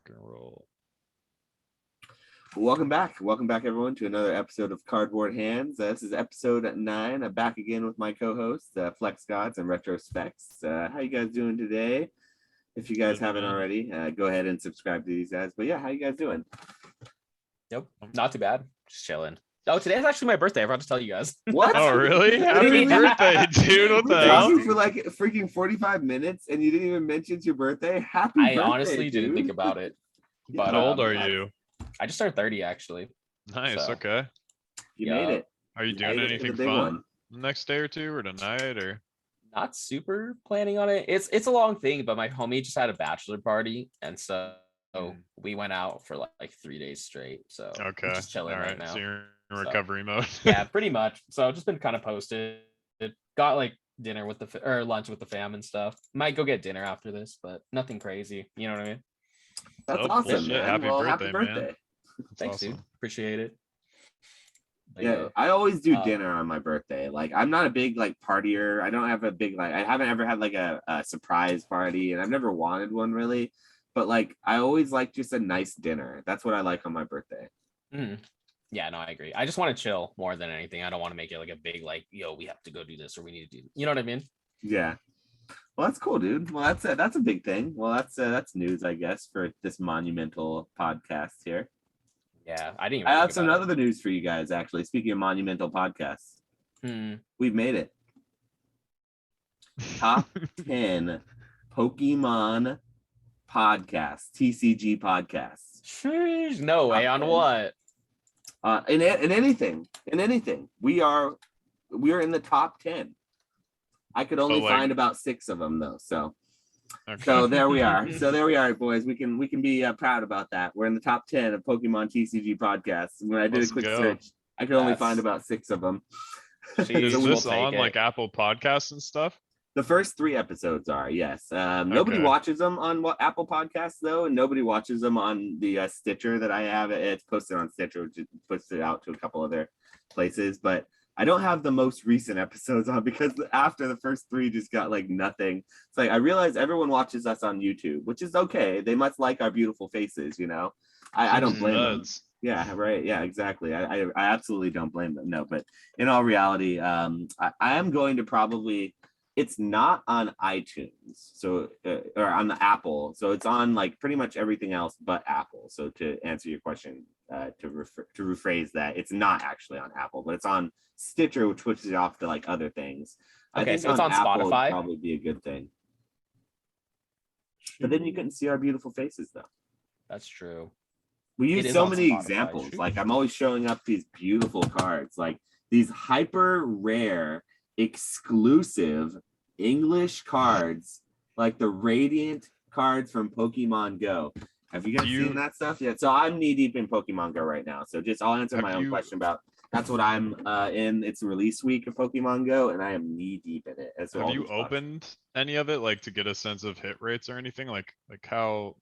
and roll. Welcome back, everyone, to another episode of Cardboard Hands. This is episode 9. I'm back again with my co-hosts, Flex Gods and Retrospecs. How you guys doing today? If you guys haven't already, go ahead and subscribe to these guys. But yeah, how you guys doing? Nope, not too bad. Just chilling. Oh, today's actually my birthday. I forgot to tell you guys. What? Oh, really? Happy birthday, dude! What the We're hell? talking for like freaking 45 minutes, and you didn't even mention your birthday. Happy birthday! I honestly dude. didn't think about it. But How old are you? I just turned 30, actually. Nice. So. Okay. You made it. Are you doing anything fun the next day or two, or tonight, or? Not super planning on it. It's a long thing, but my homie just had a bachelor party, and so we went out for like 3 days straight. So okay, just chilling right now. So you're in recovery mode. Yeah, pretty much. So I've just been kind of posted. Got like dinner with or lunch with the fam and stuff. Might go get dinner after this, but nothing crazy. You know what I mean? That's awesome, man. Happy birthday, man. Thanks, awesome. dude. Appreciate it. Yeah, I always do dinner on my birthday. Like, I'm not a big like partier. I don't have a big I haven't ever had like a surprise party, and I've never wanted one really. But like, I always like just a nice dinner. That's what I like on my birthday. Yeah, no, I agree. I just want to chill more than anything. I don't want to make it like a big like, yo, we have to go do this or we need to do. You know what I mean? Yeah. Well, that's cool, dude. Well, that's a big thing. Well, that's news, I guess, for this monumental podcast here. Yeah, I didn't. I have some other news for you guys. Actually, speaking of monumental podcasts, we've made it. Top 10 Pokemon podcasts, TCG podcasts. No way. On what? In anything, we are in the top 10. I could only find about 6 of them though. So, so there we are. So there we are, boys. We can be proud about that. We're in the top 10 of Pokemon TCG podcasts. When I did a quick search, I could only find about 6 of them. Is this on like Apple Podcasts and stuff? The first 3 episodes are, yes. Nobody watches them on Apple Podcasts though, and nobody watches them on the Stitcher that I have. It's posted on Stitcher, which puts it out to a couple other places, but I don't have the most recent episodes on because after the first 3 just got like nothing. It's like I realize everyone watches us on YouTube, which is okay. They must like our beautiful faces, you know. I don't blame them. Yeah, right. Yeah, exactly. I absolutely don't blame them. No, but in all reality, I am going to probably. It's not on iTunes, so or on the Apple, so it's on like pretty much everything else but Apple. So to answer your question, to rephrase that, it's not actually on Apple, but it's on Stitcher, which pushes it off to like other things. Okay, I think so it's on Apple Spotify. would probably be a good thing. But then you couldn't see our beautiful faces, though. That's true. We use so many examples. Like I'm always showing up these beautiful cards, like these hyper rare, exclusive English cards, like the Radiant cards from Pokemon Go. Have you guys seen that stuff yet? So I'm knee deep in Pokemon Go right now. So just I'll answer my own question about that's what I'm in. It's release week of Pokemon Go, and I am knee deep in it. Have you opened any of it, like to get a sense of hit rates or anything? Like how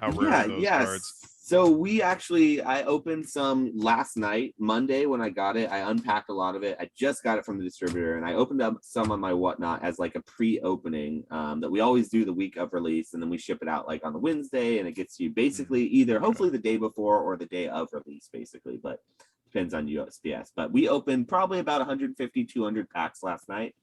rare are those cards? So I opened some last night, Monday when I got it. I unpacked a lot of it. I just got it from the distributor, and I opened up some on my whatnot as like a pre-opening that we always do the week of release, and then we ship it out like on the Wednesday, and it gets to you basically either hopefully the day before or the day of release, basically, but depends on USPS. But we opened probably about 150, 200 packs last night,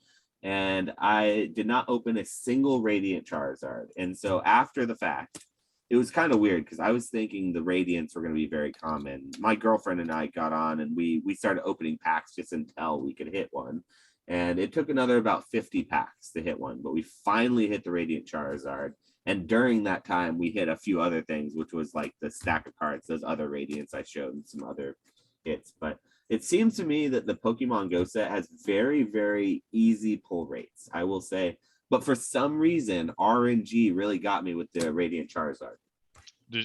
and I did not open a single Radiant Charizard. And so after the fact, it was kind of weird because I was thinking the Radiants were going to be very common. My girlfriend and I got on and we started opening packs just until we could hit one. And it took another about 50 packs to hit one, but we finally hit the Radiant Charizard. And during that time, we hit a few other things, which was like the stack of cards, those other Radiants I showed, and some other hits. But it seems to me that the Pokemon Go set has very, very easy pull rates, I will say. But for some reason, RNG really got me with the Radiant Charizard.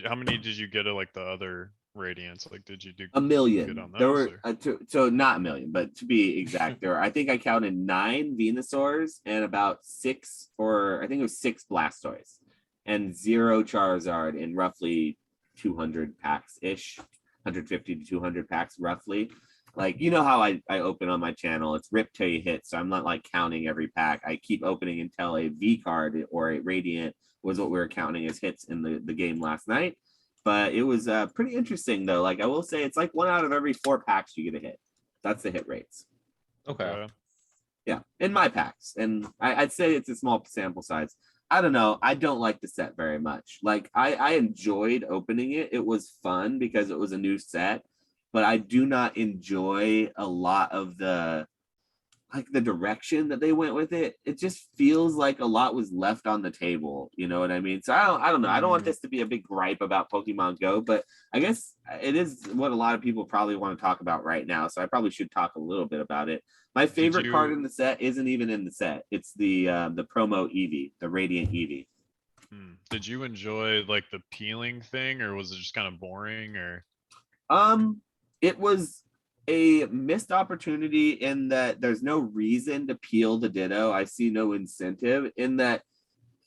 How many did you get of like the other Radiants? Like, did you do a million? Good on those, there were so not a million, but to be exact, there were, I think I counted 9 Venusaurs and about 6, or I think it was 6 Blastoise, and 0 Charizard in roughly 200 packs ish, 150 to 200 packs roughly. Like, you know how I open on my channel, it's rip till you hit. So I'm not like counting every pack. I keep opening until a V card or a Radiant was what we were counting as hits in the game last night. But it was pretty interesting though. Like I will say, it's like 1 out of every 4 packs you get a hit. That's the hit rates. Okay. Yeah, in my packs, and I'd say it's a small sample size. I don't know. I don't like the set very much. Like I enjoyed opening it. It was fun because it was a new set, but I do not enjoy a lot of the direction that they went with it. It just feels like a lot was left on the table. You know what I mean? So I don't know. I don't want this to be a big gripe about Pokemon Go, but I guess it is what a lot of people probably want to talk about right now. So I probably should talk a little bit about it. My favorite card in the set isn't even in the set. It's the promo Eevee, the Radiant Eevee. Did you enjoy like the peeling thing, or was it just kind of boring? Or it was a missed opportunity in that there's no reason to peel the Ditto. I see no incentive in that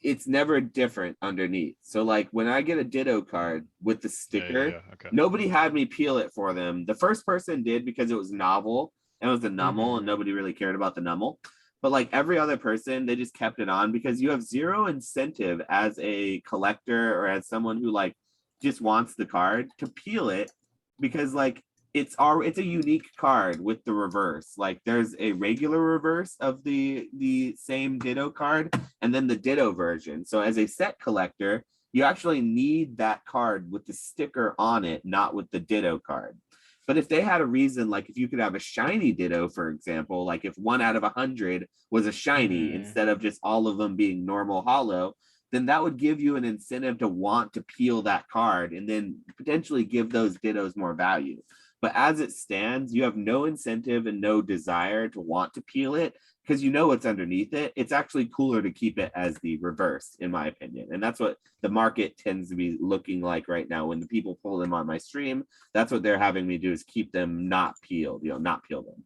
it's never different underneath. So like when I get a Ditto card with the sticker, okay. Nobody had me peel it for them. The first person did because it was novel and it was a nummel and nobody really cared about the nummel. But like every other person, they just kept it on because you have zero incentive as a collector or as someone who like just wants the card to peel it, because like it's a unique card with the reverse. Like there's a regular reverse of the same Ditto card and then the Ditto version. So as a set collector, you actually need that card with the sticker on it, not with the Ditto card. But if they had a reason, like if you could have a shiny Ditto, for example, like if 1 out of 100 was a shiny instead of just all of them being normal hollow, then that would give you an incentive to want to peel that card and then potentially give those Dittos more value. But as it stands, you have no incentive and no desire to want to peel it because you know what's underneath it. It's actually cooler to keep it as the reverse, in my opinion. And that's what the market tends to be looking like right now. When the people pull them on my stream, that's what they're having me do, is keep them not peeled, not peel them.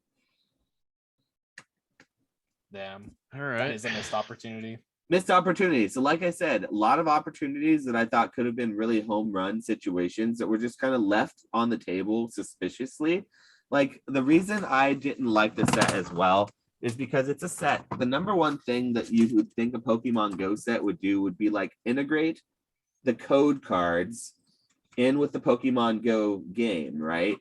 Damn. All right. That is a missed opportunity. Missed opportunity. So like I said, a lot of opportunities that I thought could have been really home run situations that were just kind of left on the table suspiciously. Like the reason I didn't like the set as well is because it's a set. The number one thing that you would think a Pokemon Go set would do would be like integrate the code cards in with the Pokemon Go game, right?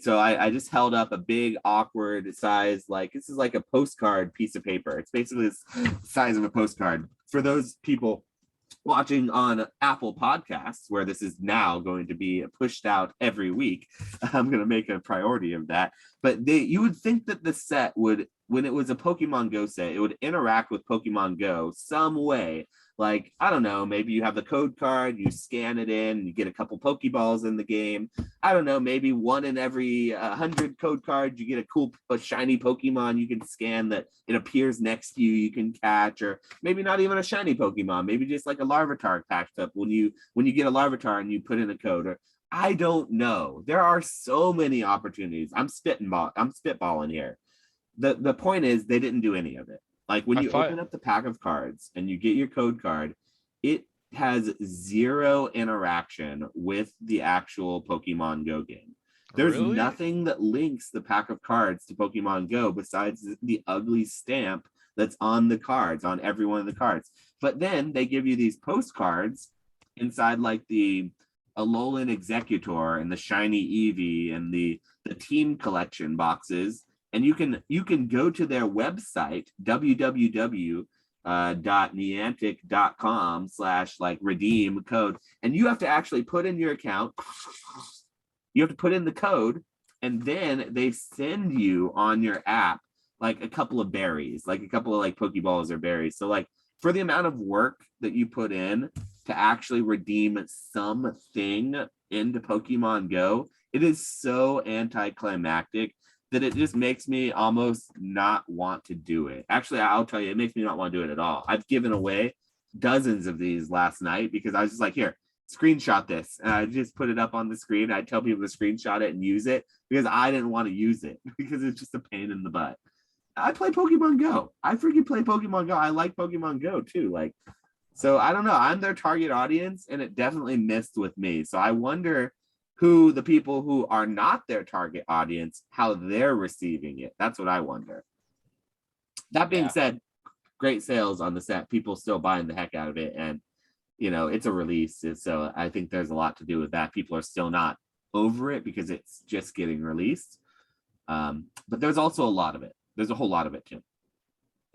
So I just held up a big awkward size, like this is like a postcard piece of paper. It's basically the size of a postcard. For those people watching on Apple Podcasts, where this is now going to be pushed out every week, I'm going to make a priority of that. But you would think that the set would, when it was a Pokemon Go set, it would interact with Pokemon Go some way. Like, I don't know, maybe you have the code card, you scan it in, you get a couple Pokeballs in the game. I don't know, maybe 1 in every 100 code cards, you get a shiny Pokemon you can scan that it appears next to you, you can catch, or maybe not even a shiny Pokemon, maybe just like a Larvitar patched up when you get a Larvitar and you put in a code. Or I don't know. There are so many opportunities. I'm spitballing here. The point is they didn't do any of it. Like when you open up the pack of cards and you get your code card, it has zero interaction with the actual Pokemon Go game. There's nothing that links the pack of cards to Pokemon Go besides the ugly stamp that's on the cards, on every one of the cards. But then they give you these postcards inside like the Alolan Executor and the Shiny Eevee and the team collection boxes. And you can go to their website, www.niantic.com/redeem code. And you have to actually put in your account. You have to put in the code, and then they send you on your app like a couple of berries, like a couple of like Pokeballs or berries. So like for the amount of work that you put in to actually redeem something into Pokemon Go, it is so anticlimactic that it just makes me almost not want to do it. Actually, I'll tell you, it makes me not want to do it at all. I've given away dozens of these last night because I was just like, here, screenshot this. And I just put it up on the screen. I tell people to screenshot it and use it because I didn't want to use it because it's just a pain in the butt. I play Pokemon Go. I freaking play Pokemon Go. I like Pokemon Go too. Like, so I don't know. I'm their target audience and it definitely missed with me. So I wonder who the people who are not their target audience, how they're receiving it. That's what I wonder. That being said, great sales on the set. People still buying the heck out of it. And it's a release. So I think there's a lot to do with that. People are still not over it because it's just getting released. But there's also a lot of it. There's a whole lot of it too.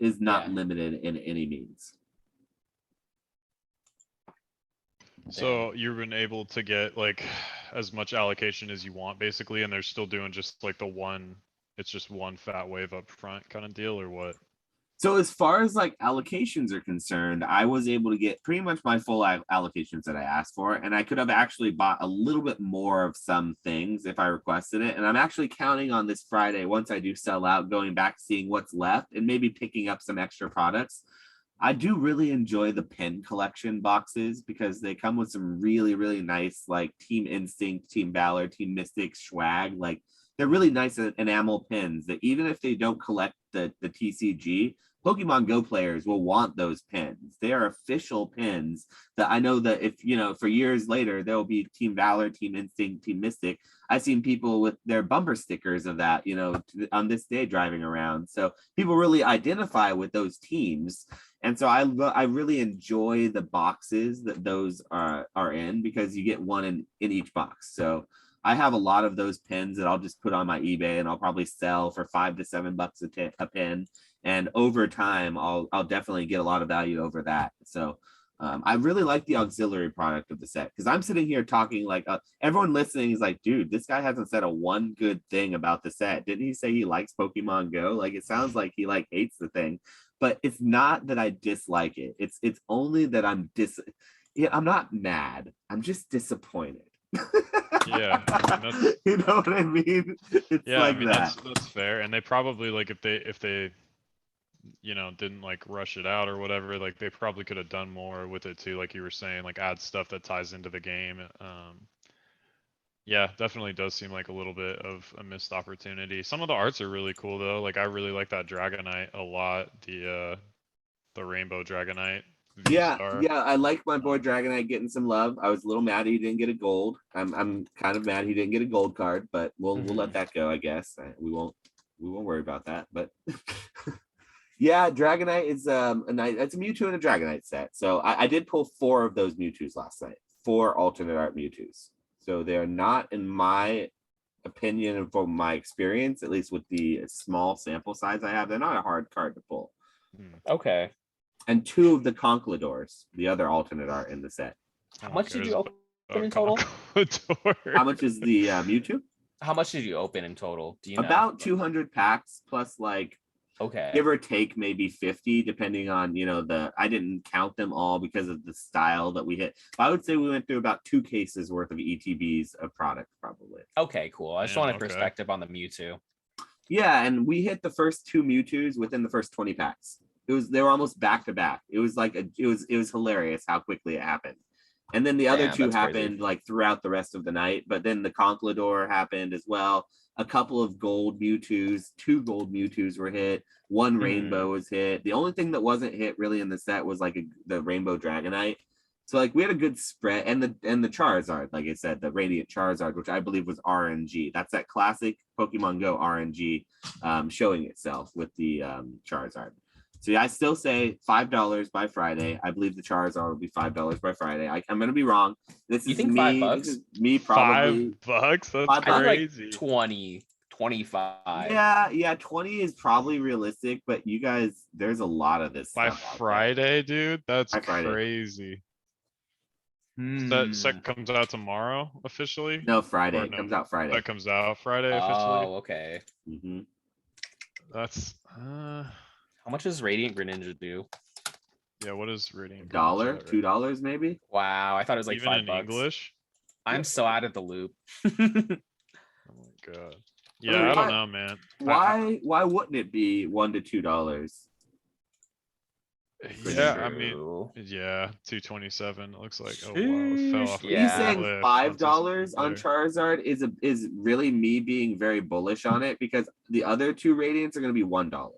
Is not limited in any means. So you've been able to get like as much allocation as you want basically, and they're still doing just like it's just one fat wave up front kind of deal, or what? So as far as like allocations are concerned, I was able to get pretty much my full allocations that I asked for, and I could have actually bought a little bit more of some things if I requested it. And I'm actually counting on this Friday, once I do sell out, going back, seeing what's left, and maybe picking up some extra products. I do really enjoy the pen collection boxes because they come with some really, really nice like Team Instinct, Team Valor, Team Mystic swag. Like they're really nice enamel pins that even if they don't collect the TCG, Pokemon Go players will want those pins. They are official pins that I know that if, for years later, there will be Team Valor, Team Instinct, Team Mystic. I've seen people with their bumper stickers of that, on this day driving around. So people really identify with those teams. And so I really enjoy the boxes that those are in because you get one in each box. So I have a lot of those pins that I'll just put on my eBay and I'll probably sell for $5 to $7 a pin. And over time, I'll definitely get a lot of value over that. So I really like the auxiliary product of the set because I'm sitting here talking like everyone listening is like, dude, this guy hasn't said a one good thing about the set. Didn't he say he likes Pokemon Go? Like it sounds like he like hates the thing, but it's not that I dislike it. It's only that I'm not mad. I'm just disappointed. Yeah, I mean, you know what I mean? It's yeah, like I mean that. that's fair, and they probably like if they didn't like rush it out or whatever, like they probably could have done more with it too, like you were saying, like add stuff that ties into the game. Yeah, definitely does seem like a little bit of a missed opportunity. Some of the arts are really cool though. Like I really like that Dragonite a lot, the Rainbow Dragonite Yeah, V-Star. I like my boy Dragonite getting some love. I was a little mad he didn't get a gold. I'm kind of mad he didn't get a gold card, but we'll let that go, I guess. We won't worry about that. But yeah, Dragonite is it's a Mewtwo and a Dragonite set. So I did pull 4 of those Mewtwo's last night, 4 alternate art Mewtwo's. So they're not, in my opinion and from my experience, at least with the small sample size I have, they're not a hard card to pull. Okay. And 2 of the Conkeldurs, the other alternate art in the set. How much did you open in total? How much is the Mewtwo? How much did you open in total? Do you know? About 200 packs plus like okay, give or take maybe 50, depending on I didn't count them all because of the style that we hit. But I would say we went through about 2 cases worth of ETBs of product probably. Okay, cool. I just wanted perspective on the Mewtwo. Yeah, and we hit the first 2 Mewtwo's within the first 20 packs. They were almost back to back. It was like it was hilarious how quickly it happened. And then the other 2 happened like throughout the rest of the night. But then the Conkeldurr happened as well. A couple of gold Mewtwo's, 2 gold Mewtwo's were hit. 1 rainbow was hit. The only thing that wasn't hit really in the set was like the Rainbow Dragonite. So like we had a good spread, and the Charizard, like I said, the Radiant Charizard, which I believe was RNG. That's that classic Pokemon Go RNG showing itself with the Charizard. So yeah, I still say $5 by Friday. I believe the Charizard will be $5 by Friday. I'm gonna be wrong. This is think me. $5? This is me probably $5. That's crazy. Like 20, 25. Yeah, 20 is probably realistic, but you guys, there's a lot of this by stuff Friday, dude. That's Friday. crazy. That set comes out tomorrow officially? No, Friday. It comes out Friday. That comes out Friday officially. Oh, okay. That's how much does Radiant Greninja do? Yeah, what is Radiant? $1, $2 maybe? Wow, I thought it was like even $5. In English? I'm so out of the loop. Oh my god. Yeah, I don't know, man. Why wouldn't it be $1 to $2? Yeah, I mean, yeah, 227. It looks like. Oh wow, it fell off. Are you saying $5 on Charizard is really me being very bullish on it because the other 2 Radiants are going to be $1.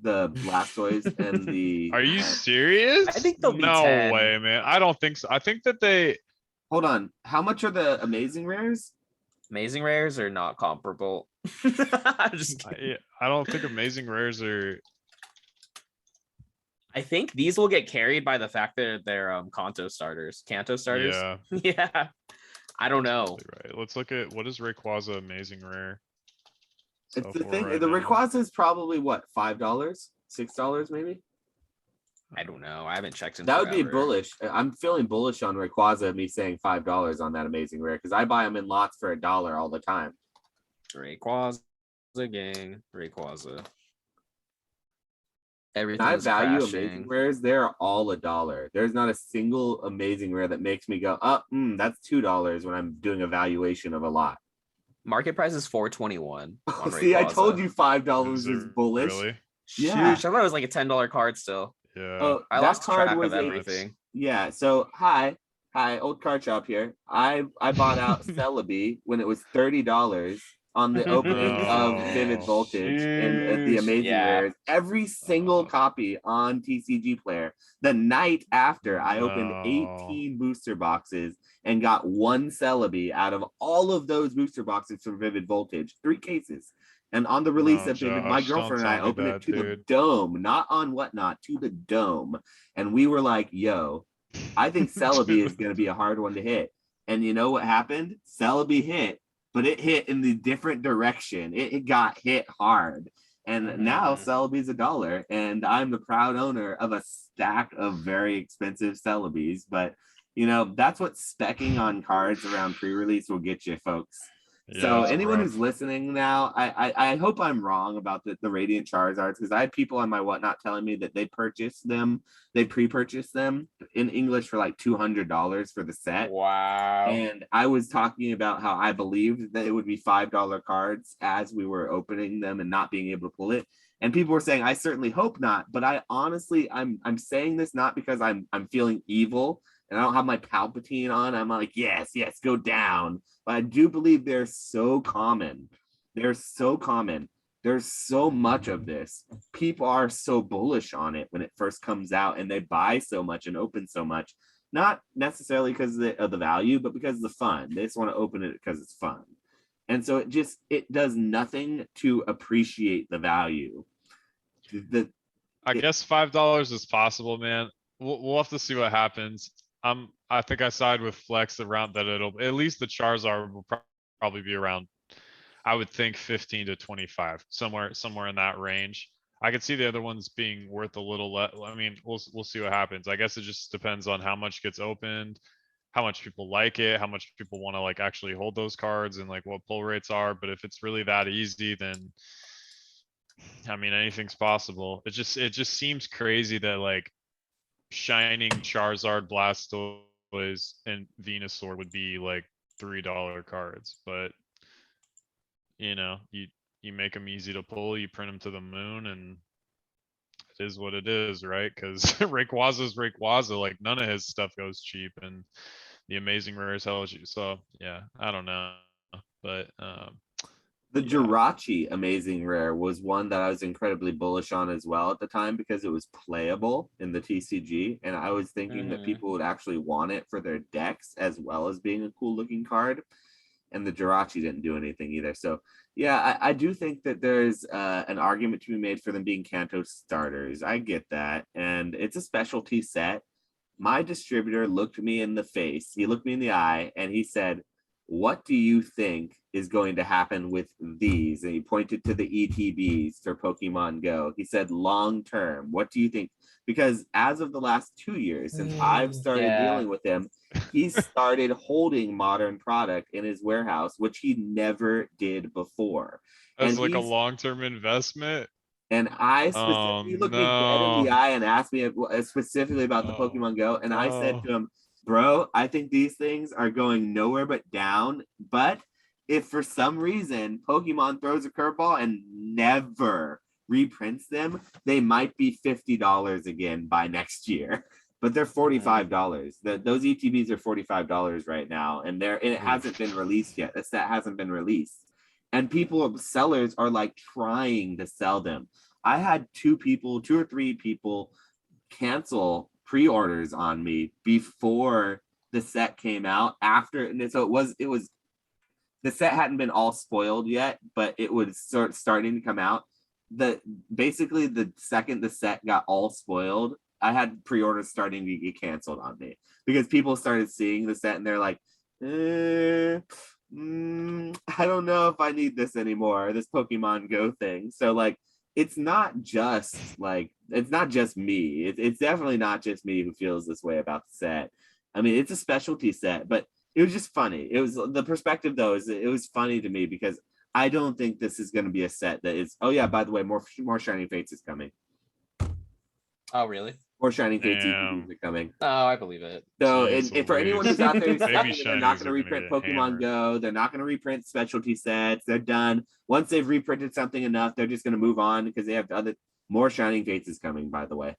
The Blastoise and the. Are you serious? I think they'll be no 10. way, man. I don't think so. I think that they. Hold on. How much are the Amazing Rares? Amazing Rares are not comparable. I'm just kidding. I don't think Amazing Rares are. I think these will get carried by the fact that they're Kanto starters. Yeah, Yeah. I don't know. totally right. Let's look at what is Rayquaza amazing rare. It's So the for thing. right The now. Rayquaza is probably what, $5, $6 maybe. I don't know. I haven't checked in That would be forever. bullish. I'm feeling bullish on Rayquaza. Me saying $5 on that amazing rare because I buy them in lots for $1 all the time. Rayquaza gang. Rayquaza. And I Everything's value crashing. amazing rares. They're all $1. There's not a single amazing rare that makes me go, oh, that's $2 when I'm doing a valuation of a lot. Market price is 421. On See, I told Rayquaza. you $5 is bullish. Really? Yeah. Sheesh, I thought it was like a $10 card still. Yeah. Oh, I that lost card track was of a everything. yeah. So hi, old card shop here. I bought out Celebi when it was $30 on the opening of Vivid No. Voltage and the Sheesh, Amazing yeah. Rares. Every single copy on TCG Player. The night after, I opened No. 18 booster boxes and got one Celebi out of all of those booster boxes from Vivid Voltage. 3 cases. And on the release No, of Vivid, my Josh, don't girlfriend and I tell me opened it that, to the dude. dome, not on Whatnot, to the dome. And we were like, yo, I think Celebi is going to be a hard one to hit. And you know what happened? Celebi hit, but it hit in the different direction. It got hit hard. And now Celebi's $1. And I'm the proud owner of a stack of very expensive Celebis. But, that's what speccing on cards around pre-release will get you, folks. Yeah, So it's anyone rough. who's listening now, I hope I'm wrong about the Radiant Charizards because I had people on my Whatnot telling me that they pre-purchased them in English for like $200 for the set. Wow. And I was talking about how I believed that it would be $5 cards as we were opening them and not being able to pull it. And people were saying, I certainly hope not. But I honestly, I'm saying this not because I'm feeling evil and I don't have my Palpatine on. I'm like, yes, go down. But I do believe they're so common. They're so common. There's so much of this. People are so bullish on it when it first comes out and they buy so much and open so much. Not necessarily because of the value, but because of the fun. They just want to open it because it's fun. And so it does nothing to appreciate the value. I guess $5 is possible, man. We'll have to see what happens. I think I side with Flex around that it'll at least the Charizard will probably be around, I would think 15 to 25, somewhere in that range. I could see the other ones being worth a little less. I mean, we'll see what happens. I guess it just depends on how much gets opened, how much people like it, how much people want to like actually hold those cards and like what pull rates are. But if it's really that easy, then I mean anything's possible. It just seems crazy that like Shining Charizard, Blastoise, and Venusaur would be like $3 cards, but you make them easy to pull, you print them to the moon, and it is what it is, right? Because Rayquaza's Rayquaza, like none of his stuff goes cheap, and the amazing rares hell you. So yeah, I don't know, but the yeah. Jirachi amazing rare was one that I was incredibly bullish on as well at the time because it was playable in the TCG, and I was thinking that people would actually want it for their decks as well as being a cool looking card. And the Jirachi didn't do anything either. So yeah, I do think that there's an argument to be made for them being Kanto starters. I get that, and it's a specialty set. My distributor looked me in the face. He looked me in the eye, and he said, what do you think is going to happen with these? And he pointed to the ETBs for Pokemon Go. He said, long term, what do you think? Because as of the last 2 years, since I've started dealing with him, he started holding modern product in his warehouse, which he never did before. As like a long-term investment. And I specifically looked me dead in the eye and asked me specifically about the Pokemon Go. And I said to him, bro, I think these things are going nowhere but down. But if for some reason Pokemon throws a curveball and never reprints them, they might be $50 again by next year. But they're $45. Those ETBs are $45 right now, and it hasn't been released yet. The set hasn't been released, and sellers are like trying to sell them. I had 2 or 3 people cancel pre-orders on me before the set came out. And so it was the set hadn't been all spoiled yet, but it was starting to come out. Basically the second the set got all spoiled, I had pre-orders starting to get canceled on me because people started seeing the set and they're like, I don't know if I need this anymore, this Pokemon Go thing. So like, it's not just me. It's definitely not just me who feels this way about the set. I mean, it's a specialty set, but it was just funny. It was the perspective though, is it was funny to me because I don't think this is going to be a set that is, oh yeah, by the way, more Shining Fates is coming. Oh, really? More Shining Fates ETBs are coming. Oh, I believe it. So, and for anyone who's out there who's saying they're not going to reprint Pokemon hammered. Go, they're not going to reprint specialty sets, they're done. Once they've reprinted something enough, they're just going to move on because they have more Shining Fates is coming, by the way.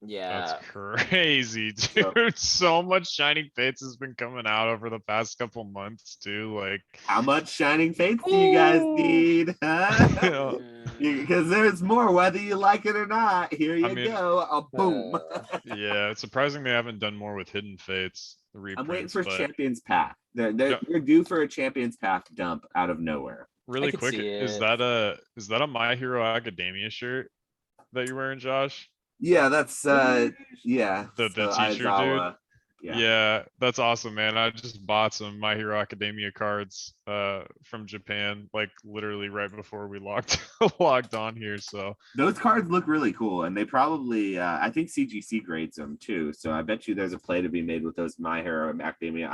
Yeah. That's crazy, dude. So much Shining Fates has been coming out over the past couple months, too. Like, how much Shining Fates do you guys need? Huh? Because there's more, whether you like it or not. Here you go. A boom. Yeah, it's surprising they haven't done more with Hidden Fates. I'm waiting for Champions Path. They're due for a Champions Path dump out of nowhere. Really quick, is that a My Hero Academia shirt that you're wearing, Josh? Yeah, that's yeah. The teacher dude. Yeah, that's awesome, man. I just bought some My Hero Academia cards from Japan, like literally right before we logged on here. So those cards look really cool, and they probably I think CGC grades them too. So I bet you there's a play to be made with those My Hero Academia.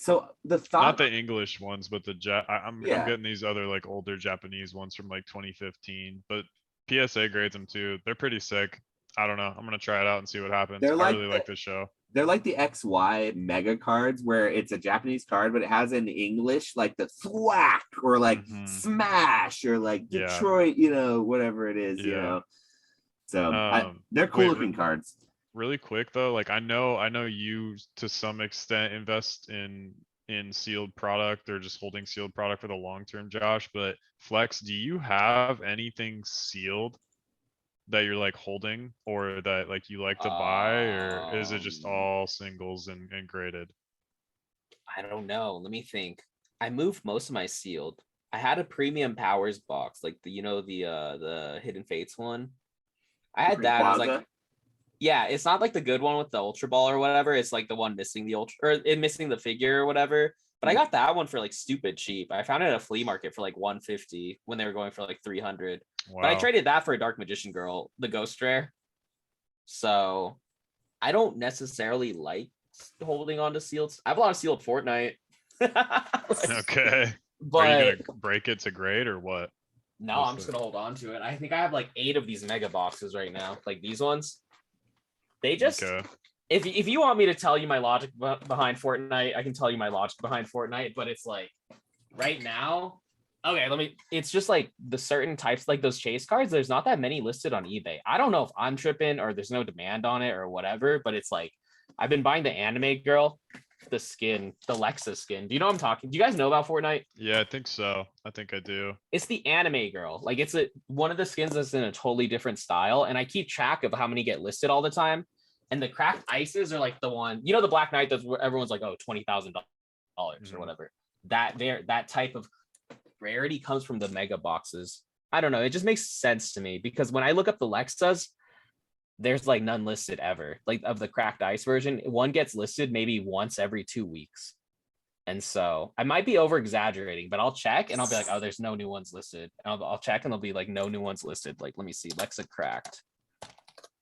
Not the English ones, but I'm getting these other like older Japanese ones from like 2015, but PSA grades them too. They're pretty sick. I don't know. I'm gonna try it out and see what happens. I really like this show. They're like the XY mega cards where it's a Japanese card, but it has in English like the thwack or like smash or like Detroit, whatever it is, you know. So they're cool looking cards. Really quick though, like I know you to some extent invest in sealed product or just holding sealed product for the long term, Josh, but Flex, do you have anything sealed that you're like holding or that like you like to buy, or is it just all singles and graded? I don't know. Let me think. I moved most of my sealed. I had a premium powers box, like the Hidden Fates one. I had that. I was like, yeah, it's not like the good one with the Ultra Ball or whatever. It's like the one missing the missing the figure or whatever. But I got that one for like stupid cheap. I found it at a flea market for like $150 when they were going for like $300. Wow. But I traded that for a Dark Magician Girl, the Ghost Rare. So I don't necessarily like holding on to sealed. I have a lot of sealed Fortnite. Okay. But are you gonna break it to grade or what? No, I'm just gonna hold on to it. I think I have like 8 of these mega boxes right now, like these ones. They just if you want me to tell you my logic behind Fortnite, I can tell you my logic behind Fortnite, but it's like right now, okay, it's just like the certain types, like those chase cards, there's not that many listed on eBay. I don't know if I'm tripping or there's no demand on it or whatever, but it's like I've been buying the anime girl, the skin, the Lexa skin. Do you know what I'm talking? Do you guys know about Fortnite? Yeah, I think so. I think I do. It's the anime girl. Like it's one of the skins that's in a totally different style, and I keep track of how many get listed all the time. And the cracked ices are like the one, the Black Knight that's where everyone's like, oh, $20,000 or whatever. That type of rarity comes from the mega boxes. I don't know. It just makes sense to me because when I look up the Lexas, there's like none listed ever. Like of the cracked ice version, one gets listed maybe once every 2 weeks. And so I might be over exaggerating, but I'll check and I'll be like, oh, there's no new ones listed. And I'll check and there'll be like no new ones listed. Like, let me see, Lexa cracked.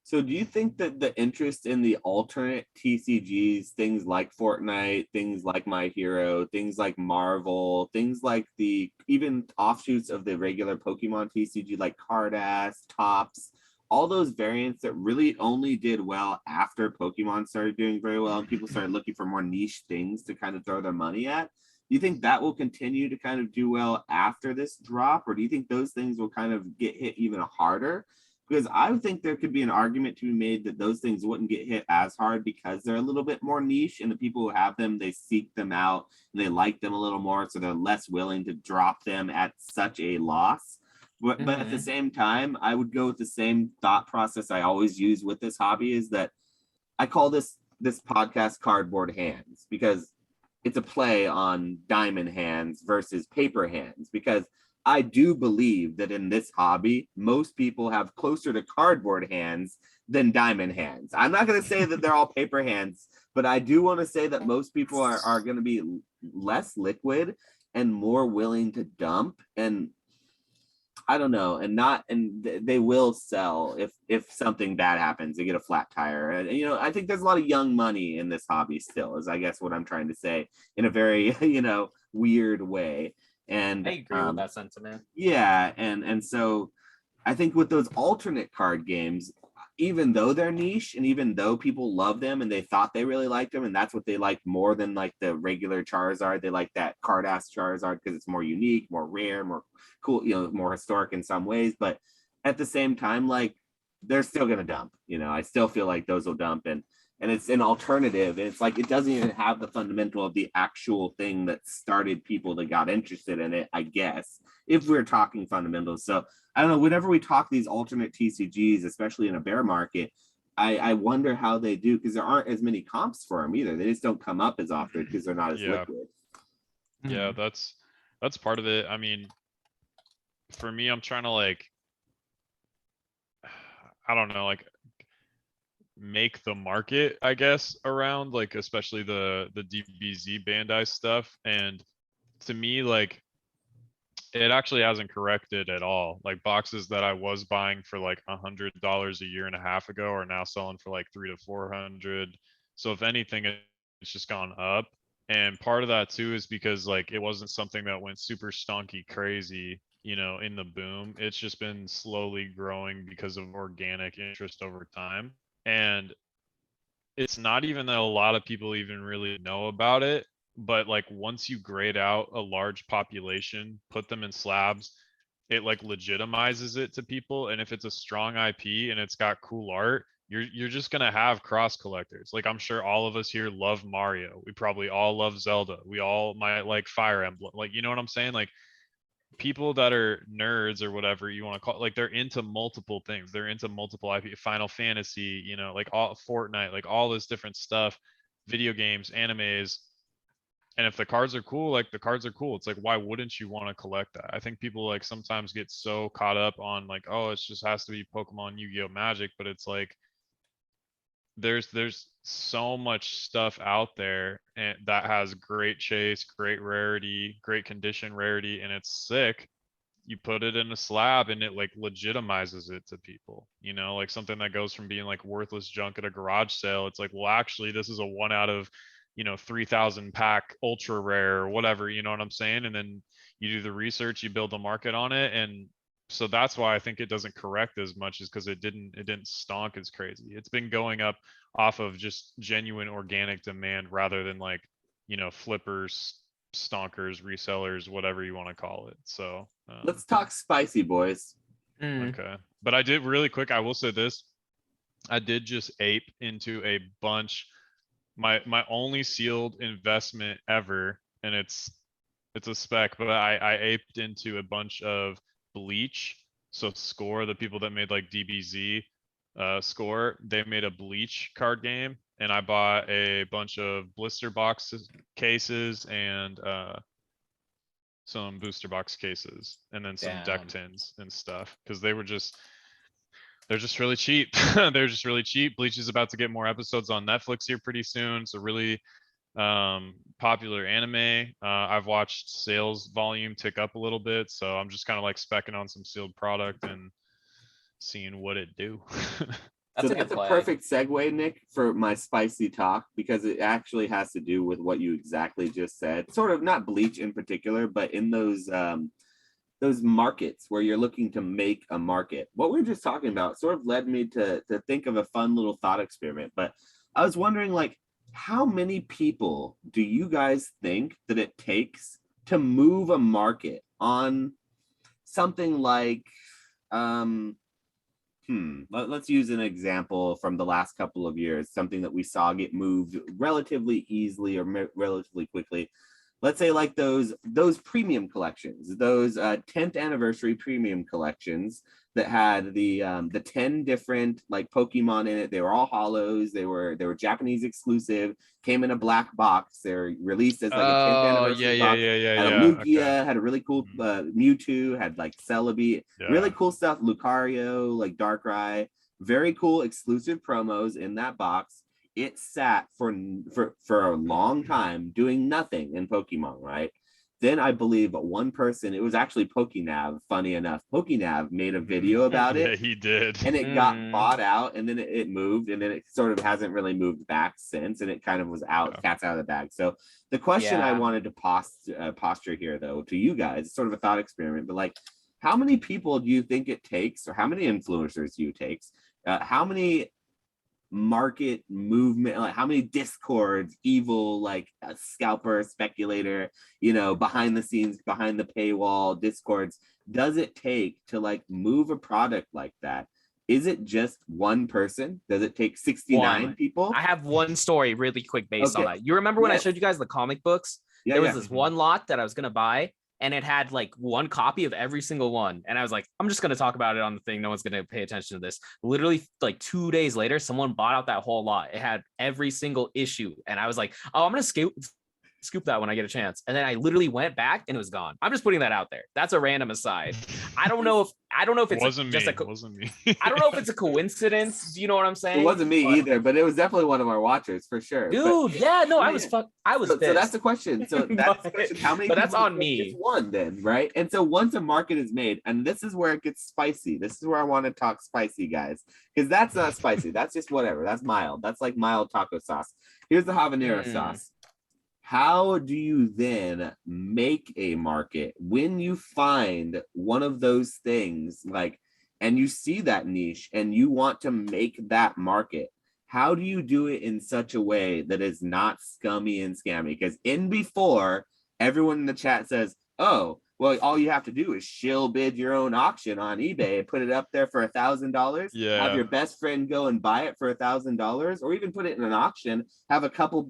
So do you think that the interest in the alternate TCGs, things like Fortnite, things like My Hero, things like Marvel, things like the even offshoots of the regular Pokemon TCG like Cardass, Tops, all those variants that really only did well after Pokemon started doing very well and people started looking for more niche things to kind of throw their money at, do you think that will continue to kind of do well after this drop, or do you think those things will kind of get hit even harder? Because I think there could be an argument to be made that those things wouldn't get hit as hard because they're a little bit more niche, and the people who have them, they seek them out and they like them a little more, so they're less willing to drop them at such a loss. But at the same time, I would go with the same thought process I always use with this hobby, is that I call this podcast Cardboard Hands, because it's a play on diamond hands versus paper hands, because I do believe that in this hobby, most people have closer to cardboard hands than diamond hands. I'm not going to say that they're all paper hands, but I do want to say that most people are going to be less liquid and more willing to dump. And I don't know, and they will sell if something bad happens. They get a flat tire, and I think there's a lot of young money in this hobby still. Is I guess what I'm trying to say in a very weird way. And I agree with that sentiment. yeah, and so I think with those alternate card games, even though they're niche and even though people love them and they thought they really liked them and that's what they liked more than like the regular Charizard, they like that card ass Charizard because it's more unique, more rare, more cool, more historic in some ways. But at the same time, like they're still gonna dump. I still feel like those will dump, and it's an alternative. And it's like it doesn't even have the fundamental of the actual thing that started people that got interested in it, I guess, if we're talking fundamentals. So I don't know, whenever we talk these alternate TCGs, especially in a bear market, I wonder how they do, because there aren't as many comps for them either. They just don't come up as often because they're not as liquid. Yeah, that's part of it. I mean, for me, I'm trying to I don't know, make the market, I guess, around especially the DBZ Bandai stuff. And to me, it actually hasn't corrected at all. Like boxes that I was buying for $100 a year and a half ago are now selling for $300 to $400. So if anything, it's just gone up. And part of that too is because it wasn't something that went super stonky crazy, in the boom. It's just been slowly growing because of organic interest over time. And it's not even that a lot of people even really know about it, but once you grade out a large population, put them in slabs, it legitimizes it to people. And if it's a strong IP and it's got cool art, you're just gonna have cross collectors. I'm sure all of us here love Mario. We probably all love Zelda. We all might like Fire Emblem. You know what I'm saying? People that are nerds or whatever you want to call it, they're into multiple things. They're into multiple IP, Final Fantasy, all Fortnite, all this different stuff, video games, animes. And if the cards are cool, the cards are cool. It's why wouldn't you want to collect that? I think people sometimes get so caught up on oh, it just has to be Pokemon, Yu-Gi-Oh, Magic, but it's there's so much stuff out there and that has great chase, great rarity, great condition rarity, and it's sick. You put it in a slab and it legitimizes it to people, something that goes from being worthless junk at a garage sale. It's well, actually this is a 1 out of 3,000 pack ultra rare or whatever, you know what I'm saying? And then you do the research, you build a market on it. And so that's why I think it doesn't correct as much, is because it didn't stonk as crazy. It's been going up off of just genuine organic demand rather than flippers, stonkers, resellers, whatever you want to call it. So let's talk spicy, boys. Okay, but I did really quick, I will say this, I did just ape into a bunch, my only sealed investment ever, and it's a spec, but I aped into a bunch of Bleach. So Score, the people that made DBZ, Score, they made a Bleach card game, and I bought a bunch of blister boxes, cases, and some booster box cases, and then some deck tins and stuff, because they're just really cheap. They're just really cheap. Bleach is about to get more episodes on Netflix here pretty soon. It's a really popular anime. I've watched sales volume tick up a little bit, so I'm just kind of specking on some sealed product and seeing what it do. That's a perfect segue, Nick, for my spicy talk, because it actually has to do with what you exactly just said. Sort of not Bleach in particular, but in those markets where you're looking to make a market. What we were just talking about sort of led me to think of a fun little thought experiment. But I was wondering, how many people do you guys think that it takes to move a market on something let's use an example from the last couple of years, something that we saw get moved relatively easily or relatively quickly. let's say like those premium collections, those 10th anniversary premium collections that had the 10 different like Pokemon in it. They were all holos. They were Japanese exclusive. Came in a black box. They're released as like a 10th anniversary box. Had a Lugia, had a really cool Mewtwo, had like Celebi, really cool stuff. Lucario, like Darkrai, very cool exclusive promos in that box. It sat for a long time doing nothing in Pokemon, right? Then I believe one person, it was actually Pokenav, funny enough. Pokenav made a video about it. Yeah, he did. And it got bought out, and then it moved, and then it sort of hasn't really moved back since, and it kind of was out, cat's out of the bag. So the question I wanted to posture here, though, to you guys, sort of a thought experiment, but like, how many people do you think it takes, or how many influencers do you takes? How many market movement, like how many discords, evil like a scalper, speculator, behind the scenes, behind the paywall discords does it take to like move a product like that? Is it just one person? Does it take 69 people? I have one story really quick based on that. You remember when I showed you guys the comic books? There was this one lot that I was gonna buy, and it had like one copy of every single one. And I was like, I'm just going to talk about it on the thing. No one's going to pay attention to this. Literally like 2 days later, someone bought out that whole lot. It had every single issue. And I was like, oh, I'm going to scoop that when I get a chance. And then I literally went back and it was gone. I'm just putting that out there. That's a random aside. I don't know if it's wasn't me. I don't know if it's a coincidence. Do you know what I'm saying? It wasn't me either, but it was definitely one of our watchers for sure. Dude, I was so that's the question. So that's the question. How many? But that's on me. It's one then, right? And so once a market is made, and this is where it gets spicy. This is where I want to talk spicy, guys, because that's not spicy. That's just whatever. That's mild. That's like mild taco sauce. Here's the habanero sauce. How do you then make a market when you find one of those things, like, and you see that niche and you want to make that market? How do you do it in such a way that is not scummy and scammy? Because in before, everyone in the chat says, oh, well, all you have to do is shill bid your own auction on eBay and put it up there for $1,000. Yeah. Have your best friend go and buy it for $1,000, or even put it in an auction. Have a couple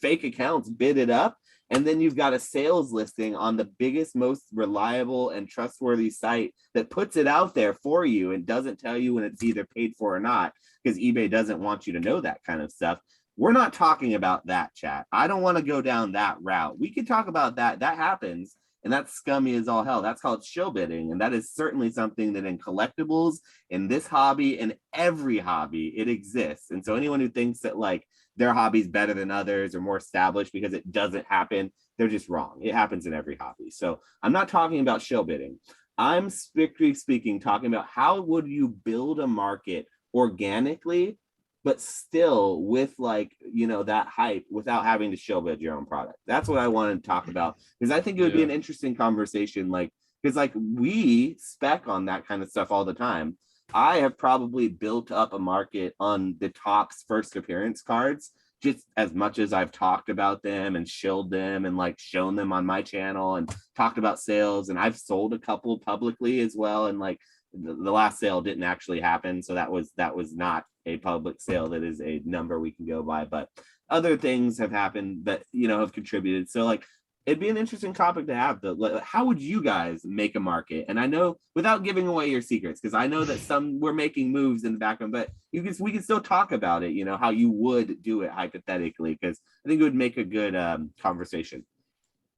fake accounts bid it up, and then you've got a sales listing on the biggest, most reliable and trustworthy site that puts it out there for you and doesn't tell you when it's either paid for or not, because eBay doesn't want you to know that kind of stuff. We're not talking about that, chat. I don't want to go down that route. We could talk about that. That happens. And that's scummy as all hell. That's called shill bidding. And that is certainly something that in collectibles, in this hobby, in every hobby, it exists. And so anyone who thinks that like their hobby's better than others or more established because it doesn't happen, they're just wrong. It happens in every hobby. So I'm not talking about shill bidding. I'm strictly speaking, talking about how would you build a market organically, but still with like, that hype without having to shill bid your own product. That's what I want to talk about, because I think it would be an interesting conversation. Like, because like we spec on that kind of stuff all the time. I have probably built up a market on the Topps first appearance cards, just as much as I've talked about them and shilled them and like shown them on my channel and talked about sales. And I've sold a couple publicly as well. And like the last sale didn't actually happen. So that was not a public sale. That is a number we can go by, but other things have happened that, have contributed. So like, it'd be an interesting topic to have though. How would you guys make a market? And I know without giving away your secrets, because I know that we're making moves in the background, but we can still talk about it, how you would do it hypothetically, because I think it would make a good conversation.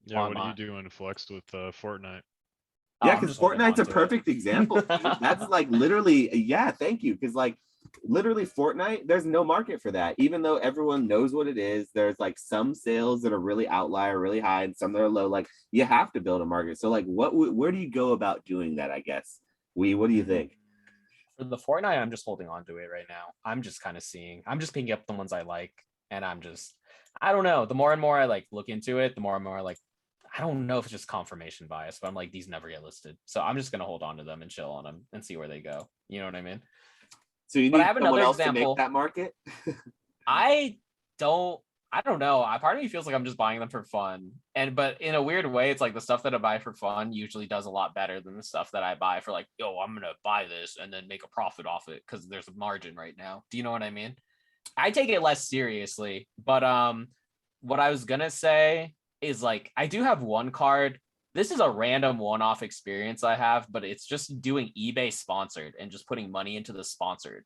Yeah, what are you doing, Flex, with Fortnite? Yeah, because Fortnite's a perfect example. That's like literally, thank you. Because like literally Fortnite, there's no market for that. Even though everyone knows what it is, there's like some sales that are really outlier, really high, and some that are low. Like you have to build a market. So like where do you go about doing that, I guess? What do you think? For the Fortnite, I'm just holding on to it right now. I'm just picking up the ones I like, and I don't know. The more and more I like look into it, the more and more like, I don't know if it's just confirmation bias, but I'm like, these never get listed. So I'm just going to hold on to them and chill on them and see where they go. You know what I mean? So you need someone else to make that market? I don't know. Part of me feels like I'm just buying them for fun. But in a weird way, it's like the stuff that I buy for fun usually does a lot better than the stuff that I buy for like, yo, I'm going to buy this and then make a profit off it because there's a margin right now. Do you know what I mean? I take it less seriously, but what I was going to say is like I do have one card. This is a random one-off experience I have, but it's just doing eBay sponsored and just putting money into the sponsored.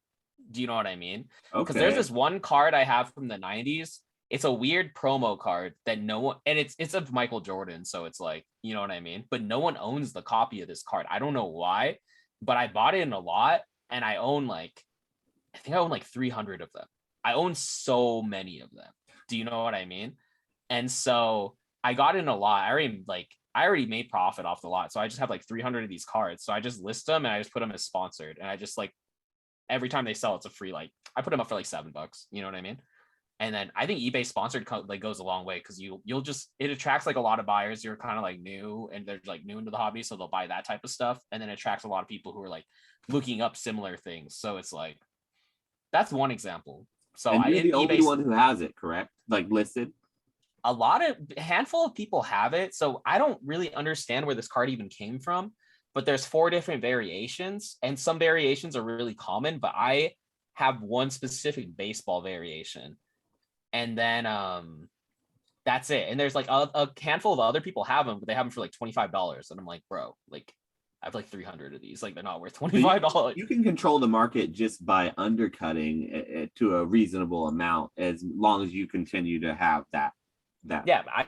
Do you know what I mean? Because there's Okay. this one card I have from the 90s. It's a weird promo card that no one, and it's of Michael Jordan, so it's like, you know what I mean? But no one owns the copy of this card. I don't know why, but I bought it in a lot and I own like, I think I own like 300 of them. I own so many of them. Do you know what I mean? And so I got in a lot. I already made profit off the lot. So I just have like 300 of these cards. So I just list them and I just put them as sponsored. And I just like every time they sell, it's a free, like I put them up for like $7. You know what I mean? And then I think eBay sponsored like goes a long way because you'll just, it attracts like a lot of buyers. You're kind of like new and they're like new into the hobby. So they'll buy that type of stuff. And then it attracts a lot of people who are like looking up similar things. So it's like, that's one example. So And you're the only eBay, one who has it, correct? Like listed. a handful of people have it. So I don't really understand where this card even came from, but there's 4 different variations and some variations are really common, but I have one specific baseball variation. And then that's it. And there's like a handful of other people have them, but they have them for like $25. And I'm like, bro, like I have like 300 of these. Like they're not worth $25. You can control the market just by undercutting it to a reasonable amount, as long as you continue to have that. Yeah, I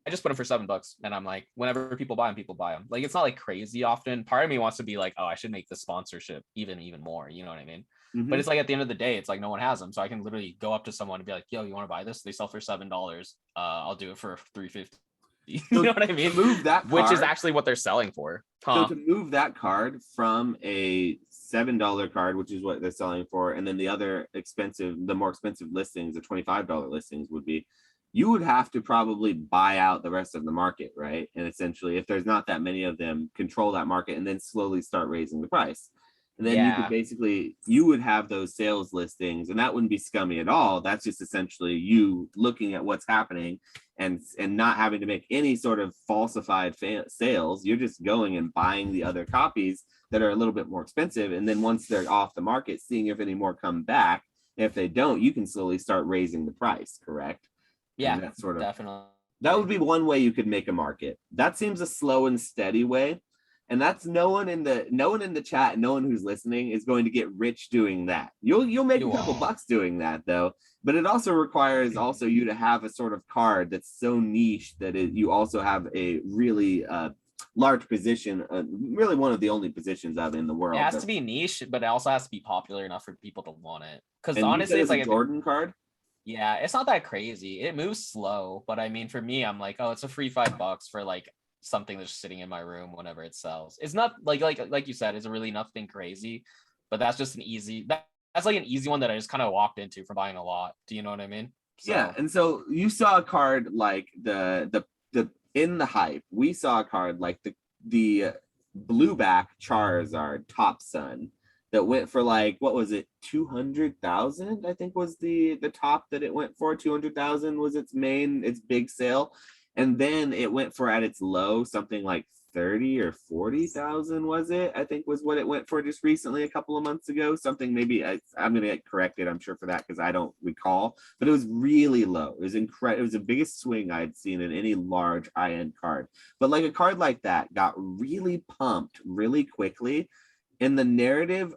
just put them for $7, and I'm like, whenever people buy them, people buy them. Like it's not like crazy often. Part of me wants to be like, oh, I should make the sponsorship even more. You know what I mean? Mhm. But it's like at the end of the day, it's like no one has them, so I can literally go up to someone and be like, yo, you want to buy this? They sell for $7. I'll do it for $3.50. You know what I mean? Move that card, which is actually what they're selling for. So to move that card from a $7 card, which is what they're selling for, and then the more expensive listings, the $25 listings would be, you would have to probably buy out the rest of the market, right? And essentially, if there's not that many of them, control that market and then slowly start raising the price. And then you could basically, you would have those sales listings, and that wouldn't be scummy at all. That's just essentially you looking at what's happening and not having to make any sort of falsified sales. You're just going and buying the other copies that are a little bit more expensive. And then once they're off the market, seeing if any more come back. If they don't, you can slowly start raising the price, correct? Yeah, that sort of, definitely. that would be one way you could make a market. That seems a slow and steady way. And that's no one in the chat, no one who's listening is going to get rich doing that. You'll make a couple bucks doing that though, but it also requires you to have a sort of card that's so niche that you also have a really large position, really one of the only positions of in the world. It has to be niche, but it also has to be popular enough for people to want it. Because And honestly, it's like a Jordan card. Yeah, it's not that crazy. It moves slow, but I mean, for me, I'm like, oh, it's a free $5 for like something that's sitting in my room whenever it sells. It's not like you said, it's really nothing crazy, but that's just that's like an easy one that I just kind of walked into from buying a lot. Do you know what I mean? So. Yeah, and so you saw a card like the in the hype. We saw a card like the blueback Charizard Top Sun that went for like, what was it, 200,000? I think was the top that it went for. 200,000 was its big sale, and then it went for at its low something like 30 or 40,000, was it? I think was what it went for just recently, a couple of months ago. Something, maybe I'm gonna get corrected, I'm sure, for that because I don't recall, but it was really low. It was incredible. It was the biggest swing I'd seen in any large high-end card. But like a card like that got really pumped really quickly. In the narrative,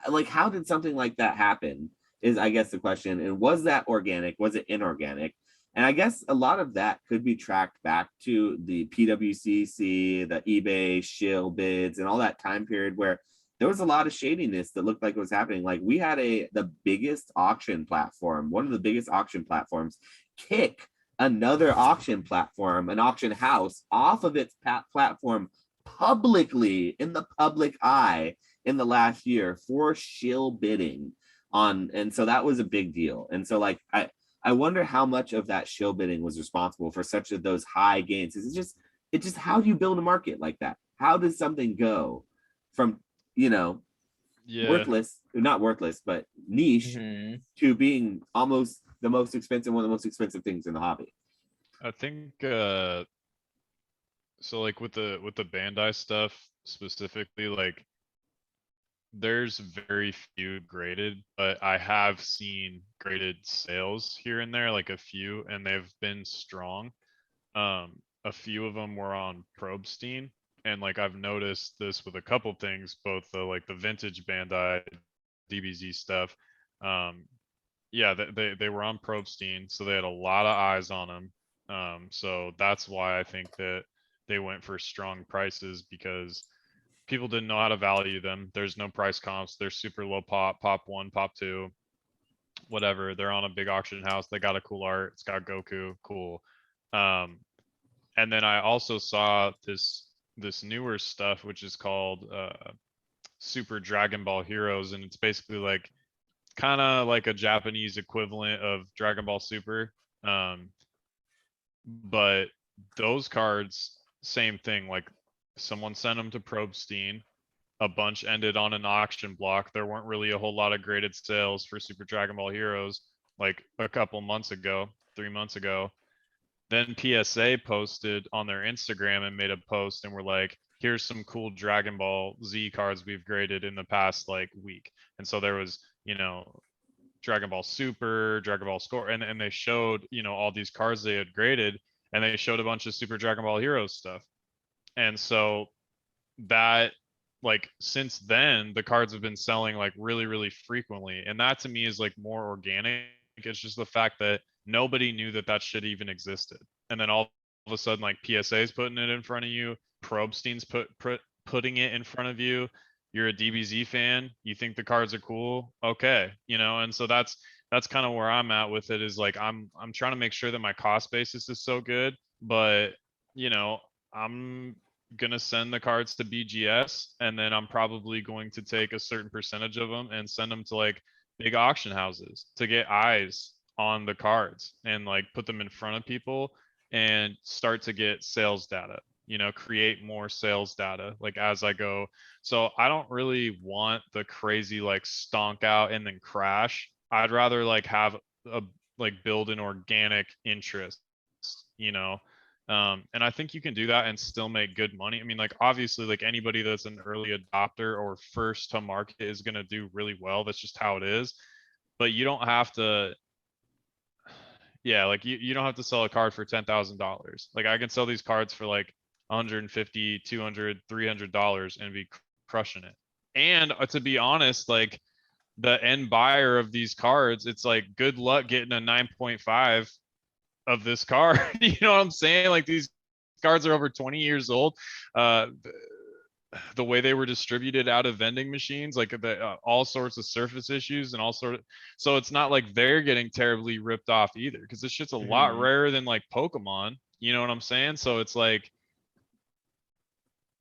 like how did something like that happen is, I guess, the question. And was that organic? Was it inorganic? And I guess a lot of that could be tracked back to the PWCC, the eBay shill bids, and all that time period where there was a lot of shadiness that looked like it was happening. Like we had the biggest auction platform, one of the biggest auction platforms, kick another auction platform, an auction house, off of its platform publicly in the public eye in the last year for shill bidding on. And so that was a big deal. And so like I wonder how much of that shill bidding was responsible for such of those high gains. It's just how do you build a market like that? How does something go from, worthless, not worthless, but niche to being almost the most expensive, one of the most expensive things in the hobby? I think so like with the Bandai stuff specifically, like there's very few graded, but I have seen graded sales here and there, like a few, and they've been strong. a few of them were on Probstein, and like I've noticed this with a couple things, both the like the vintage Bandai DBZ stuff. Yeah, they were on Probstein, so they had a lot of eyes on them. So that's why I think that they went for strong prices, because people didn't know how to value them. There's no price comps. They're super low pop, pop 1, pop 2, whatever. They're on a big auction house. They got a cool art. It's got Goku, cool. And then I also saw this newer stuff, which is called Super Dragon Ball Heroes, and it's basically like kind of like a Japanese equivalent of Dragon Ball Super. But those cards, same thing. Like someone sent them to Probstein. A bunch ended on an auction block. There weren't really a whole lot of graded sales for Super Dragon Ball Heroes like a couple months ago, 3 months ago. Then PSA posted on their Instagram and made a post and were like, here's some cool Dragon Ball Z cards we've graded in the past like week. And so there was, you know, Dragon Ball Super, Dragon Ball Score, and they showed, you know, all these cards they had graded, and they showed a bunch of Super Dragon Ball Heroes stuff. And so that, like, since then, the cards have been selling like really, really frequently. And that to me is like more organic. It's just the fact that nobody knew that that shit even existed. And then all of a sudden, like PSA is putting it in front of you, Probstein's putting it in front of you. You're a DBZ fan, you think the cards are cool, okay, you know. And so that's kind of where I'm at with it, is like I'm trying to make sure that my cost basis is so good, but you know, I'm gonna send the cards to BGS, and then I'm probably going to take a certain percentage of them and send them to like big auction houses to get eyes on the cards and like put them in front of people and start to get sales data, you know, create more sales data like as I go. So I don't really want the crazy like stonk out and then crash. I'd rather like have a like build an organic interest, you know. And I think you can do that and still make good money. I mean, like obviously, like anybody that's an early adopter or first to market is gonna do really well. That's just how it is. But you don't have to, yeah, like you don't have to sell a card for $10,000. Like I can sell these cards for like 150, 200, $300 and be crushing it. And to be honest, like the end buyer of these cards, it's like good luck getting a 9.5 of this card. You know what I'm saying? Like these cards are over 20 years old. The way they were distributed out of vending machines, like all sorts of surface issues and all sort of, so it's not like they're getting terribly ripped off either, because this shit's a lot rarer than like Pokemon. You know what I'm saying? So it's like,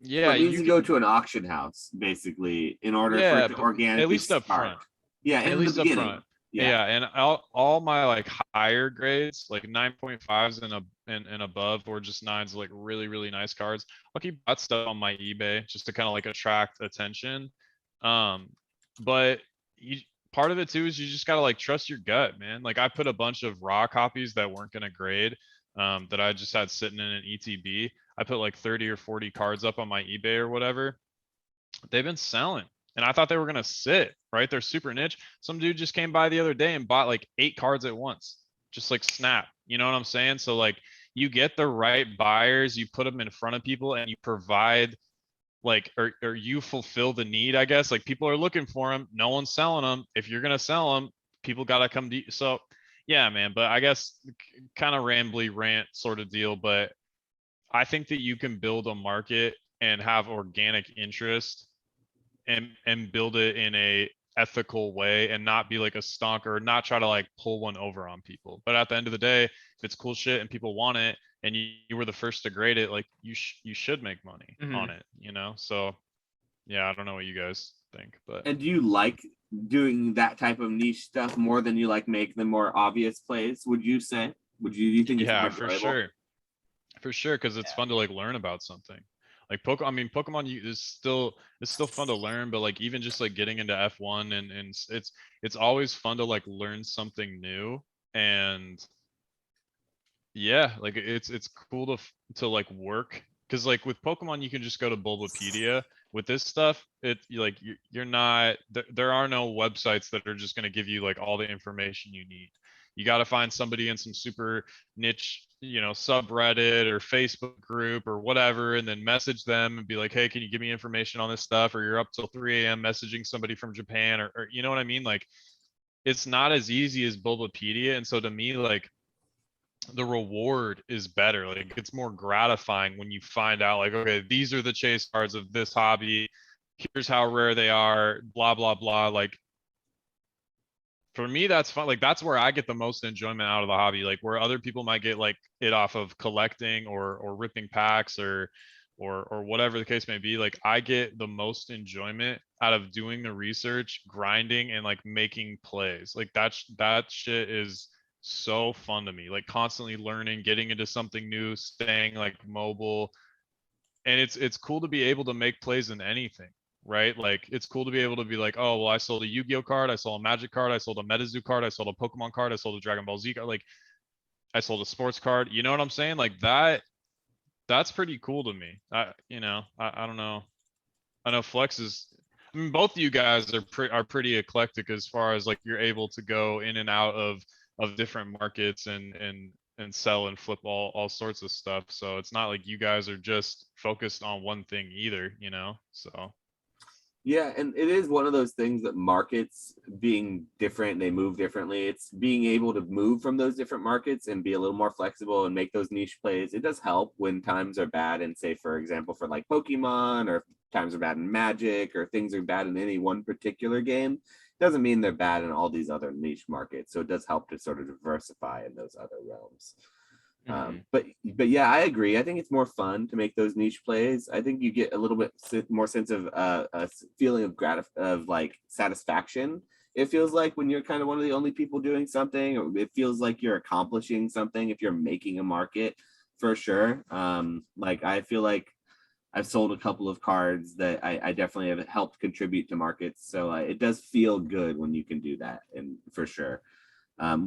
yeah, it needs to go to an auction house basically in order for it to organically at least up start. front. Yeah, at least up front. Yeah, and all my like higher grades, like 9.5s and above, or just 9s, like really, really nice cards, I'll keep that stuff on my eBay just to kind of like attract attention. But part of it too is you just gotta like trust your gut, man. Like I put a bunch of raw copies that weren't gonna grade, that I just had sitting in an ETB. I put like 30 or 40 cards up on my eBay or whatever. They've been selling. And I thought they were going to sit, right? They're super niche. Some dude just came by the other day and bought like 8 cards at once, just like snap. You know what I'm saying? So like you get the right buyers, you put them in front of people, and you provide like, or you fulfill the need, I guess. Like people are looking for them. No one's selling them. If you're going to sell them, people got to come to you. So yeah, man, but I guess kind of rambly rant sort of deal. But I think that you can build a market and have organic interest and build it in a ethical way and not be like a stonker, not try to like pull one over on people. But at the end of the day, if it's cool shit and people want it and you were the first to grade it, like you should make money on it, you know? So yeah, I don't know what you guys think, but. And do you like doing that type of niche stuff more than you like make the more obvious plays, would you say? Do you think it's more enjoyable? For sure, because it's fun to like learn about something. Like Pokemon is still fun to learn, but like even just like getting into F1 and it's always fun to like learn something new. And yeah, like it's cool to like work, because like with Pokemon you can just go to Bulbapedia. With this stuff, you're not, there are no websites that are just going to give you like all the information you need. You got to find somebody in some super niche, subreddit or Facebook group or whatever, and then message them and be like, hey, can you give me information on this stuff? Or you're up till 3 a.m. messaging somebody from Japan, or you know what I mean? Like, it's not as easy as Bulbapedia. And so to me, like, the reward is better. Like, it's more gratifying when you find out, like, okay, these are the chase cards of this hobby. Here's how rare they are, blah, blah, blah. Like, for me, that's fun. Like, that's where I get the most enjoyment out of the hobby. Like, where other people might get like it off of collecting or ripping packs or whatever the case may be. Like, I get the most enjoyment out of doing the research, grinding, and like making plays. Like, that shit is so fun to me. Like, constantly learning, getting into something new, staying like mobile. And it's cool to be able to make plays in anything, right? Like, it's cool to be able to be like, oh, well, I sold a Yu-Gi-Oh card, I sold a Magic card, I sold a MetaZoo card, I sold a Pokemon card, I sold a Dragon Ball Z card, like, I sold a sports card. You know what I'm saying? Like, that's pretty cool to me. I don't know. I know Flex is. I mean, both of you guys are pretty eclectic as far as like you're able to go in and out of different markets and sell and flip all sorts of stuff. So it's not like you guys are just focused on one thing either, So Yeah, and it is one of those things that markets being different, they move differently. It's being able to move from those different markets and be a little more flexible and make those niche plays. It does help when times are bad, and say, for example, for like Pokemon, or times are bad in Magic, or things are bad in any one particular game. Doesn't mean they're bad in all these other niche markets. So it does help to sort of diversify in those other realms. But yeah, I agree. I think it's more fun to make those niche plays. I think you get a little bit more sense of a feeling of like satisfaction. It feels like when you're kind of one of the only people doing something, or it feels like you're accomplishing something if you're making a market, for sure. Like, I feel like I've sold a couple of cards that I definitely have helped contribute to markets. So it does feel good when you can do that, and for sure.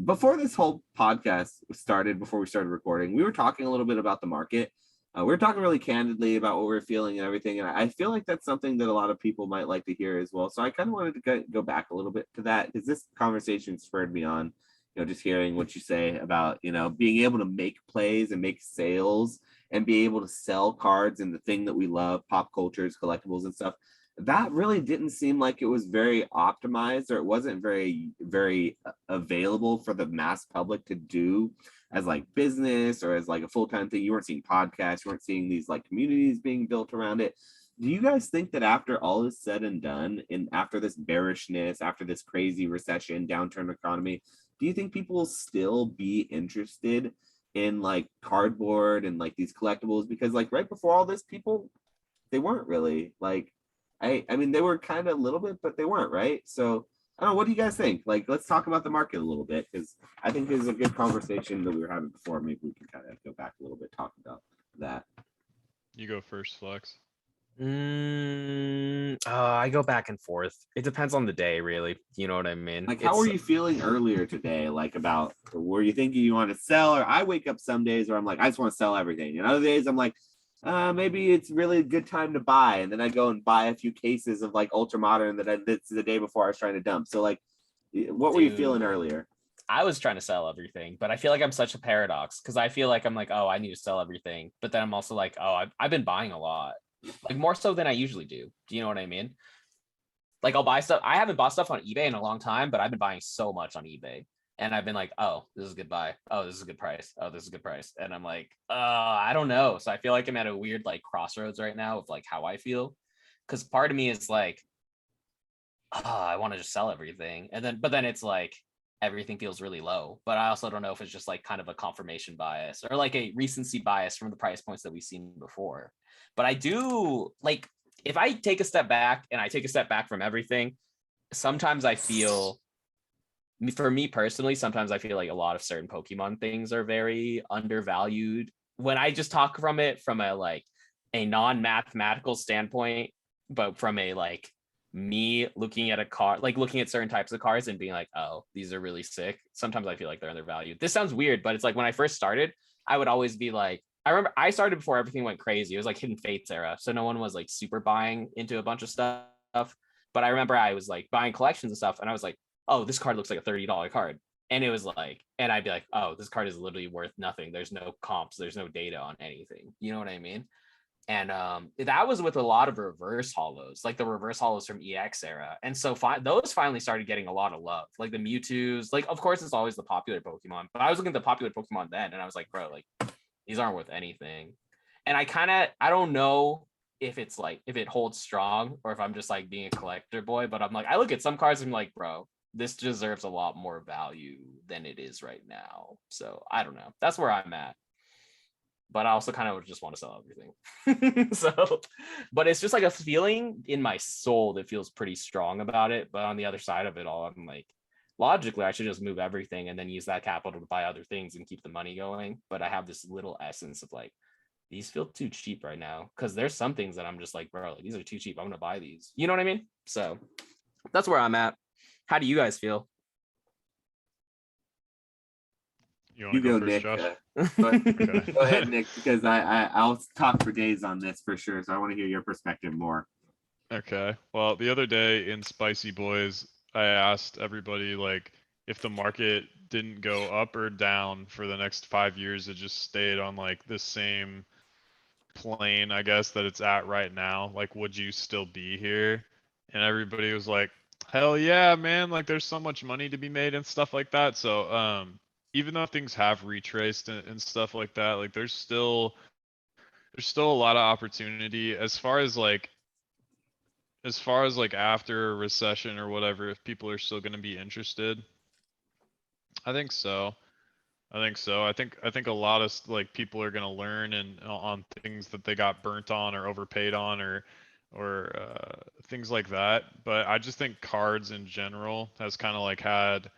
Before this whole podcast started, before we started recording, we were talking a little bit about the market. We were talking really candidly about what we were feeling and everything. And I feel like that's something that a lot of people might like to hear as well. So I kind of wanted to go back a little bit to that, because this conversation spurred me on, just hearing what you say about, being able to make plays and make sales and be able to sell cards and the thing that we love, pop cultures, collectibles and stuff. That really didn't seem like it was very optimized, or it wasn't very, very available for the mass public to do as like business or as like a full-time thing. You weren't seeing podcasts, you weren't seeing these like communities being built around it. Do you guys think that after all is said and done, and after this bearishness, after this crazy recession, downturn economy, do you think people will still be interested in like cardboard and like these collectibles? Because like right before all this, people, they weren't really like, I mean, they were kind of a little bit, but they weren't, right? So I don't know. What do you guys think? Like, let's talk about the market a little bit, because I think there's a good conversation that we were having before. Maybe we can kind of go back a little bit, talk about that. You go first, Flex. I go back and forth. It depends on the day, really. You know what I mean? Like, how were you feeling earlier today? Like, about, were you thinking you want to sell? Or I wake up some days where I'm like, I just want to sell everything, and other days I'm like, maybe it's really a good time to buy, and then I go and buy a few cases of like ultra modern that this is the day before I was trying to dump. So like, what were you feeling earlier? I was trying to sell everything, but I feel like I'm such a paradox, because I feel like I'm like, oh, I need to sell everything, but then I'm also like, oh, I've been buying a lot, like more so than I usually do. Do you know what I mean? Like, I'll buy stuff. I haven't bought stuff on eBay in a long time, but I've been buying so much on eBay. And I've been like, oh, this is a good buy. Oh, this is a good price. Oh, this is a good price. And I'm like, I don't know. So I feel like I'm at a weird like crossroads right now of like how I feel. Because part of me is like, I want to just sell everything. But then it's like, everything feels really low. But I also don't know if it's just like kind of a confirmation bias or like a recency bias from the price points that we've seen before. But I do like, if I take a step back and I take a step back from everything, sometimes I feel, for me personally, sometimes I feel like a lot of certain Pokemon things are very undervalued. When I just talk from it from a like a non-mathematical standpoint, but from a like me looking at a card, like looking at certain types of cards and being like, oh, these are really sick. Sometimes I feel like they're undervalued. This sounds weird, but it's like when I first started, I would always be like, I remember I started before everything went crazy. It was like Hidden Fates era. So no one was like super buying into a bunch of stuff. But I remember I was like buying collections and stuff. And I was like, oh, this card looks like a $30 card. And it was like, and I'd be like, oh, this card is literally worth nothing. There's no comps, there's no data on anything. You know what I mean? And that was with a lot of reverse holos, like the reverse holos from EX era. And so those finally started getting a lot of love, like the Mewtwo's. Like, of course, it's always the popular Pokemon, but I was looking at the popular Pokemon then, and I was like, bro, like these aren't worth anything. And I don't know if it's like if it holds strong or if I'm just like being a collector boy, but I'm like, I look at some cards and I'm like, bro, this deserves a lot more value than it is right now. So I don't know. That's where I'm at. But I also kind of just want to sell everything. So, but it's just like a feeling in my soul that feels pretty strong about it. But on the other side of it all, I'm like, logically, I should just move everything and then use that capital to buy other things and keep the money going. But I have this little essence of like, these feel too cheap right now. Cause there's some things that I'm just like, bro, like, these are too cheap. I'm gonna buy these. You know what I mean? So that's where I'm at. How do you guys feel? You want to go first, Nick. Josh? Go ahead, Nick, because I'll talk for days on this for sure. So I want to hear your perspective more. Okay. Well, the other day in Spicy Boys, I asked everybody like if the market didn't go up or down for the next 5 years, it just stayed on like the same plane, I guess, that it's at right now. Like, would you still be here? And everybody was like, hell yeah, man. Like, there's so much money to be made and stuff like that. So, even though things have retraced and stuff like that, like there's still a lot of opportunity as far as like after a recession or whatever, if people are still going to be interested. I think so. I think a lot of like people are going to learn and on things that they got burnt on or overpaid on or things like that. But I just think cards in general has kind of like had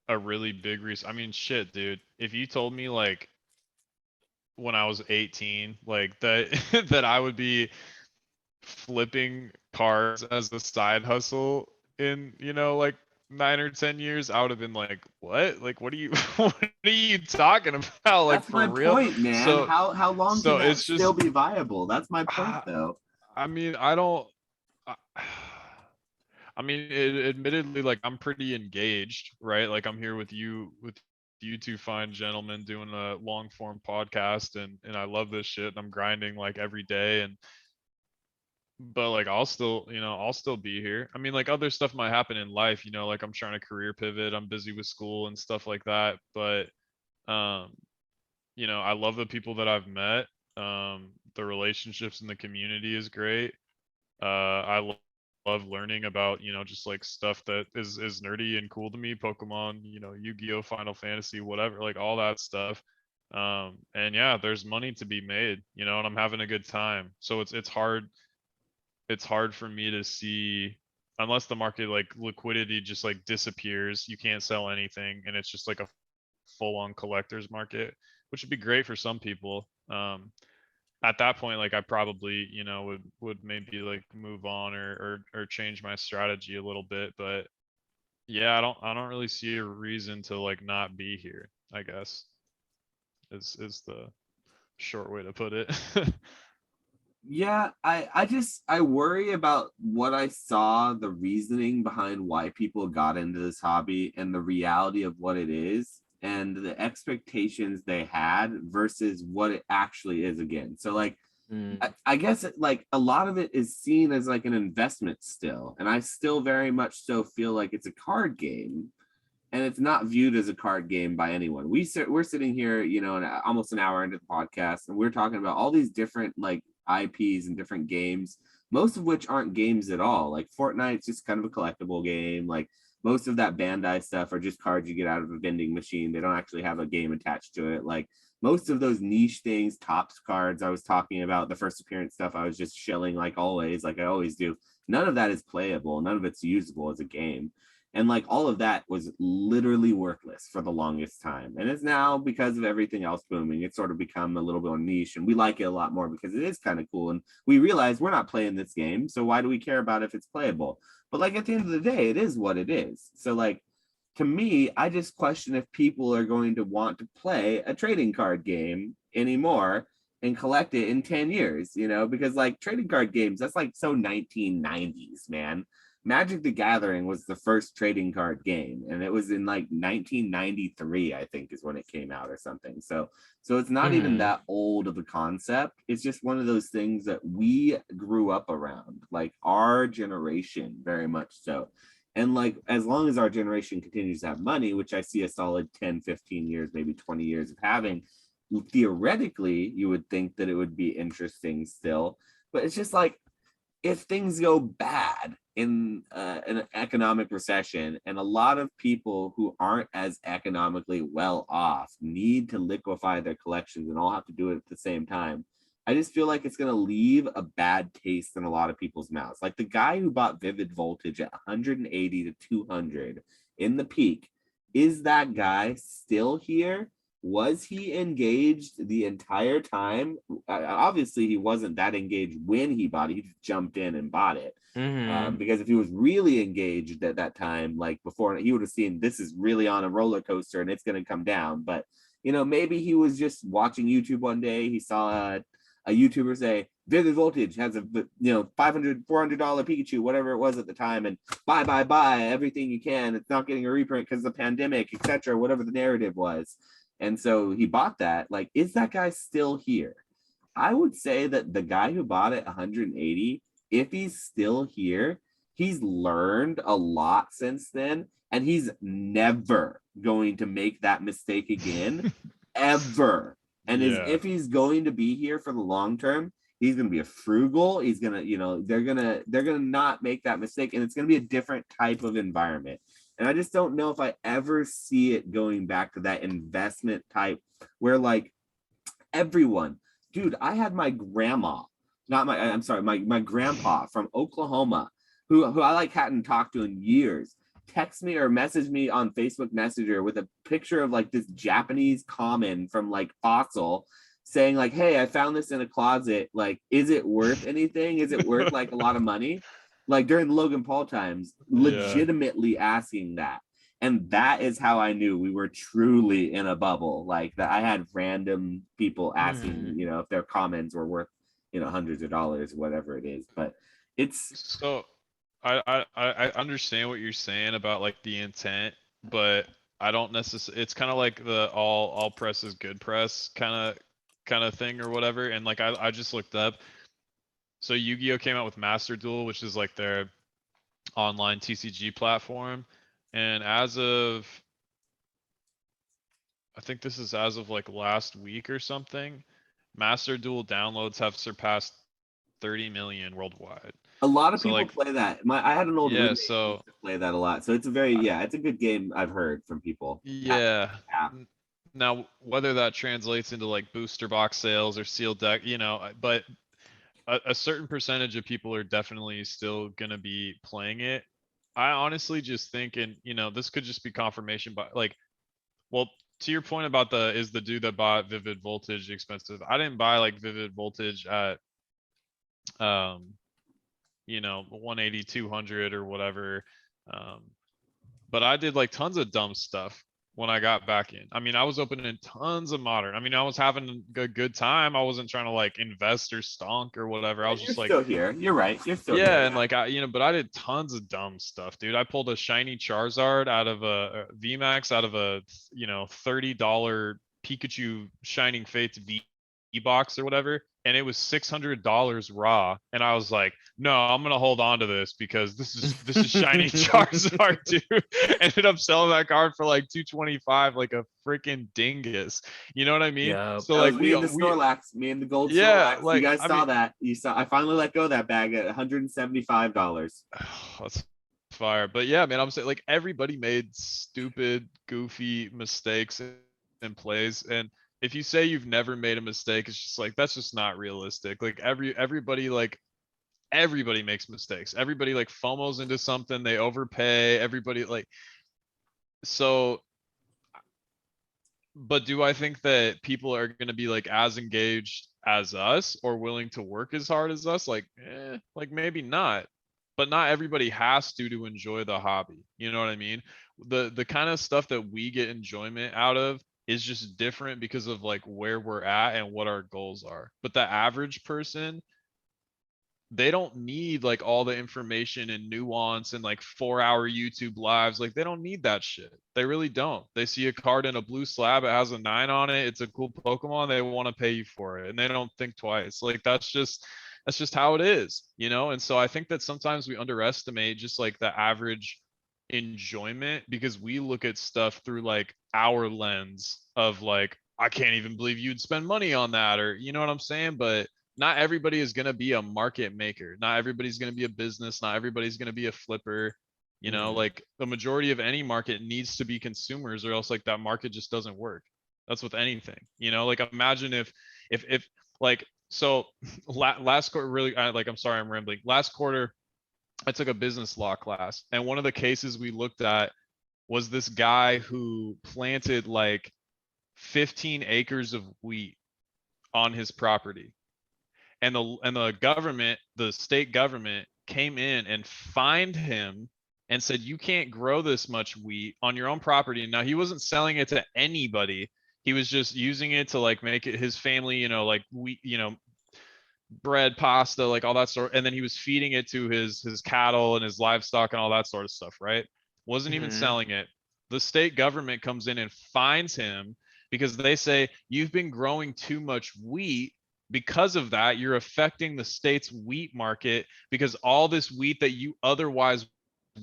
a really big reason. I mean, shit, dude. If you told me like when I was 18, like that that I would be flipping cards as a side hustle in, like 9 or 10 years, I would have been like, what? Like, what are you what are you talking about? Like, That's for my real? point, man. So How long can that it's just still be viable? That's my point, though. I mean, I don't I, I mean, admittedly, like I'm pretty engaged, right? Like I'm here with you two fine gentlemen doing a long form podcast, and I love this shit. And I'm grinding like every day, but like I'll still be here. I mean, like other stuff might happen in life, like I'm trying to career pivot. I'm busy with school and stuff like that. But um, I love the people that I've met. The relationships in the community is great. I love learning about, just like stuff that is nerdy and cool to me. Pokemon, Yu-Gi-Oh, Final Fantasy, whatever, like all that stuff. And yeah, there's money to be made, and I'm having a good time. So it's hard for me to see, unless the market like liquidity just like disappears, you can't sell anything and it's just like a full-on collector's market, which would be great for some people. At that point, like I probably, would maybe like move on or change my strategy a little bit. But yeah, I don't really see a reason to like not be here, I guess. Is the short way to put it. Yeah, I worry about what I saw, the reasoning behind why people got into this hobby and the reality of what it is and the expectations they had versus what it actually is again. So like I guess like a lot of it is seen as like an investment still, and I still very much so feel like it's a card game, and it's not viewed as a card game by anyone. We're sitting here, almost an hour into the podcast, and we're talking about all these different like IPs and different games, most of which aren't games at all. Like Fortnite's just kind of a collectible game. Like most of that Bandai stuff are just cards you get out of a vending machine. They don't actually have a game attached to it. Like most of those niche things, Topps cards I was talking about, the first appearance stuff, I was just shilling like always, like I always do. None of that is playable. None of it's usable as a game. And like all of that was literally worthless for the longest time. And it's now, because of everything else booming, it's sort of become a little bit more niche, and we like it a lot more because it is kind of cool. And we realize we're not playing this game, so why do we care about if it's playable? But like at the end of the day, it is what it is. So like to me, I just question if people are going to want to play a trading card game anymore and collect it in 10 years, because like trading card games, that's like so 1990s, man. Magic the Gathering was the first trading card game, and it was in like 1993, I think, is when it came out or something. So it's not even that old of a concept. It's just one of those things that we grew up around, like our generation, very much so. And like as long as our generation continues to have money, which I see a solid 10, 15 years, maybe 20 years of having, theoretically, you would think that it would be interesting still. But it's just like if things go bad in an economic recession and a lot of people who aren't as economically well off need to liquefy their collections and all have to do it at the same time, I just feel like it's going to leave a bad taste in a lot of people's mouths. Like the guy who bought Vivid Voltage at 180 to 200 in the peak, is that guy still here? Was he engaged the entire time? Obviously, he wasn't that engaged when he bought it. He just jumped in and bought it. Because if he was really engaged at that time, like before, he would have seen this is really on a roller coaster and it's going to come down. But, you know, maybe he was just watching YouTube one day. He saw a YouTuber say, Vivid Voltage has a, you know, $500, $400 Pikachu, whatever it was at the time, and buy everything you can. It's not getting a reprint because of the pandemic, etc., whatever the narrative was. And so he bought that. Like, is that guy still here? I would say that the guy who bought it 180, if he's still here, he's learned a lot since then, and he's never going to make that mistake again, ever. And if he's going to be here for the long term, he's going to be a frugal. He's going to, you know, they're going to not make that mistake, and it's going to be a different type of environment. And I just don't know if I ever see it going back to that investment type where like everyone, dude, I had my grandma, my grandpa from Oklahoma, who I like hadn't talked to in years, text me or message me on Facebook Messenger with a picture of like this Japanese common from like Fossil saying like, hey, I found this in a closet. Like, is it worth anything? Is it worth like a lot of money? Like during the Logan Paul times, legitimately asking that. And that is how I knew we were truly in a bubble. Like that I had random people asking, you know, if their comments were worth, you know, hundreds of dollars, whatever it is. But it's so I understand what you're saying about like the intent, but I don't necessarily, it's kind of like the all press is good press kind of thing or whatever. And like I just looked up. So Yu-Gi-Oh came out with Master Duel, which is like their online TCG platform. And as of, I think this is as of like last week or something, Master Duel downloads have surpassed 30 million worldwide. A lot of So, people like, play that. I had an old roommate so who used to play that a lot. So it's a very, it's a good game I've heard from people. Yeah. Now, whether that translates into like booster box sales or sealed deck, you know, but a certain percentage of people are definitely still gonna be playing it. I honestly just think, and you know, this could just be confirmation, but like, well, to your point about is the dude that bought Vivid Voltage expensive? I didn't buy like Vivid Voltage at, you know, 180, 200 or whatever. But I did like tons of dumb stuff when I got back in. I mean, I was opening tons of modern. I mean, I was having a good time. I wasn't trying to like invest or stonk or whatever. I was just like, still here. You're right. You're still here. yeah, and like I, you know, but I did tons of dumb stuff, dude. I pulled a shiny Charizard out of a VMAX out of a, you know, $30 Pikachu Shining Fates V box or whatever, and it was $600 raw. And I was like, no, I'm gonna hold on to this because this is shiny Charizard, dude. Ended up selling that card for like 225, like a freaking dingus. You know what I mean? Yeah. So like me and the Snorlax, me and the gold Snorlax. Like, you guys saw that. You saw I finally let go of that bag at $175. That's fire. But yeah, man, I'm saying like everybody made stupid, goofy mistakes and plays. And if you say you've never made a mistake, it's just like that's just not realistic. Like everybody makes mistakes. Everybody like FOMOs into something, they overpay, everybody like so. But do I think that people are going to be like as engaged as us or willing to work as hard as us? Like maybe not. But not everybody has to enjoy the hobby. You know what I mean? The kind of stuff that we get enjoyment out of is just different because of like where we're at and what our goals are. But the average person, they don't need like all the information and nuance and like 4-hour YouTube lives. Like they don't need that shit. They really don't. They see a card in a blue slab, it has a 9 on it, it's a cool Pokemon, they want to pay you for it and they don't think twice. Like that's just how it is, you know? And so I think that sometimes we underestimate just like the average enjoyment because we look at stuff through like our lens of like, I can't even believe you'd spend money on that, or you know what I'm saying? But not everybody is going to be a market maker. Not everybody's going to be a business. Not everybody's going to be a flipper. You know, like the majority of any market needs to be consumers or else like that market just doesn't work. That's with anything, you know, like imagine if like, so last quarter really, I'm sorry, I'm rambling. Last quarter, I took a business law class and one of the cases we looked at was this guy who planted like 15 acres of wheat on his property. And the government, the state government came in and fined him and said, you can't grow this much wheat on your own property. Now he wasn't selling it to anybody. He was just using it to like make it his family, you know, like wheat, you know, bread, pasta, like all that sort. And then he was feeding it to his cattle and his livestock and all that sort of stuff, right? Wasn't even selling it. The state government comes in and fines him because they say, you've been growing too much wheat. Because of that, you're affecting the state's wheat market because all this wheat that you otherwise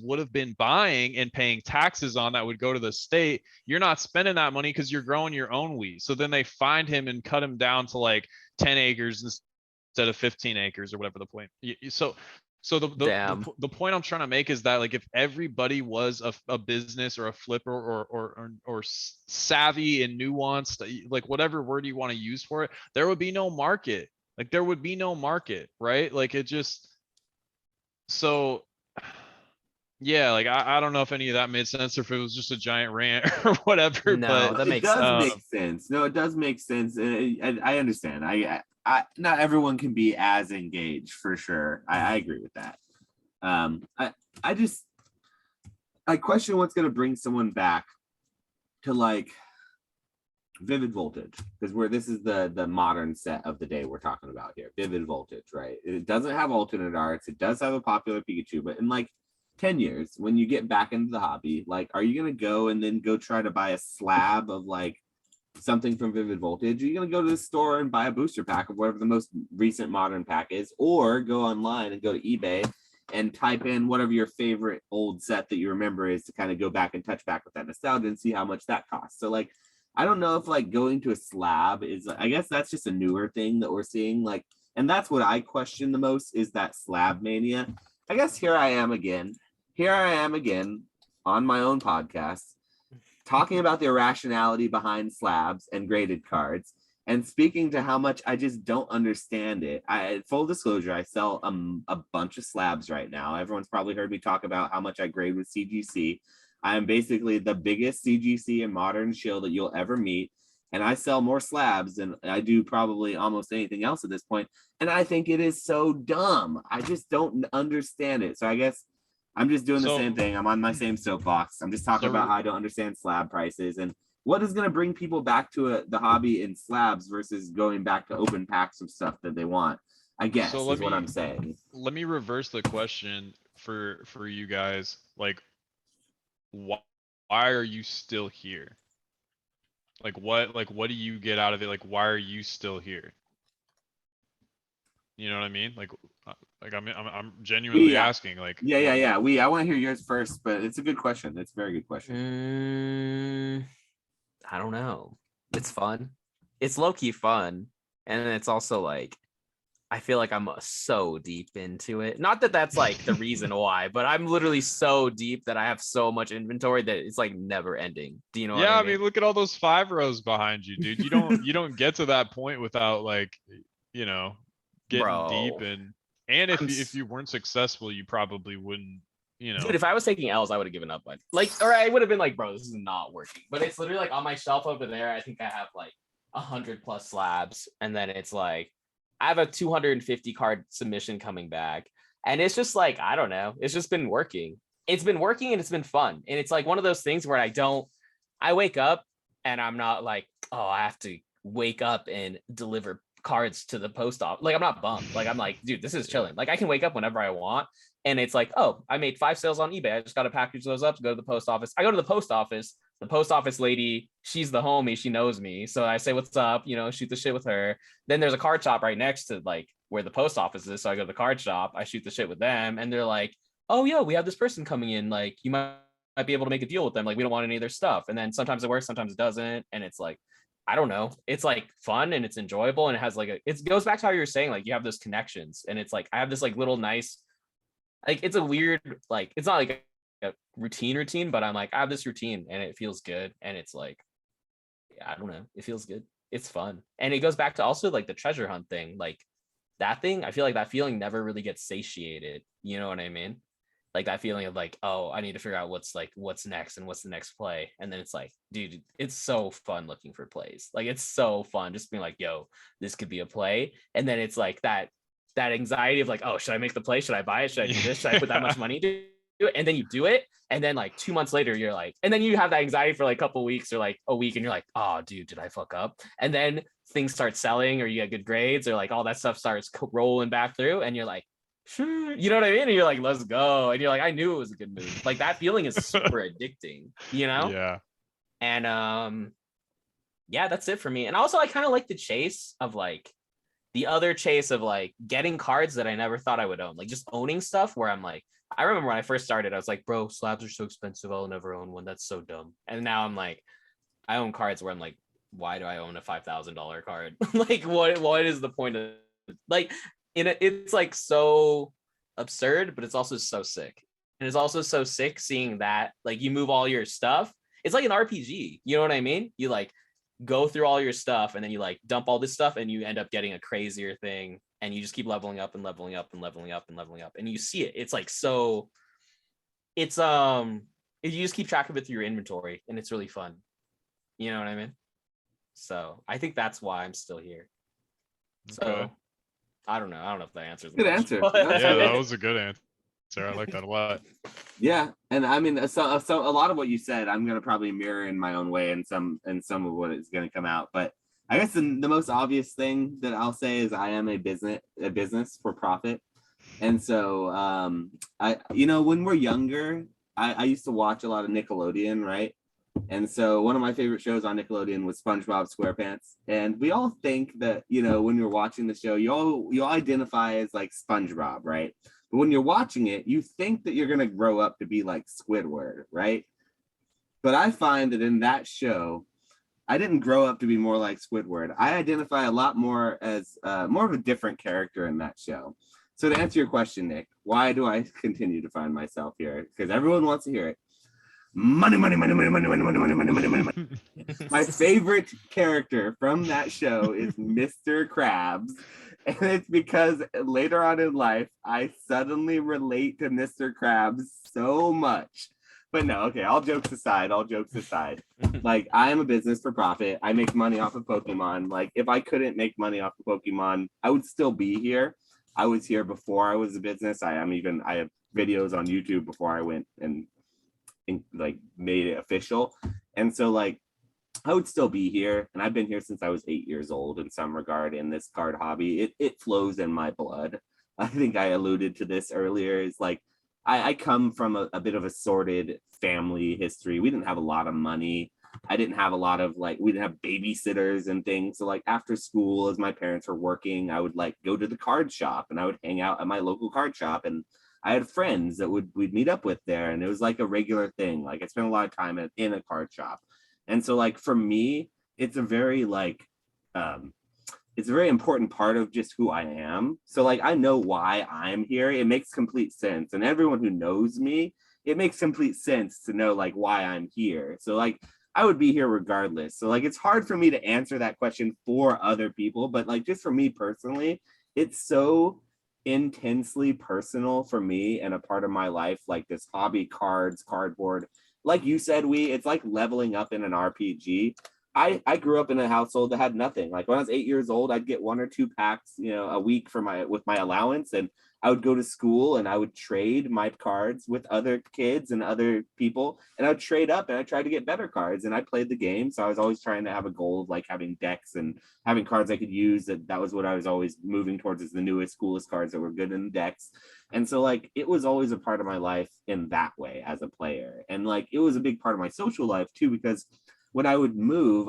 would have been buying and paying taxes on that would go to the state, you're not spending that money because you're growing your own wheat. So then they find him and cut him down to like 10 acres instead of 15 acres or whatever the point. So the point I'm trying to make is that like if everybody was a business or a flipper or savvy and nuanced, like whatever word you want to use for it, there would be no market. Like there would be no market, right? Like it just, so yeah, like I don't know if any of that made sense or if it was just a giant rant or whatever. No, but that makes make sense. No, it does make sense. I understand. Not everyone can be as engaged for sure. I agree with that. I question what's going to bring someone back to like Vivid Voltage, because this is the modern set of the day we're talking about here. Vivid Voltage, right? It doesn't have alternate arts. It does have a popular Pikachu, but in like 10 years, when you get back into the hobby, like, are you going to go and then go try to buy a slab of like something from Vivid Voltage? Are you going to go to the store and buy a booster pack of whatever the most recent modern pack is, or go online and go to eBay and type in whatever your favorite old set that you remember is to kind of go back and touch back with that nostalgia and see how much that costs? So like, I don't know if like going to a slab is, I guess that's just a newer thing that we're seeing. Like, and that's what I question the most is that slab mania. I guess here I am again on my own podcast, talking about the irrationality behind slabs and graded cards and speaking to how much I just don't understand it. Full disclosure, I sell a bunch of slabs right now. Everyone's probably heard me talk about how much I grade with CGC. I am basically the biggest CGC and modern shill that you'll ever meet. And I sell more slabs than I do probably almost anything else at this point. And I think it is so dumb. I just don't understand it. So I guess I'm just doing the same thing. I'm on my same soapbox. I'm just talking about how I don't understand slab prices and what is going to bring people back to the hobby in slabs versus going back to open packs of stuff that they want, I guess, is what I'm saying. Let me reverse the question for you guys. Like, why are you still here? Like what do you get out of it? Like, why are you still here? You know what I mean? Like I'm genuinely asking. Like, yeah. I want to hear yours first, but it's a good question. It's a very good question. I don't know. It's fun. It's low-key fun, and it's also like I feel like I'm so deep into it. Not that that's like the reason why, but I'm literally so deep that I have so much inventory that it's like never ending. Do you know? Yeah, what I mean? Look at all those 5 rows behind you, dude. You don't get to that point without like, you know, getting deep and if you weren't successful, you probably wouldn't, you know. Dude, if I was taking L's, I would have given up. Or I would have been like, bro, this is not working. But it's literally like on my shelf over there. I think I have like 100 plus slabs, and then it's like I have a 250 card submission coming back, and it's just like I don't know. It's just been working. It's been working, and it's been fun. And it's like one of those things where I wake up and I'm not like, oh, I have to wake up and deliver cards to the post office. Like I'm not bummed. Like I'm like, dude, this is chilling. Like I can wake up whenever I want. And it's like, oh, I made 5 sales on eBay. I just got to package those up to go to the post office. I go to the post office. The post office lady, she's the homie. She knows me. So I say, what's up? You know, shoot the shit with her. Then there's a card shop right next to like where the post office is. So I go to the card shop. I shoot the shit with them. And they're like, oh, yo, we have this person coming in. Like you might be able to make a deal with them. Like we don't want any of their stuff. And then sometimes it works, sometimes it doesn't. And it's like, I don't know. It's like fun and it's enjoyable. And it has like it goes back to how you were saying, like you have those connections. And it's like, I have this like little nice, like it's a weird, like it's not like a routine, but I'm like, I have this routine and it feels good. And it's like, yeah, I don't know. It feels good. It's fun. And it goes back to also like the treasure hunt thing. Like that thing, I feel like that feeling never really gets satiated. You know what I mean? Like that feeling of like, oh, I need to figure out what's next and what's the next play. And then it's like, dude, it's so fun looking for plays. Like it's so fun just being like, yo, this could be a play. And then it's like that anxiety of like, oh, should I make the play? Should I buy it? Should I do this? Should I put that much money to it? And then you do it. And then like 2 months later, you're like, and then you have that anxiety for like a couple weeks or like a week and you're like, oh, dude, did I fuck up? And then things start selling or you get good grades or like all that stuff starts rolling back through and you're like, sure, you know what I mean? And you're like, let's go. And you're like, I knew it was a good move. Like that feeling is super addicting, you know? Yeah. And yeah, that's it for me. And also I kind of like the chase of like the other chase of like getting cards that I never thought I would own, like just owning stuff where I'm like, I remember when I first started, I was like, bro, slabs are so expensive. I'll never own one. That's so dumb. And now I'm like, I own cards where I'm like, why do I own a $5,000 card? Like, what is the point of like, it's like so absurd, but it's also so sick. And it's also so sick seeing that like you move all your stuff. It's like an RPG. You know what I mean? You like go through all your stuff and then you like dump all this stuff and you end up getting a crazier thing and you just keep leveling up and leveling up and leveling up and leveling up and you see it. It's like so it's you just keep track of it through your inventory and it's really fun. You know what I mean? So I think that's why I'm still here. So Okay. I don't know if that answers the Good question, answer. but- Yeah, that was a good answer. I like that a lot. Yeah, and I mean, so a lot of what you said, I'm gonna probably mirror in my own way, and some of what is gonna come out. But I guess the most obvious thing that I'll say is I am a business for profit, and so when we're younger, I used to watch a lot of Nickelodeon, right? And so one of my favorite shows on Nickelodeon was SpongeBob SquarePants, and we all think that when you're watching the show, you all identify as like SpongeBob, right? But when you're watching it, you think that you're going to grow up to be like Squidward, right? But I find that in that show, I didn't grow up to be more like Squidward. I identify a lot more as more of a different character in that show. So to answer your question, Nick, why do I continue to find myself here? Because everyone wants to hear it. Money, money, money, money, money, money, money, money, money, money, money, money. My favorite character from that show is Mr. Krabs. And it's because later on in life, I suddenly relate to Mr. Krabs so much. But no, okay, all jokes aside. Like, I am a business for profit. I make money off of Pokemon. Like, if I couldn't make money off of Pokemon, I would still be here. I was here before I was a business. I have videos on YouTube before I went and like made it official. And so like I would still be here, and I've been here since I was 8 years old in some regard in this card hobby. It flows in my blood. I think I alluded to this earlier. It's like I come from a bit of a sordid family history. We didn't have a lot of money. I didn't have a lot of we didn't have babysitters and things. So like after school, as my parents were working, I would like go to the card shop and I would hang out at my local card shop, and I had friends that we'd meet up with there, and it was like a regular thing. Like I spent a lot of time in a card shop. And so like for me, it's a very it's a very important part of just who I am. So like I know why I'm here. It makes complete sense. And everyone who knows me, it makes complete sense to know like why I'm here. So like I would be here regardless. So like it's hard for me to answer that question for other people, but like just for me personally, it's so intensely personal for me and a part of my life, like this hobby, cardboard. Like you said, it's like leveling up in an RPG. I grew up in a household that had nothing. Like when I was 8 years old, I'd get 1 or 2 packs, a week with my allowance, and I would go to school and I would trade my cards with other kids and other people, and I would trade up and I tried to get better cards, and I played the game. So I was always trying to have a goal of like having decks and having cards I could use. That was what I was always moving towards, is the newest, coolest cards that were good in the decks. And so like it was always a part of my life in that way as a player. And like it was a big part of my social life too, because when I would move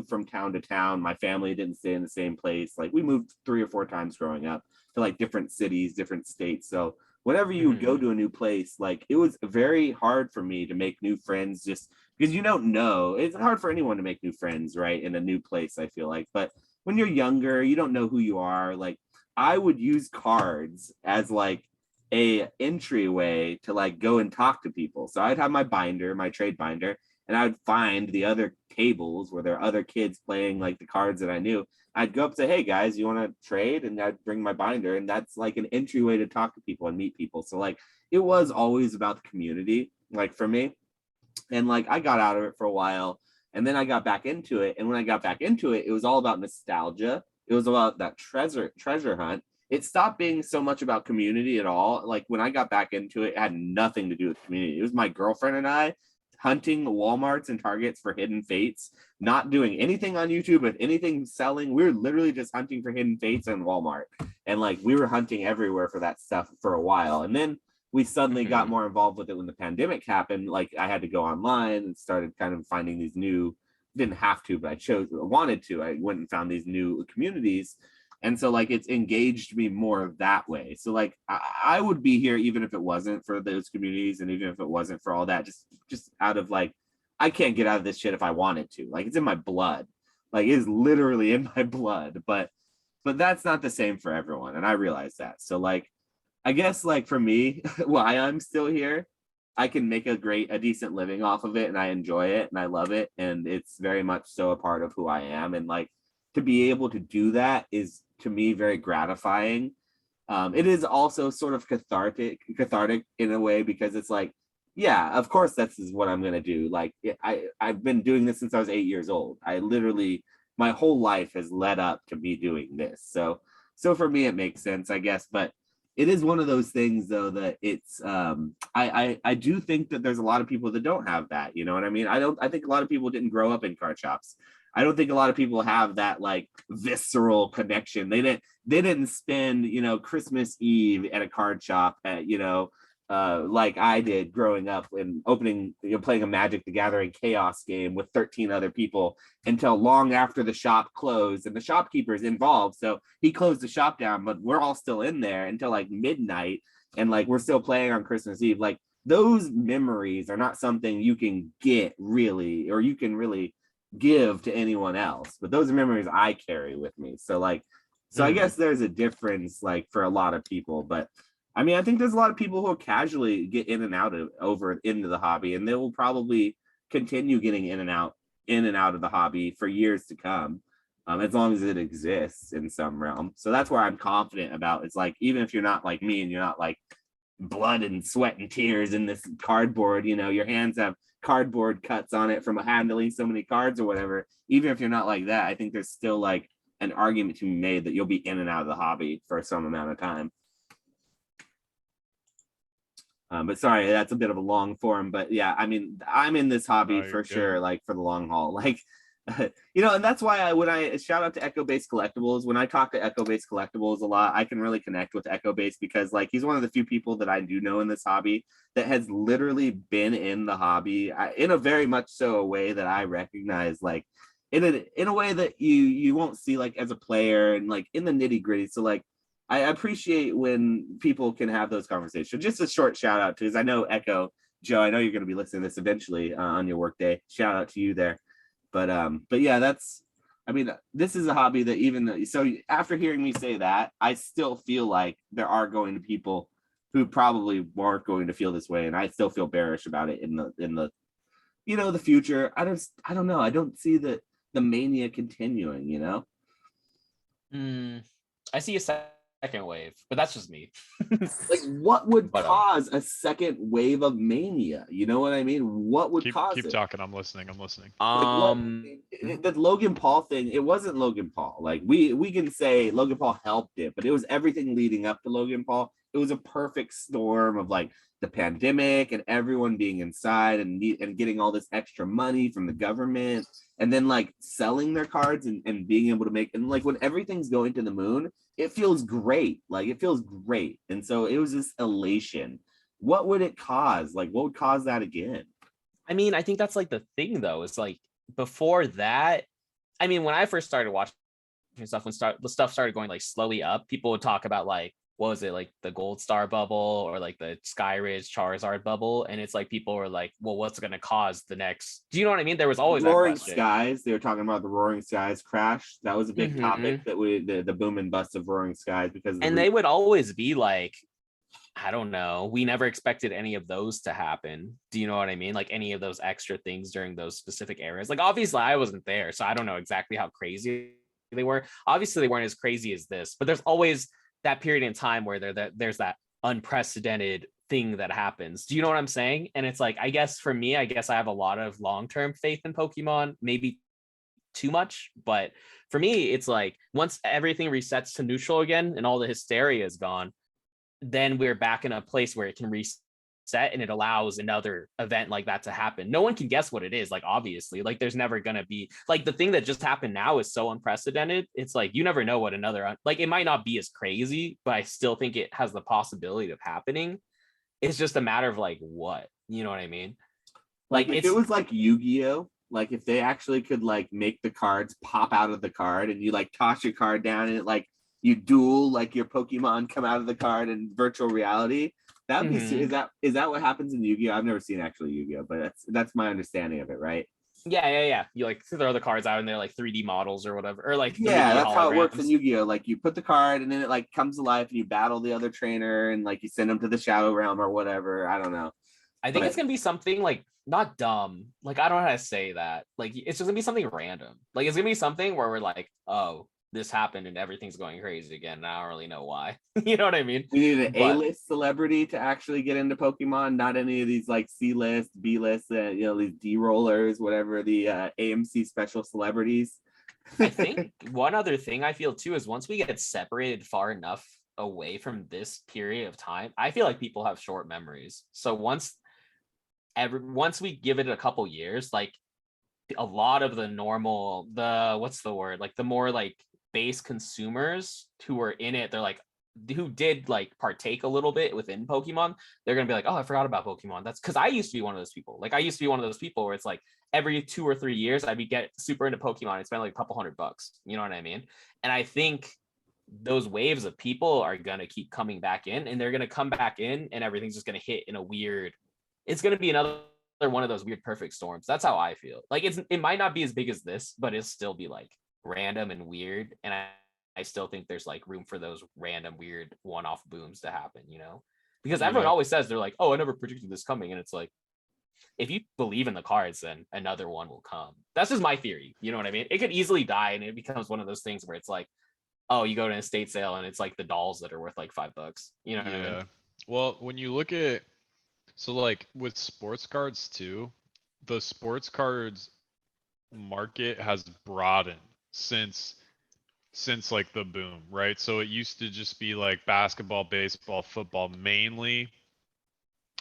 from town to town. My family didn't stay in the same place. Like we moved 3 or 4 times growing up to like different cities, different states. So whenever you would go to a new place, like it was very hard for me to make new friends, just because you don't know. It's hard for anyone to make new friends, right? In a new place, I feel like. But when you're younger, you don't know who you are. Like I would use cards as like a entryway to like go and talk to people. So I'd have my binder, my trade binder, and I would find the other tables where there are other kids playing like the cards that I knew. I'd go up and say, hey guys, you want to trade? And I'd bring my binder. And that's like an entryway to talk to people and meet people. So like it was always about the community, like for me. And like I got out of it for a while, and then I got back into it. And when I got back into it, it was all about nostalgia. It was about that treasure hunt. It stopped being so much about community at all. Like when I got back into it, it had nothing to do with community. It was my girlfriend and I hunting Walmarts and Targets for hidden fates, not doing anything on YouTube with anything selling. We were literally just hunting for hidden fates in Walmart. And like we were hunting everywhere for that stuff for a while. And then we suddenly got more involved with it when the pandemic happened. Like I had to go online and started kind of finding these new, didn't have to, but I wanted to. I went and found these new communities. And so like it's engaged me more that way. So like I would be here even if it wasn't for those communities, and even if it wasn't for all that, just out of like, I can't get out of this shit if I wanted to. Like it's in my blood. Like it is literally in my blood. But that's not the same for everyone. And I realize that. So like I guess like for me, why I'm still here, I can make a decent living off of it, and I enjoy it and I love it. And it's very much so a part of who I am. And like to be able to do that is to me very gratifying. It is also sort of cathartic in a way, because it's like, yeah, of course this is what I'm gonna do. Like I've been doing this since I was 8 years old. I literally, my whole life has led up to me doing this. So for me it makes sense, I guess. But it is one of those things though that it's I do think that there's a lot of people that don't have that, you know what I mean? I think a lot of people didn't grow up in card shops. I don't think a lot of people have that like visceral connection. They didn't spend, Christmas Eve at a card shop at, like I did growing up and playing a Magic the Gathering Chaos game with 13 other people until long after the shop closed, and the shopkeeper's involved. So he closed the shop down, but we're all still in there until like midnight, and like we're still playing on Christmas Eve. Like those memories are not something you can get really, or you can really give to anyone else, but those are memories I carry with me. So like, I guess there's a difference like for a lot of people. But I mean, I think there's a lot of people who will casually get in and out into the hobby, and they will probably continue getting in and out of the hobby for years to come, as long as it exists in some realm. So that's where I'm confident about. It's like, even if you're not like me and you're not like blood and sweat and tears in this cardboard, your hands have cardboard cuts on it from handling so many cards or whatever. Even if you're not like that, I think there's still like an argument to be made that you'll be in and out of the hobby for some amount of time. But sorry, that's a bit of a long form. But yeah, I mean, I'm in this hobby for sure, like for the long haul. Like, and that's why when I shout out to Echo Base Collectibles, when I talk to Echo Base Collectibles a lot, I can really connect with Echo Base, because like he's one of the few people that I do know in this hobby that has literally been in the hobby in a very much so a way that I recognize, like in a way that you won't see like as a player, and like in the nitty gritty. So like I appreciate when people can have those conversations. Just a short shout out to, because I know Echo, Joe, I know you're going to be listening to this eventually on your work day. Shout out to you there. But yeah, this is a hobby that so after hearing me say that, I still feel like there are going to be people who probably aren't going to feel this way. And I still feel bearish about it in the the future. I don't know. I don't see the mania continuing, I see a side second wave, but that's just me. Like, what would But, cause a second wave of mania? You know what I mean? What would cause Keep it? talking. I'm listening. Like, what the Logan Paul thing? It wasn't Logan Paul. Like, we can say Logan Paul helped it, but it was everything leading up to Logan Paul. It was a perfect storm of like the pandemic and everyone being inside and getting all this extra money from the government, and then like selling their cards and being able to make, and like when everything's going to the moon, it feels great. Like, it feels great. And so it was this elation. What would it cause? Like, what would cause that again? I mean, I think that's like the thing though, is like before that, I mean, when I first started watching stuff, the stuff started going like slowly up, people would talk about like, what was it, like the Gold Star bubble or like the Skyridge Charizard bubble, and it's like people were like, well, what's going to cause the next? Do you know what I mean? There was always Roaring that question. Skies. They were talking about the Roaring Skies crash. That was a big topic, that the boom and bust of Roaring Skies, because and they would always be like, I don't know, we never expected any of those to happen. Do you know what I mean? Like any of those extra things during those specific eras. Like obviously I wasn't there, so I don't know exactly how crazy they were. Obviously they weren't as crazy as this, but there's always that period in time where there's that unprecedented thing that happens. Do you know what I'm saying? And it's like, I guess for me, I guess I have a lot of long-term faith in Pokemon, maybe too much, but for me, it's like once everything resets to neutral again and all the hysteria is gone, then we're back in a place where it can reset and it allows another event like that to happen. No one can guess what it is. Like, obviously, like there's never going to be like the thing that just happened now is so unprecedented. It's like, you never know what another, like it might not be as crazy, but I still think it has the possibility of happening. It's just a matter of like, what, you know what I mean? Like if it was like Yu-Gi-Oh, like if they actually could like make the cards pop out of the card and you like toss your card down and it like you duel like your Pokemon come out of the card in virtual reality. That'd be is that what happens in Yu-Gi-Oh? I've never seen actually Yu-Gi-Oh, but that's my understanding of it, right? Yeah. You like throw the cards out and they're like 3D models or whatever, or like that's how it works in Yu-Gi-Oh. Like you put the card and then it like comes to life and you battle the other trainer and like you send them to the Shadow Realm or whatever. I don't know. I think it's gonna be something like not dumb. Like I don't know how to say that. Like it's just gonna be something random. Like it's gonna be something where we're like, oh, this happened and everything's going crazy again. And I don't really know why. You know what I mean? We need an A-list celebrity to actually get into Pokemon, not any of these like C-list, B-list, these D-rollers, whatever the AMC special celebrities. I think one other thing I feel too is once we get separated far enough away from this period of time, I feel like people have short memories. So once we give it a couple years, like a lot of the normal, the more like base consumers who were in it, they're like, who did like partake a little bit within Pokemon, they're gonna be like, oh, I forgot about Pokemon. That's because I used to be one of those people. Like I used to be one of those people where it's like every 2 or 3 years I'd be get super into Pokemon and spend like a couple $100. You know what I mean? And I think those waves of people are gonna keep coming back in, and they're gonna come back in, and everything's just gonna hit in a weird. It's gonna be another one of those weird perfect storms. That's how I feel. Like it might not be as big as this, but it'll still be like random and weird. And I still think there's like room for those random weird one-off booms to happen, you know? Because everyone always says they're like, oh, I never predicted this coming. And it's like, if you believe in the cards, then another one will come. That's just my theory. You know what I mean? It could easily die and it becomes one of those things where it's like, oh, you go to an estate sale and it's like the dolls that are worth like $5. You know what I mean? Well, when you look at, so like with sports cards too, the sports cards market has broadened since like the boom, right? So it used to just be like basketball, baseball, football mainly,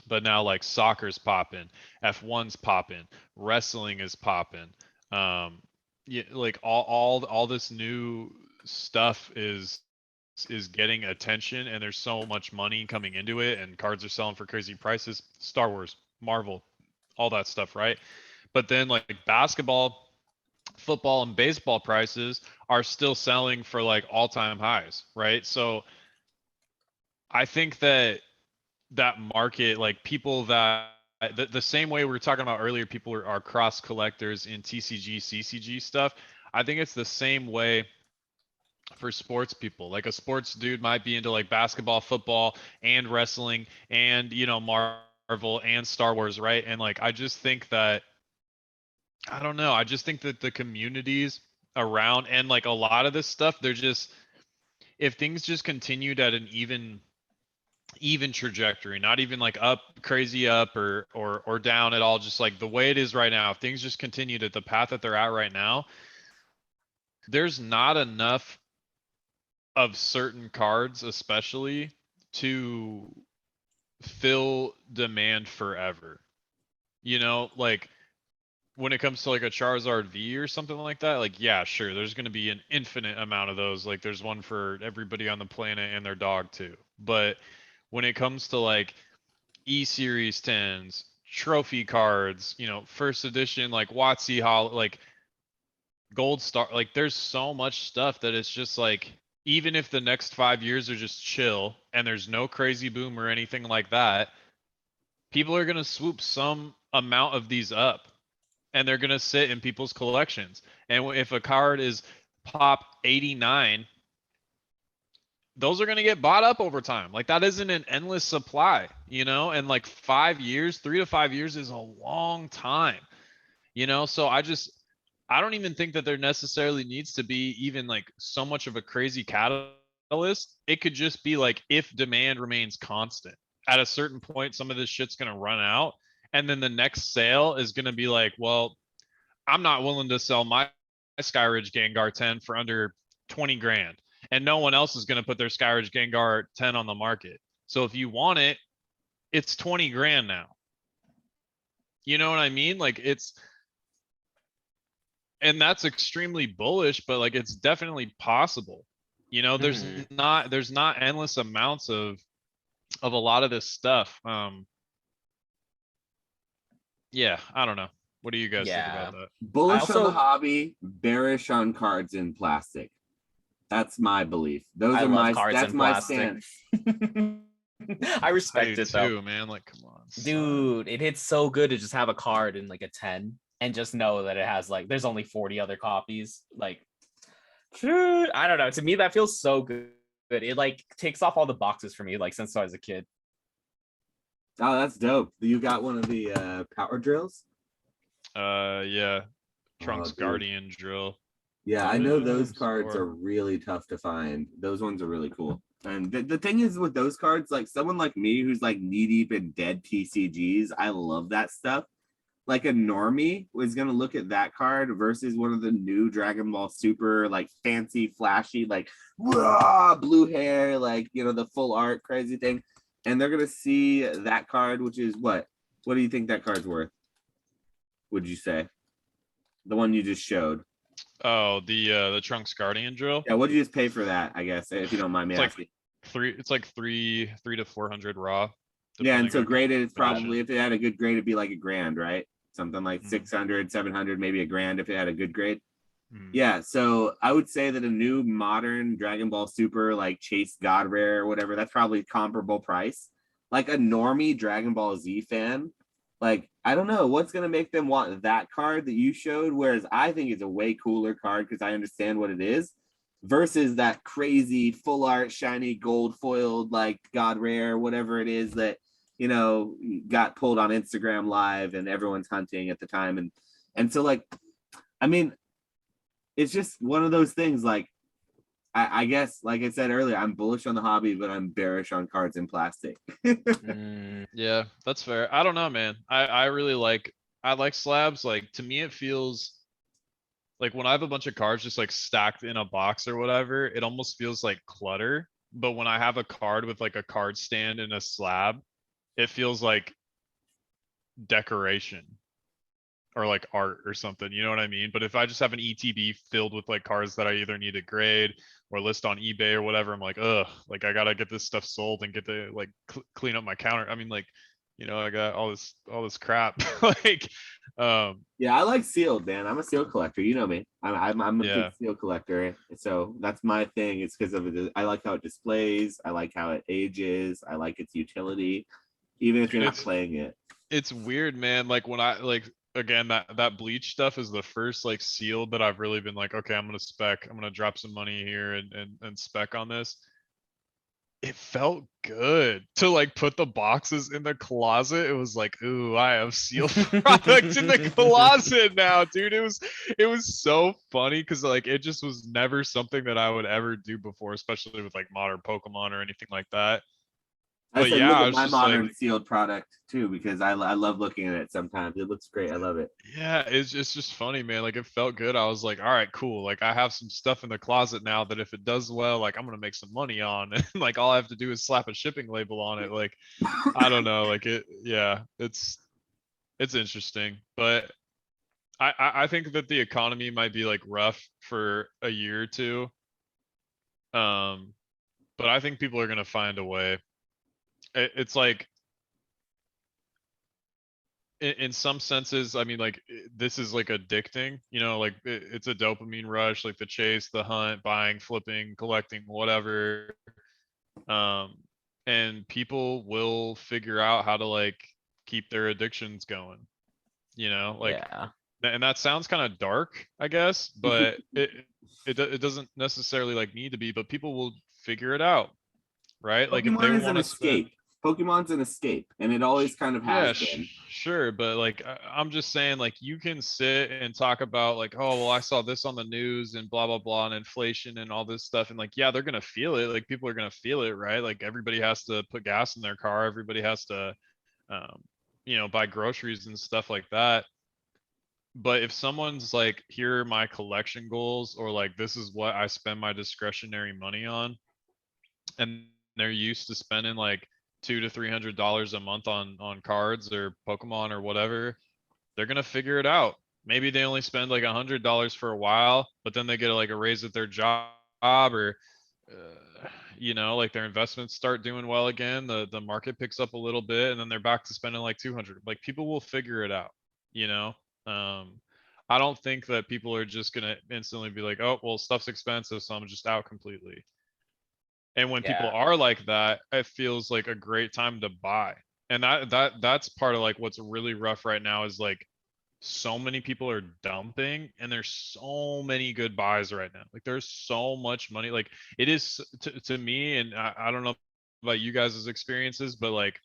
but now like soccer's popping, F1's popping, wrestling is popping. Yeah, like all this new stuff is getting attention, and there's so much money coming into it, and cards are selling for crazy prices. Star Wars, Marvel, all that stuff, right? But then like basketball, football, and baseball prices are still selling for like all-time highs, right? So I think that market, like people that the same way we were talking about earlier, people are cross collectors in TCG, CCG stuff. I think it's the same way for sports people. Like a sports dude might be into like basketball, football, and wrestling, and Marvel and Star Wars, right? And like I just think that, I don't know, I just think that the communities around, and like a lot of this stuff, they're just, if things just continued at an even trajectory, not even like up, crazy up or down at all, just like the way it is right now, if things just continued at the path that they're at right now, there's not enough of certain cards, especially, to fill demand forever. You know, like when it comes to like a Charizard V or something like that, like, yeah, sure, there's going to be an infinite amount of those. Like there's one for everybody on the planet and their dog too. But when it comes to like E-Series 10s, trophy cards, you know, first edition, like WotC Hall, like Gold Star, like there's so much stuff that it's just like, even if the next 5 years are just chill and there's no crazy boom or anything like that, people are going to swoop some amount of these up and they're going to sit in people's collections. And if a card is pop 89, those are going to get bought up over time. Like that isn't an endless supply, you know, and like 5 years, 3 to 5 years is a long time, you know? So I don't even think that there necessarily needs to be even like so much of a crazy catalyst. It could just be like, if demand remains constant at a certain point, some of this shit's going to run out. And then the next sale is going to be like, well, I'm not willing to sell my Skyridge Gengar 10 for under 20 grand. And no one else is going to put their Skyridge Gengar 10 on the market. So if you want it, it's 20 grand now. You know what I mean? Like and that's extremely bullish, but like it's definitely possible. You know, there's not endless amounts of a lot of this stuff. Yeah, I don't know. What do you guys think about that? Bullish on the hobby, bearish on cards in plastic. That's my belief. That's my stance. I respect it though, too, man. Like, come on, dude. It hits so good to just have a card in like a 10 and just know that it has like there's only 40 other copies. Like, I don't know. To me, that feels so good. It like takes off all the boxes for me, like since I was a kid. Oh, that's dope. You got one of the power drills? Yeah. Trunks Guardian drill. Yeah, I know those cards are really tough to find. Those ones are really cool. And the thing is with those cards, like someone like me who's like knee deep in dead TCGs, I love that stuff. Like a normie was gonna look at that card versus one of the new Dragon Ball Super, like fancy, flashy, like raw blue hair, like you know, the full art crazy thing. And they're gonna see that card, which is what? What do you think that card's worth? Would you say? The one you just showed. Oh, the Trunks Guardian drill. Yeah, what'd you just pay for that? I guess if you don't mind me asking. It's like three to 400 raw. Yeah, and so graded, it's probably, if it had a good grade, it'd be like $1,000, right? Something like 600, 700, maybe $1,000 if it had a good grade. Yeah, so I would say that a new modern Dragon Ball Super, like Chase God Rare or whatever, that's probably comparable price. Like a normie Dragon Ball Z fan, like I don't know what's gonna make them want that card that you showed, whereas I think it's a way cooler card because I understand what it is, versus that crazy full art shiny gold foiled like God Rare, whatever it is that you know got pulled on Instagram Live and everyone's hunting at the time, and so like, I mean, it's just one of those things. Like I guess, like I said earlier, I'm bullish on the hobby, but I'm bearish on cards in plastic. Yeah, that's fair. I don't know, man. I really like, I like slabs. Like to me, it feels like when I have a bunch of cards just like stacked in a box or whatever, it almost feels like clutter. But when I have a card with like a card stand in a slab, it feels like decoration or like art or something, you know what I mean? But if I just have an ETB filled with like cards that I either need to grade or list on eBay or whatever, I'm like, ugh, like I gotta get this stuff sold and get to like clean up my counter. I mean, like, you know, I got all this crap. Like, yeah, I like sealed, man. I'm a sealed collector. You know me. I'm a big sealed collector. So that's my thing. It's because of it. I like how it displays. I like how it ages. I like its utility, even if you're not playing it. It's weird, man. Like when I like, again, that bleach stuff is the first like sealed that I've really been like, okay, I'm gonna drop some money here and spec on this. it felt good to like put the boxes in the closet. It was like, ooh, I have sealed products in the closet now, dude. It was so funny because like it just was never something that I would ever do before, especially with like modern Pokemon or anything like that. I But said, yeah, look I at was my just like, modern sealed product too, because I love looking at it sometimes. It looks great. I love it. yeah, it's just funny, man. Like it felt good. I was like, all right, cool. Like I have some stuff in the closet now that if it does well, like I'm gonna make some money on. And like all I have to do is slap a shipping label on it. Like I don't know. Like yeah, it's interesting. But I think that the economy might be like rough for a year or two. Um, but I think people are gonna find a way. It's like in some senses, I mean, like this is like addicting, you know, like it's a dopamine rush, like the chase, the hunt, buying, flipping, collecting, whatever. Um, and people will figure out how to like keep their addictions going, you know, like, Yeah. and that sounds kind of dark, I guess, but it doesn't necessarily like need to be, but people will figure it out, right? Like if they Pokemon is an want to spend. escape. Pokemon's an escape, and it always kind of Yeah, has been. sure, but like I'm just saying, like you can sit and talk about like, oh well, I saw this on the news and blah blah blah and inflation and all this stuff, and like yeah, they're gonna feel it. Like people are gonna feel it, right? Like everybody has to put gas in their car. Everybody has to, um, you know, buy groceries and stuff like that. But if someone's like, here are my collection goals, or like this is what I spend my discretionary money on, and they're used to spending like $200 to $300 a month on cards or Pokemon or whatever, they're gonna figure it out. Maybe they only spend like $100 for a while, but then they get like a raise at their job, or you know, like their investments start doing well again. The market picks up a little bit, and then they're back to spending like 200. Like people will figure it out, you know. I don't think that people are just gonna instantly be like, oh well, stuff's expensive, so I'm just out completely. And when people Yeah. are like that, it feels like a great time to buy. And that's part of like what's really rough right now is like so many people are dumping and there's so many good buys right now. Like there's so much money. Like it is to me, and I don't know about you guys' experiences, but like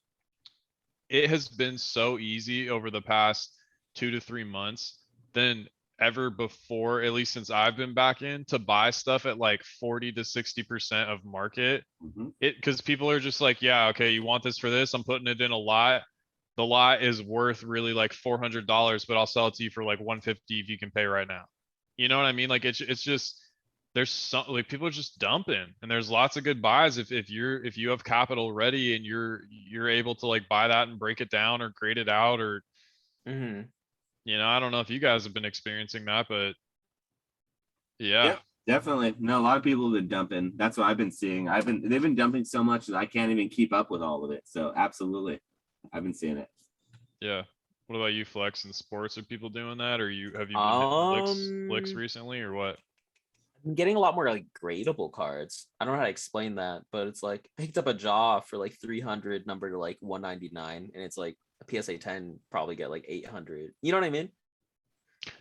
it has been so easy over the past 2 to 3 months than ever before, at least since I've been back in, to buy stuff at like 40 to 60% of market. Mm-hmm. It because people are just like, yeah, okay, you want this for this? I'm putting it in a lot. The lot is worth really like $400, but I'll sell it to you for like 150 if you can pay right now. You know what I mean? Like it's just there's some like people are just dumping, and there's lots of good buys if you have capital ready and you're able to like buy that and break it down or grade it out, or Mm-hmm. you know, I don't know if you guys have been experiencing that, but yeah. Yep, definitely. No, a lot of people have been dumping. That's what I've been seeing. They've been dumping so much that I can't even keep up with all of it. So absolutely, I've been seeing it. Yeah. What about you, Flex? In sports, are people doing that, or have you been hitting licks Um, recently, or what? I'm getting a lot more like gradable cards. I don't know how to explain that, but it's like picked up a jaw for like 300, number to like 199, and it's like a PSA 10 probably get like 800. You know what I mean?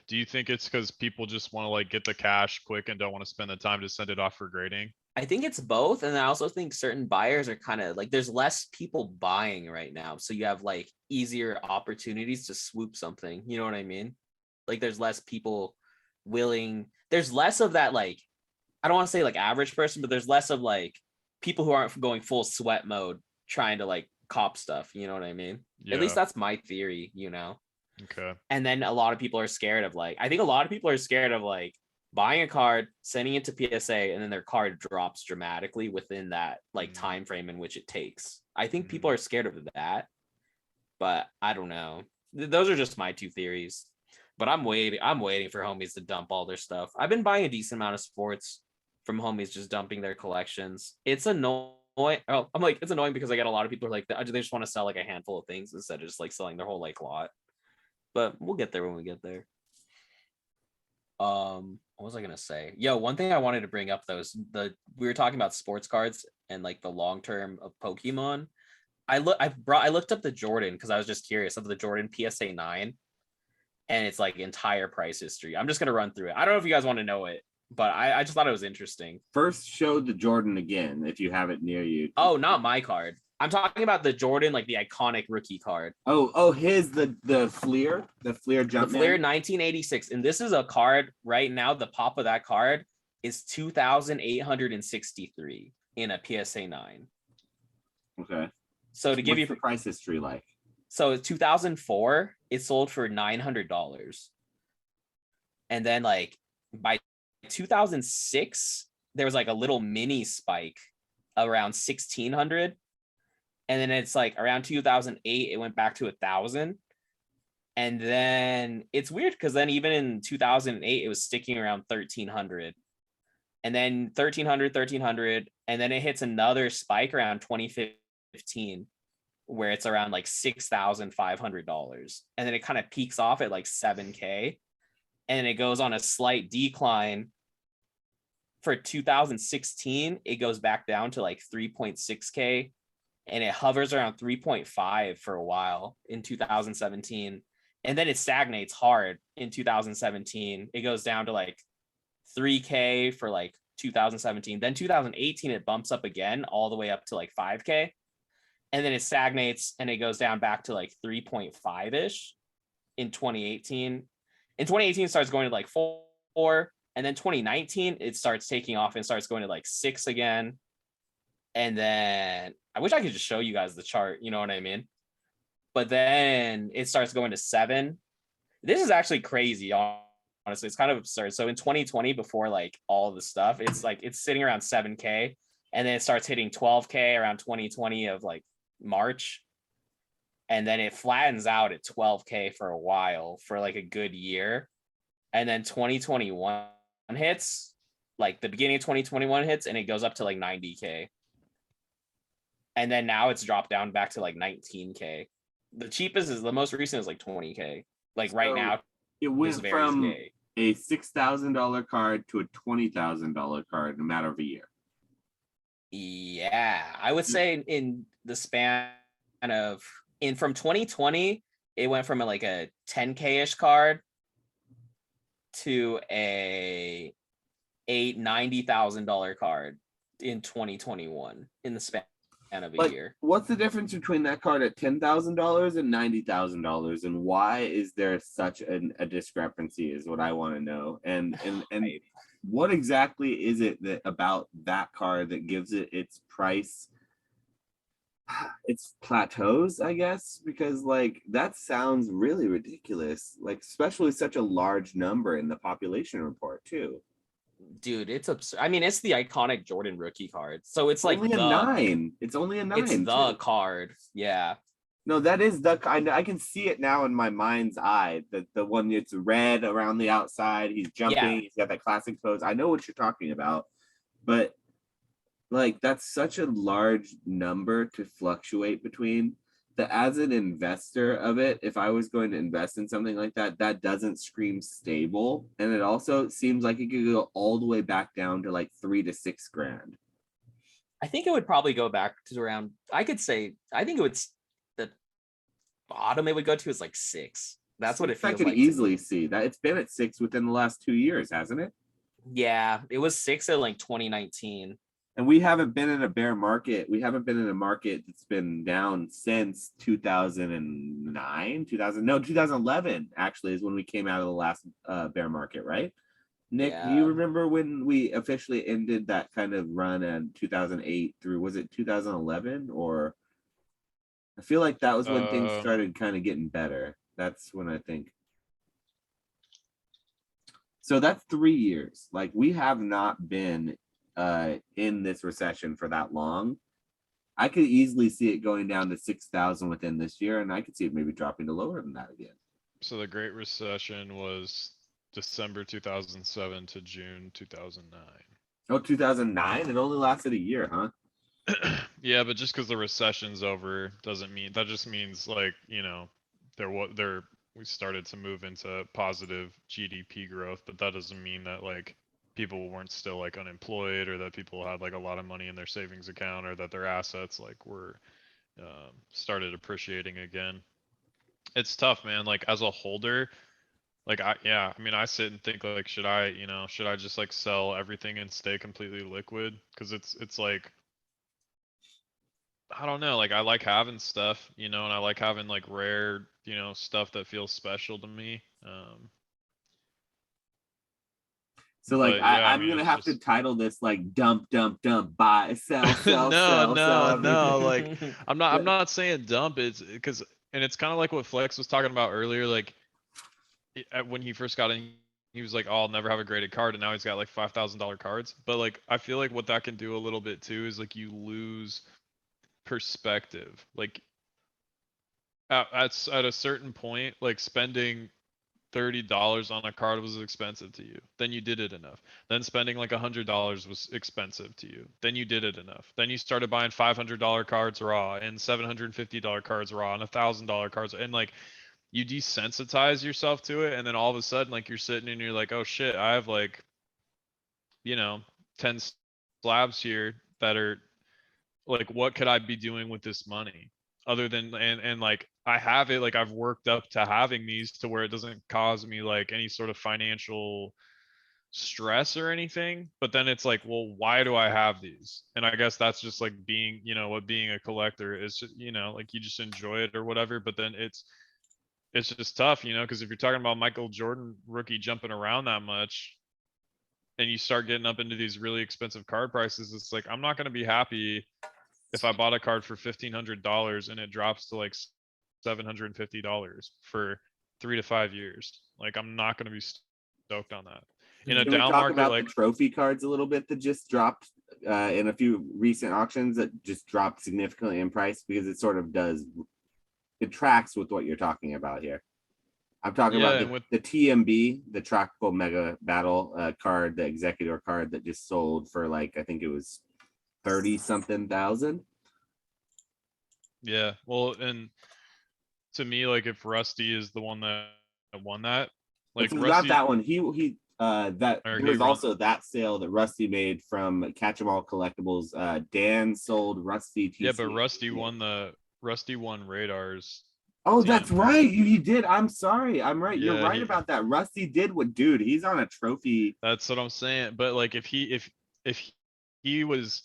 Do you think it's because people just want to like get the cash quick and don't want to spend the time to send it off for grading? I think it's both, and I also think certain buyers are kind of like there's less people buying right now, so you have like easier opportunities to swoop something. You know what I mean? Like there's less people willing. There's less of that like I don't want to say like average person, but there's less of like people who aren't going full sweat mode trying to like cop stuff. You know what I mean? At least Yeah. that's my theory, you know? Okay. And then a lot of people are scared of like, I think a lot of people are scared of like buying a card, sending it to PSA, and then their card drops dramatically within that like time frame in which it takes. I think people are scared of that, but I don't know. Those are just my two theories. But I'm waiting for homies to dump all their stuff. I've been buying a decent amount of sports from homies just dumping their collections. It's annoying. Oh, I'm like, it's annoying because I get a lot of people who are like, they just want to sell like a handful of things instead of just like selling their whole like lot. But we'll get there when we get there. What was I gonna say? Yo, one thing I wanted to bring up though is we were talking about sports cards and like the long term of Pokemon. I looked up the Jordan because I was just curious of the Jordan PSA 9 and it's like entire price history. I'm just gonna run through it. I don't know if you guys want to know it, but I just thought it was interesting. First, show the Jordan again if you have it near you. Oh, not my card. I'm talking about the Jordan, like the iconic rookie card. The Fleer The Jumpman. Fleer 1986, and this is a card right now. The pop of that card is 2,863 in a PSA 9. Okay. So to give you the price history like. So 2004, it sold for $900, and then like by 2006, there was like a little mini spike around 1,600. And then it's like around 2008, it went back to 1,000. And then it's weird because then even in 2008, it was sticking around 1,300. And then 1,300. And then it hits another spike around 2015, where it's around like $6,500. And then it kind of peaks off at like 7K. And it goes on a slight decline. For 2016, it goes back down to like 3.6K. And it hovers around 3.5 for a while in 2017. And then it stagnates hard in 2017. It goes down to like 3K for like 2017. Then 2018, it bumps up again all the way up to like 5K. And then it stagnates and it goes down back to like 3.5-ish in 2018. In 2018, it starts going to like 4. And then 2019, it starts taking off and starts going to like 6 again. And then I wish I could just show you guys the chart, you know what I mean? But then it starts going to 7. This is actually crazy, honestly. It's kind of absurd. So in 2020, before like all the stuff, it's like it's sitting around 7K, and then it starts hitting 12K around 2020 of like March. And then it flattens out at 12K for a while for like a good year. And then 2021 hits, like the beginning of 2021 hits, and it goes up to like 90K. And then now it's dropped down back to like 19K. The cheapest is the most recent is like 20K. Like right now, it went from a $6,000 card to a $20,000 card in a matter of a year. Yeah, I would say in the span of from 2020, it went from like a 10K-ish card to a $90,000 card in 2021 in the span of a year. What's the difference between that card at $10,000 and $90,000, and why is there such a discrepancy? Is what I want to know. And what exactly is it that about that card that gives it its price? It's plateaus, I guess, because like that sounds really ridiculous. Like especially such a large number in the population report too. Dude, it's absurd. I mean, it's the iconic Jordan rookie card. So it's like only a 9. It's only a 9. It's the card. Yeah. No, that is the I can see it now in my mind's eye. The one that's red around the outside. He's jumping. Yeah. He's got that classic pose. I know what you're talking about, but like that's such a large number to fluctuate between. That as an investor of it, if I was going to invest in something like that, that doesn't scream stable. And it also seems like it could go all the way back down to like $3,000 to $6,000. I think it would probably go back to around, I think it would, the bottom it would go to is like 6. That's what it feels like. I could easily see that. It's been at 6 within the last 2 years, hasn't it? Yeah, it was 6 in like 2019. And we haven't been in a bear market. We haven't been in a market that's been down since 2009, 2011 actually is when we came out of the last bear market, right? Nick, yeah. Do you remember when we officially ended that kind of run in 2008 through, was it 2011? Or I feel like that was when things started kind of getting better. That's when I think. So that's 3 years. Like we have not been in this recession for that long. I could easily see it going down to 6,000 within this year, and I could see it maybe dropping to lower than that again. So the Great Recession was December 2007 to June 2009. Oh, 2009? It only lasted a year, huh? Yeah, but just because the recession's over doesn't mean that just means like, you know, we started to move into positive GDP growth, but that doesn't mean that like people weren't still like unemployed or that people had like a lot of money in their savings account or that their assets like were started appreciating again. It's tough, man. Like as a holder, Like I mean, I sit and think like, should I, should I just like sell everything and stay completely liquid? Cause it's like, I don't know, like I like having stuff, and I like having like rare, stuff that feels special to me. So like But yeah, I I'm mean, gonna it's have to just title this like dump, dump, dump, buy, sell, sell, no, sell no, no. everything. Like I'm not saying dump. It's because, and it's kind of like what Flex was talking about earlier. Like when he first got in, he was like, "Oh, I'll never have a graded card," and now he's got like $5,000 cards. But like, I feel like what that can do a little bit too is like you lose perspective. Like at a certain point, like spending $30 on a card was expensive to you. Then you did it enough. Then spending like $100 was expensive to you. Then you did it enough. Then you started buying $500 cards raw and $750 cards raw and $1,000 cards, and like you desensitize yourself to it, and then all of a sudden like you're sitting and you're like, oh shit, I have like, you know 10 slabs here that are like, what could I be doing with this money other than, and like I have it, like I've worked up to having these to where it doesn't cause me like any sort of financial stress or anything. But then it's like, well, why do I have these? And I guess that's just like being, what being a collector is, just, like you just enjoy it or whatever. But then it's just tough, because if you're talking about Michael Jordan rookie jumping around that much and you start getting up into these really expensive card prices, it's like I'm not going to be happy if I bought a card for $1,500 and it drops to like $750 for 3 to 5 years. Like I'm not going to be stoked on that. In a Can we down talk market, about like the trophy cards a little bit that just dropped in a few recent auctions that just dropped significantly in price? Because it sort of does, it tracks with what you're talking about here. I'm talking yeah, about and with the TMB, the Tropical Mega Battle card, the Executor card that just sold for like, I think it was 30 something thousand. yeah, well, and to me, like if Rusty is the one that won that, like So not Rusty, that one. He that or there he was run, also that sale that Rusty made from Catch 'em All Collectibles. Dan sold Rusty TC. yeah, but Rusty won Radar's Oh, that's TMB. right. You did. I'm sorry. I'm right. You're Yeah, right about that. Rusty did what, dude. He's on a trophy. that's what I'm saying. But like if he was,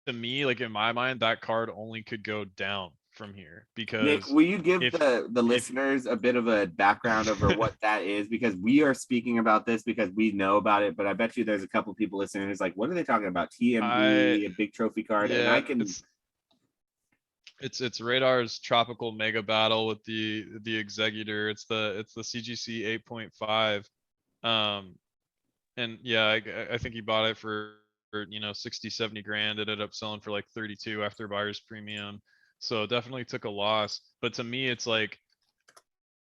to me, like in my mind, that card only could go down from here Nick, because will you give if the if listeners a bit of a background over what that is? Because we are speaking about this because we know about it, but I bet you there's a couple people listening who's like, what are they talking about? I TMB, a big trophy card. And I yeah, can it's Radar's tropical mega battle with the Executor. It's the CGC 8.5. Um, and yeah, I think he bought it for 60, 70 grand. It ended up selling for like 32 after buyer's premium. So it definitely took a loss. But to me, it's like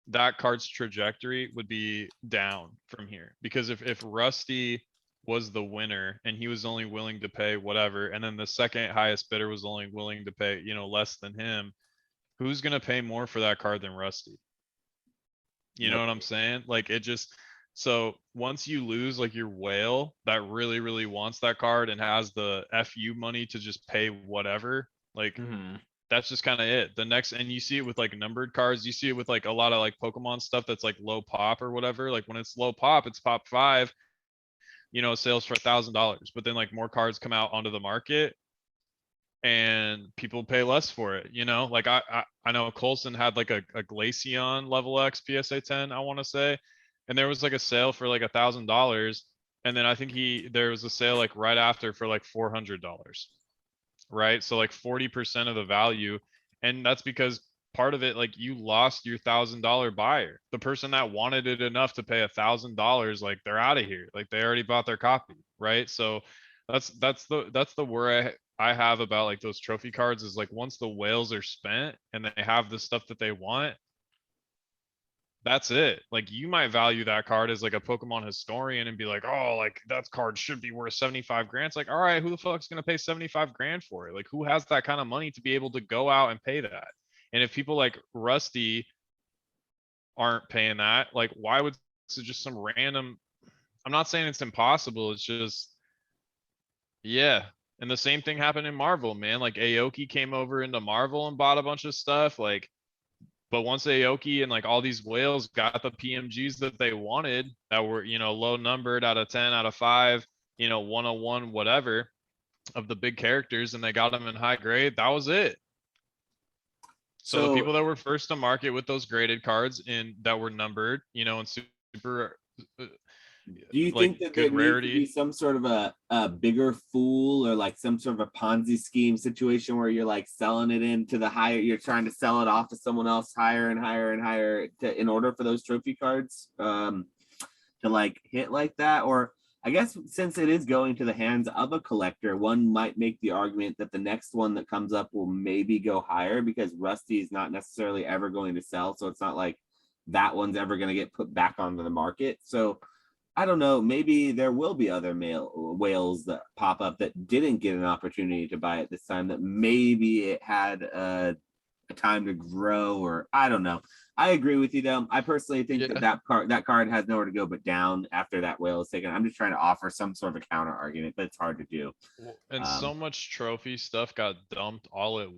that card's trajectory would be down from here because if Rusty was the winner and he was only willing to pay whatever, and then the second highest bidder was only willing to pay, less than him, who's going to pay more for that card than Rusty? You know Yep. what I'm saying? Like it just, so once you lose like your whale that really, really wants that card and has the FU money to just pay whatever, like that's just kind of it. The next, and you see it with like numbered cards, you see it with like a lot of like Pokemon stuff that's like low pop or whatever. Like when it's low pop, it's pop 5, sales for $1,000. But then like more cards come out onto the market and people pay less for it. Like I know Colson had like a Glaceon level X PSA 10, I want to say, and there was like a sale for like $1,000, and then I think there was a sale like right after for like $400, right? So like 40% of the value, and that's because part of it, like you lost your $1,000 buyer, the person that wanted it enough to pay $1,000, like they're out of here, like they already bought their copy, right? So that's the worry I have about like those trophy cards is like once the whales are spent and they have the stuff that they want, that's it. Like you might value that card as like a Pokemon historian and be like, oh, like that card should be worth 75 grand. It's like, all right, who the fuck's gonna pay 75 grand for it? Like who has that kind of money to be able to go out and pay that? And if people like Rusty aren't paying that, like why would so just some random, I'm not saying it's impossible, it's just yeah. And the same thing happened in Marvel, man. Like Aoki came over into Marvel and bought a bunch of stuff. Like But once Aoki and like all these whales got the PMGs that they wanted, that were, low numbered out of 10, out of 5, 101, whatever, of the big characters, and they got them in high grade, that was it. So the people that were first to market with those graded cards and that were numbered, and super do you think that there needs to be some sort of a bigger fool or like some sort of a Ponzi scheme situation where you're like selling it into the higher, you're trying to sell it off to someone else higher and higher and higher in order for those trophy cards to like hit like that? Or I guess since it is going to the hands of a collector, one might make the argument that the next one that comes up will maybe go higher because Rusty is not necessarily ever going to sell. So it's not like that one's ever going to get put back onto the market. So I don't know, maybe there will be other whales that pop up that didn't get an opportunity to buy it this time, that maybe it had a time to grow, or I don't know. I agree with you though. I personally think that card has nowhere to go but down after that whale is taken. I'm just trying to offer some sort of a counter argument, but it's hard to do. And so much trophy stuff got dumped all at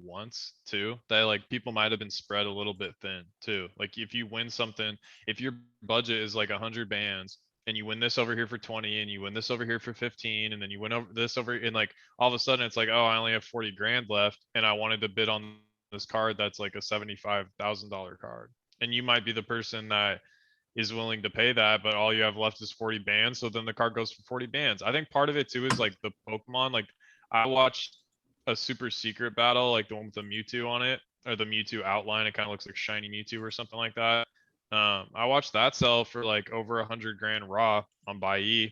once too, that like people might have been spread a little bit thin too. Like if you win something, if your budget is like 100 bands and you win this over here for 20 and you win this over here for 15 and then you win over this over, and like all of a sudden it's like, oh, I only have 40 grand left and I wanted to bid on this card that's like a $75,000 card, and you might be the person that is willing to pay that, but all you have left is 40 bands, so then the card goes for 40 bands. I think part of it too is like the Pokemon, like I watched a super secret battle, like the one with the Mewtwo on it, or the Mewtwo outline, it kind of looks like shiny Mewtwo or something like that. I watched that sell for like over 100 grand raw on Buyee.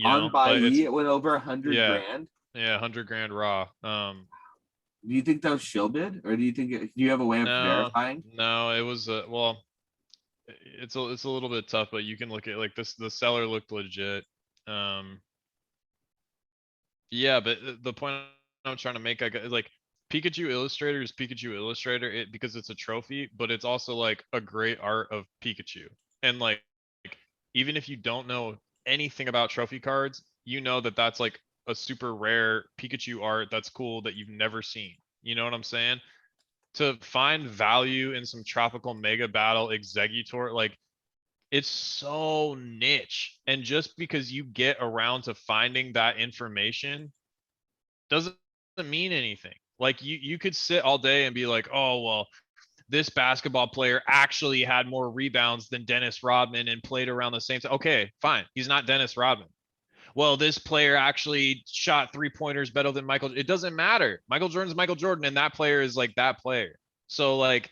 On Buyee, it went over 100 grand. Yeah, 100 grand raw. Do you think that was shill bid, or do you have a way of verifying? No, it was well, it's a little bit tough, but you can look at like this. The seller looked legit. Yeah, but the point I'm trying to make, like Pikachu Illustrator is Pikachu Illustrator because it's a trophy, but it's also like a great art of Pikachu. And like even if you don't know anything about trophy cards, you know that that's like a super rare Pikachu art that's cool that you've never seen. You know what I'm saying? To find value in some tropical mega battle Exeggutor, like it's so niche. And just because you get around to finding that information doesn't mean anything. Like you could sit all day and be like, oh, well, this basketball player actually had more rebounds than Dennis Rodman and played around the same time. Okay, fine. He's not Dennis Rodman. Well, this player actually shot 3-pointers better than Michael. It doesn't matter. Michael Jordan's Michael Jordan, and that player is like that player. So like,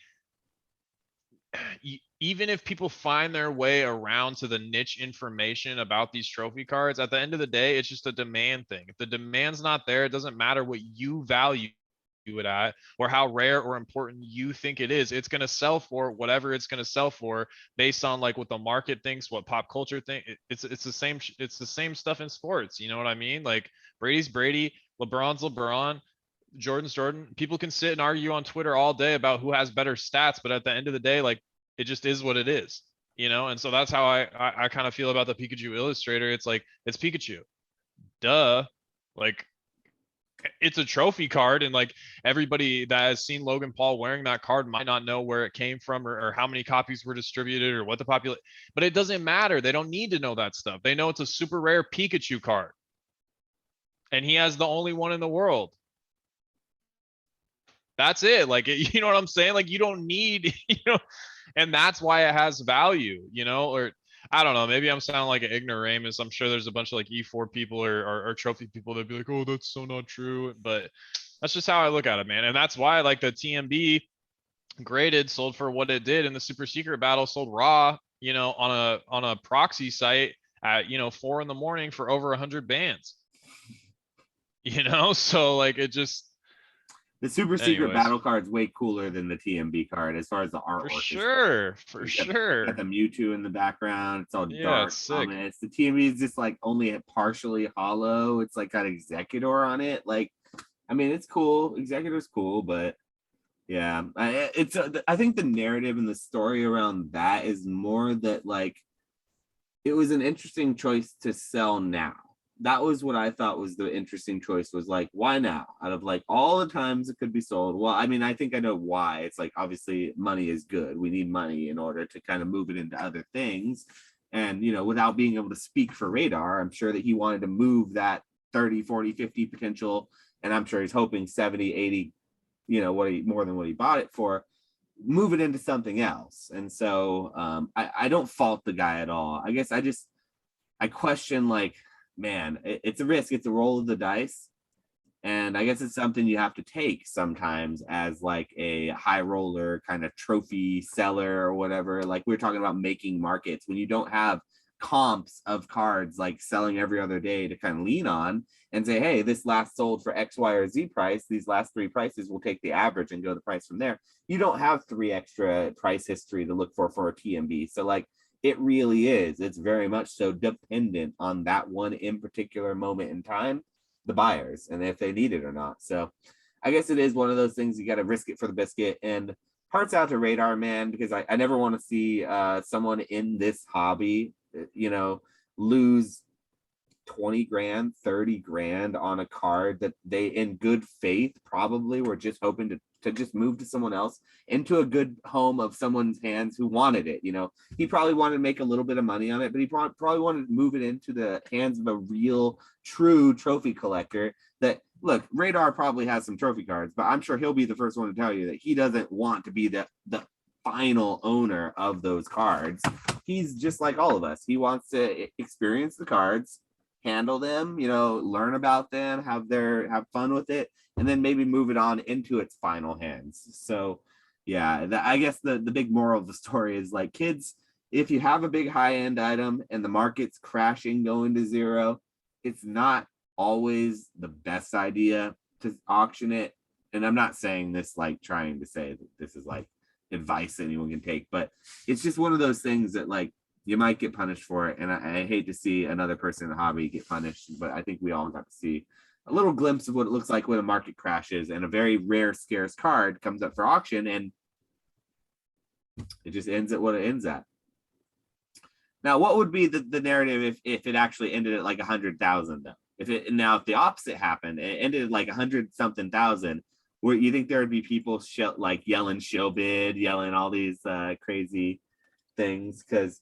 even if people find their way around to the niche information about these trophy cards, at the end of the day, it's just a demand thing. If the demand's not there, it doesn't matter what you value it at or how rare or important you think it is. It's going to sell for whatever it's going to sell for based on like what the market thinks, what pop culture think. It's the same stuff in sports. You know what I mean? Like Brady's Brady, LeBron's LeBron, Jordan's Jordan. People can sit and argue on Twitter all day about who has better stats, but at the end of the day, like it just is what it is, And so that's how I kind of feel about the Pikachu Illustrator. It's like, it's Pikachu. Duh. Like, it's a trophy card, and like everybody that has seen Logan Paul wearing that card might not know where it came from or how many copies were distributed or what the population, but it doesn't matter. They don't need to know that stuff. They know it's a super rare Pikachu card and he has the only one in the world. That's it. Like, you know what I'm saying? Like you don't need, and that's why it has value, or I don't know. Maybe I'm sounding like an ignoramus. I'm sure there's a bunch of like E4 people or trophy people that'd be like, oh, that's so not true. But that's just how I look at it, man. And that's why like the TMB graded sold for what it did, and the super secret battle sold raw, on a proxy site at 4 a.m. for over 100 bands. So like it just. The super secret battle card's way cooler than the TMB card as far as the artwork. For sure. Got the Mewtwo in the background. It's all dark. It's sick. The TMB is just like only partially hollow. It's like got Exeggutor on it. Like, I mean, it's cool. Exeggutor's cool, but yeah, I think the narrative and the story around that is more that like it was an interesting choice to sell now. that was what I thought was the interesting choice, was like, why now? Out of like all the times it could be sold. Well, I mean, I think I know why. It's like, obviously money is good. We need money in order to kind of move it into other things. And, you know, without being able to speak for Radar, I'm sure that he wanted to move that 30, 40, 50 potential. And I'm sure he's hoping 70, 80, you know, more than what he bought it for, move it into something else. And so I don't fault the guy at all. I guess I question, like, man, it's a risk. It's a roll of the dice. And I guess it's something you have to take sometimes as like a high roller kind of trophy seller or whatever. Like we're talking about making markets when you don't have comps of cards like selling every other day to kind of lean on and say, hey, this last sold for X, Y, or Z price. These last three prices will take the average and go the price from there. You don't have 3 extra price history to look for a TMB. So like, it really is. It's very much so dependent on that one in particular moment in time, the buyers, and if they need it or not. So I guess it is one of those things you got to risk it for the biscuit. And hearts out to Radar, man, because I never want to see someone in this hobby, you know, lose 20 grand, 30 grand on a card that they in good faith probably were just hoping to just move to someone else into a good home of someone's hands who wanted it. You know, he probably wanted to make a little bit of money on it, but he probably wanted to move it into the hands of a real true trophy collector. That, look, Radar probably has some trophy cards, but I'm sure he'll be the first one to tell you that he doesn't want to be the final owner of those cards. He's just like all of us. He wants to experience the cards, handle them, you know, learn about them, have fun with it, and then maybe move it on into its final hands. So yeah, I guess the big moral of the story is like, kids, if you have a big high-end item and the market's crashing, going to zero, it's not always the best idea to auction it. And I'm not saying this like trying to say that this is like advice anyone can take, but it's just one of those things that like you might get punished for it. And I hate to see another person in the hobby get punished, but I think we all got to see a little glimpse of what it looks like when a market crashes and a very rare, scarce card comes up for auction, and it just ends at what it ends at. Now, what would be the narrative if it actually ended at like 100,000 though? If the opposite happened, it ended at like 100-something thousand, where you think there would be people like yelling show bid, yelling all these crazy things, because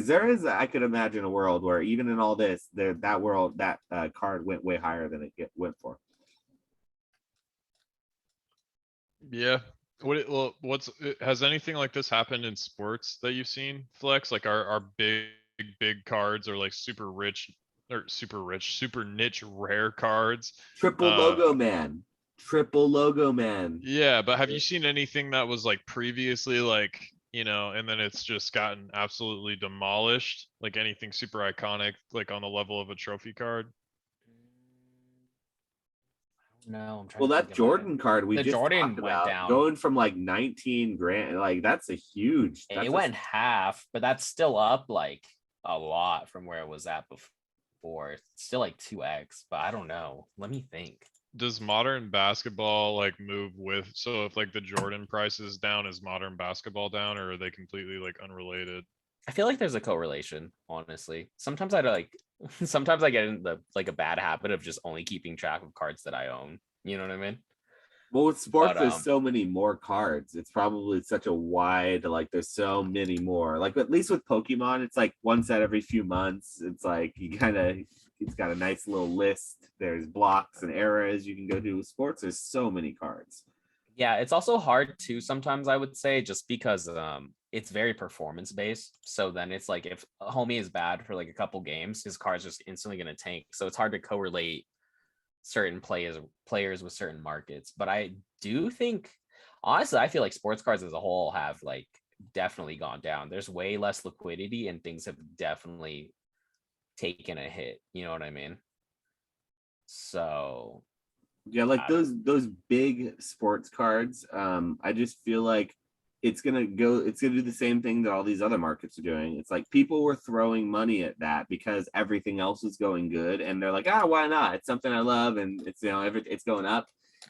there is, I could imagine a world where even in all this, that card went way higher than it went for. Yeah. Has anything like this happened in sports that you've seen, Flex? Like our big cards are like super niche rare cards. Triple logo man. Yeah, but have you seen anything that was like previously like, you know, and then it's just gotten absolutely demolished? Like anything super iconic, like on the level of a trophy card? No, I'm trying Well, to that think about Jordan it. card we The just Jordan talked went about, down. going from like 19 grand, like that's a huge. It went half, but that's still up like a lot from where it was at before. It's still like 2x, but I don't know. Let me think. Does modern basketball like move with, so if like the Jordan price is down, is modern basketball down, or are they completely like unrelated? I feel like there's a correlation, honestly. Sometimes I get in a bad habit of just only keeping track of cards that I own. You know what I mean? Well, with sports, But, there's so many more cards. It's probably such a wide, like there's so many more. Like at least with Pokemon, it's like one set every few months. It's like it's got a nice little list. There's blocks and eras you can go to. With sports, there's so many cards. yeah, it's also hard too sometimes, I would say, just because it's very performance based. So then it's like if a homie is bad for like a couple games, his card's just instantly going to tank. So it's hard to correlate certain players with certain markets. But I do think, honestly, I feel like sports cards as a whole have like definitely gone down. There's way less liquidity and things have definitely taken a hit. You know what I mean? So yeah, like those big sports cards. I just feel like it's gonna do the same thing that all these other markets are doing. It's like people were throwing money at that because everything else is going good, and they're like, why not? It's something I love, and it's, you know, it's going up.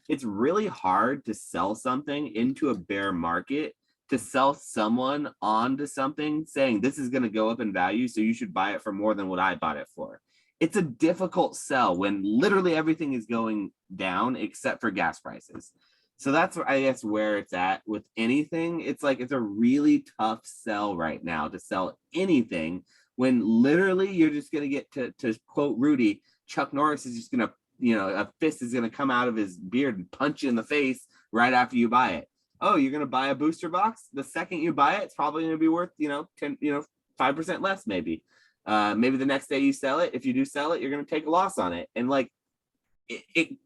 It's really hard to sell something into a bear market, to sell someone onto something saying this is going to go up in value, so you should buy it for more than what I bought it for. it's a difficult sell when literally everything is going down except for gas prices. So that's I guess where it's at with anything. It's like it's a really tough sell right now to sell anything when literally you're just gonna get to quote Rudy, Chuck Norris is just gonna, a fist is gonna come out of his beard and punch you in the face right after you buy it. Oh, you're gonna buy a booster box? The second you buy it, it's probably gonna be worth, 10, 5% less maybe. Maybe the next day you sell it. If you do sell it, you're gonna take a loss on it. And like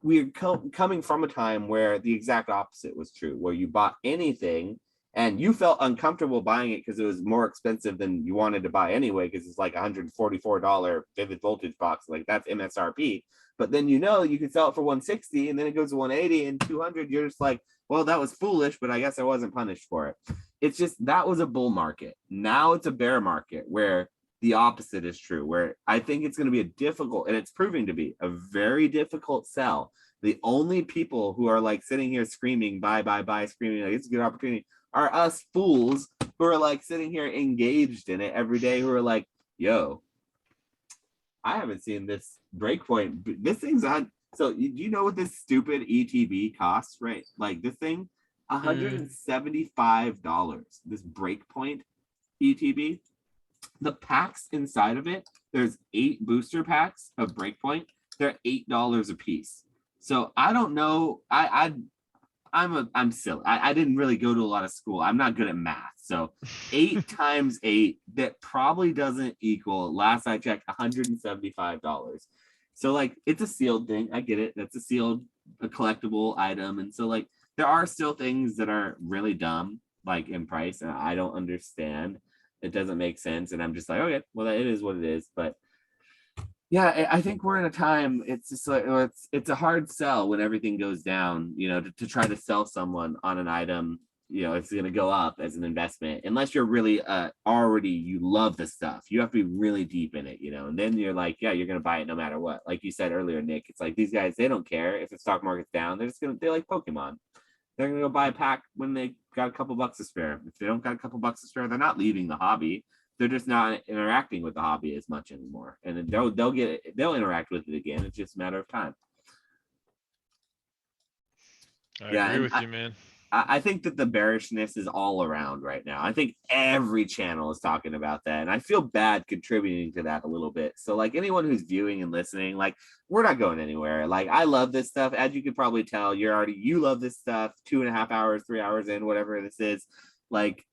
we're coming from a time where the exact opposite was true, where you bought anything and you felt uncomfortable buying it because it was more expensive than you wanted to buy anyway, because it's like $144 Vivid Voltage box, like that's MSRP. But then you can sell it for 160 and then it goes to 180 and 200. You're just like, well, that was foolish, but I guess I wasn't punished for it. It's just that was a bull market. Now it's a bear market where the opposite is true, where I think it's going to be a difficult, and it's proving to be a very difficult sell. The only people who are like sitting here screaming, buy, screaming like it's a good opportunity are us fools who are like sitting here engaged in it every day, who are like, yo, I haven't seen this breakpoint. This thing's on. So do you know what this stupid ETB costs, right? Like this thing, $175, this breakpoint ETB. The packs inside of it, there's 8 booster packs of Breakpoint. They're $8 a piece. So I don't know. I'm silly. I didn't really go to a lot of school. I'm not good at math. So 8 times 8, that probably doesn't equal, last I checked, $175. So like it's a sealed thing. I get it. That's a collectible item. And so like there are still things that are really dumb, like in price, and I don't understand. It doesn't make sense, and I'm just like, okay, well, it is what it is. But yeah, I think we're in a time. It's just like it's a hard sell when everything goes down. To try to sell someone on an item, it's going to go up as an investment, unless you're really already you love the stuff. You have to be really deep in it, and then you're like, yeah, you're going to buy it no matter what. Like you said earlier, Nick, it's like these guys, they don't care if the stock market's down. They're like Pokemon. They're gonna go buy a pack when they got a couple bucks to spare. If they don't got a couple bucks to spare, they're not leaving the hobby. They're just not interacting with the hobby as much anymore. And they'll interact with it again. It's just a matter of time. I agree with you, man. I think that the bearishness is all around right now. I think every channel is talking about that. And I feel bad contributing to that a little bit. So like anyone who's viewing and listening, like we're not going anywhere. Like I love this stuff. As you could probably tell, you love this stuff 2.5 hours, 3 hours in, whatever this is. Like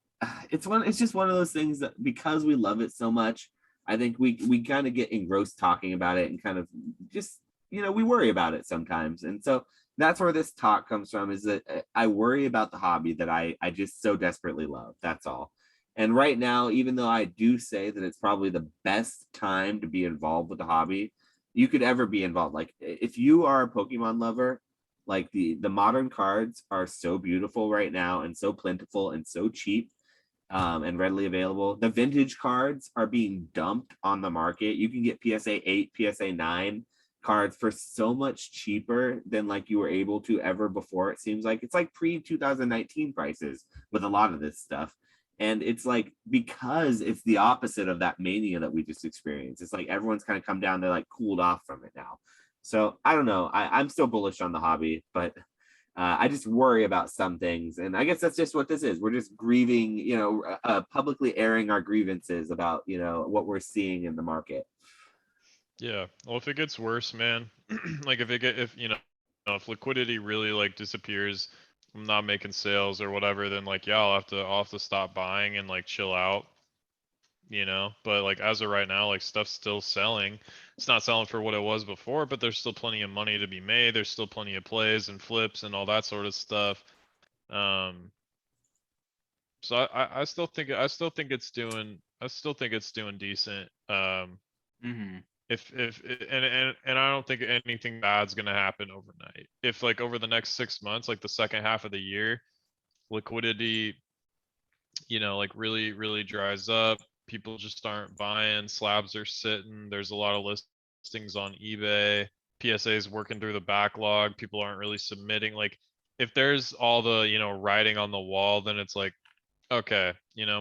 it's just one of those things that because we love it so much, I think we kind of get engrossed talking about it and kind of just, we worry about it sometimes. And so that's where this talk comes from, is that I worry about the hobby that I just so desperately love. That's all. And right now, even though I do say that it's probably the best time to be involved with the hobby you could ever be involved. Like if you are a Pokemon lover, like the modern cards are so beautiful right now and so plentiful and so cheap and readily available. The vintage cards are being dumped on the market. You can get PSA 8, PSA 9 cards for so much cheaper than like you were able to ever before. It seems like it's like pre-2019 prices with a lot of this stuff. And it's like, because it's the opposite of that mania that we just experienced. It's like everyone's kind of come down, they're like cooled off from it now. So I don't know. I'm still bullish on the hobby, but I just worry about some things. And I guess that's just what this is. We're just grieving, publicly airing our grievances about, what we're seeing in the market. Yeah. Well, if it gets worse, man, like if liquidity really like disappears, I'm not making sales or whatever, then like, yeah, I'll have to stop buying and like chill out, but like as of right now, like stuff's still selling. It's not selling for what it was before, but there's still plenty of money to be made. There's still plenty of plays and flips and all that sort of stuff. So I still think it's doing decent. If and I don't think anything bad's gonna happen overnight. If like over the next 6 months, like the second half of the year, liquidity, like really dries up, people just aren't buying, slabs are sitting, there's a lot of listings on eBay, PSA's working through the backlog, people aren't really submitting. Like if there's all the, writing on the wall, then it's like, okay,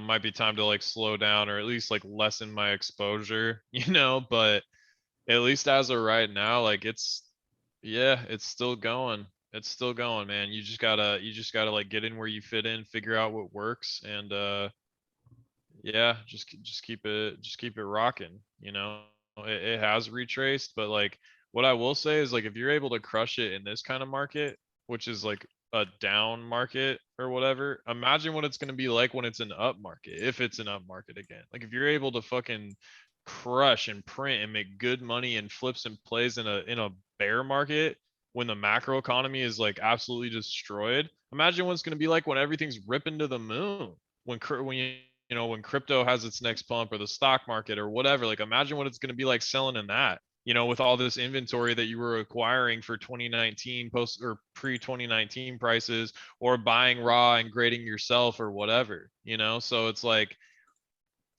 might be time to like slow down or at least like lessen my exposure, but at least as of right now, like it's still going. It's still going, man. You just gotta like get in where you fit in, figure out what works, and yeah, just keep it rocking. You know, it has retraced, but like what I will say is like if you're able to crush it in this kind of market, which is like a down market or whatever, imagine what it's gonna be like when it's an up market, if it's an up market again. Like if you're able to fucking crush and print and make good money and flips and plays in a bear market when the macro economy is like absolutely destroyed, imagine what it's gonna be like when everything's ripping to the moon. When you know, when crypto has its next pump or the stock market or whatever, like imagine what it's going to be like selling in that, you know, with all this inventory that you were acquiring for 2019 post or pre 2019 prices, or buying raw and grading yourself or whatever, you know? So it's like,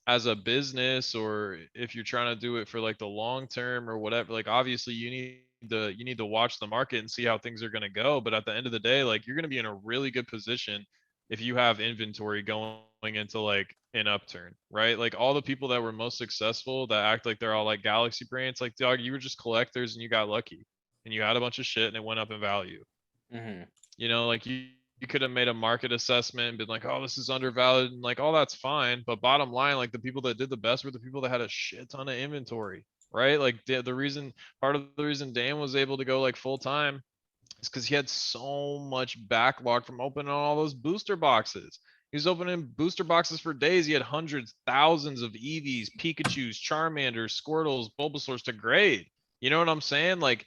as a business, or if you're trying to do it for like the long term or whatever, like obviously you need to watch the market and see how things are going to go, but at the end of the day, like you're going to be in a really good position if you have inventory going into like an upturn, right? Like all the people that were most successful that act like they're all like galaxy brains, like dog, you were just collectors and you got lucky and you had a bunch of shit and it went up in value. You know, like you could have made a market assessment and been like, oh, this is undervalued, and like, oh, that's fine. But bottom line, like the people that did the best were the people that had a shit ton of inventory, right? Like the reason, part of the reason Dan was able to go like full time is because he had so much backlog from opening all those booster boxes. He was opening booster boxes for days. He had hundreds, thousands of EVs, Pikachus, Charmanders, Squirtles, Bulbasaurs to grade. You know what I'm saying? Like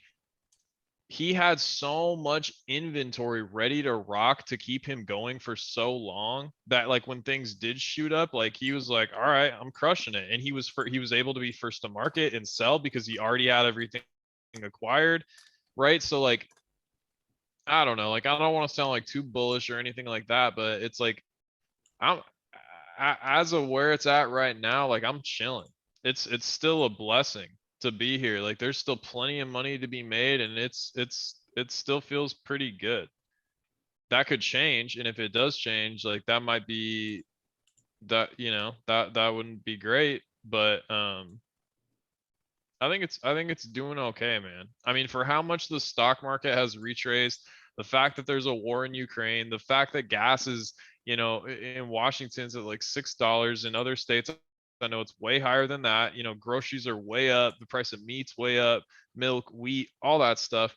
he had so much inventory ready to rock to keep him going for so long that like when things did shoot up, like he was like, all right, I'm crushing it. And he was able to be first to market and sell because he already had everything acquired. Right. So like, I don't know, like I don't want to sound like too bullish or anything like that, but it's like I'm as of where it's at right now, like I'm chilling. It's still a blessing to be here. Like there's still plenty of money to be made, and it still feels pretty good. That could change, and if it does change, like that might be that, you know, that wouldn't be great, but I think it's doing okay, man. I mean, for how much the stock market has retraced, the fact that there's a war in Ukraine, the fact that gas is, you know, in Washington's at like $6, in other states I know it's way higher than that. You know, groceries are way up, the price of meat's way up, milk, wheat, all that stuff.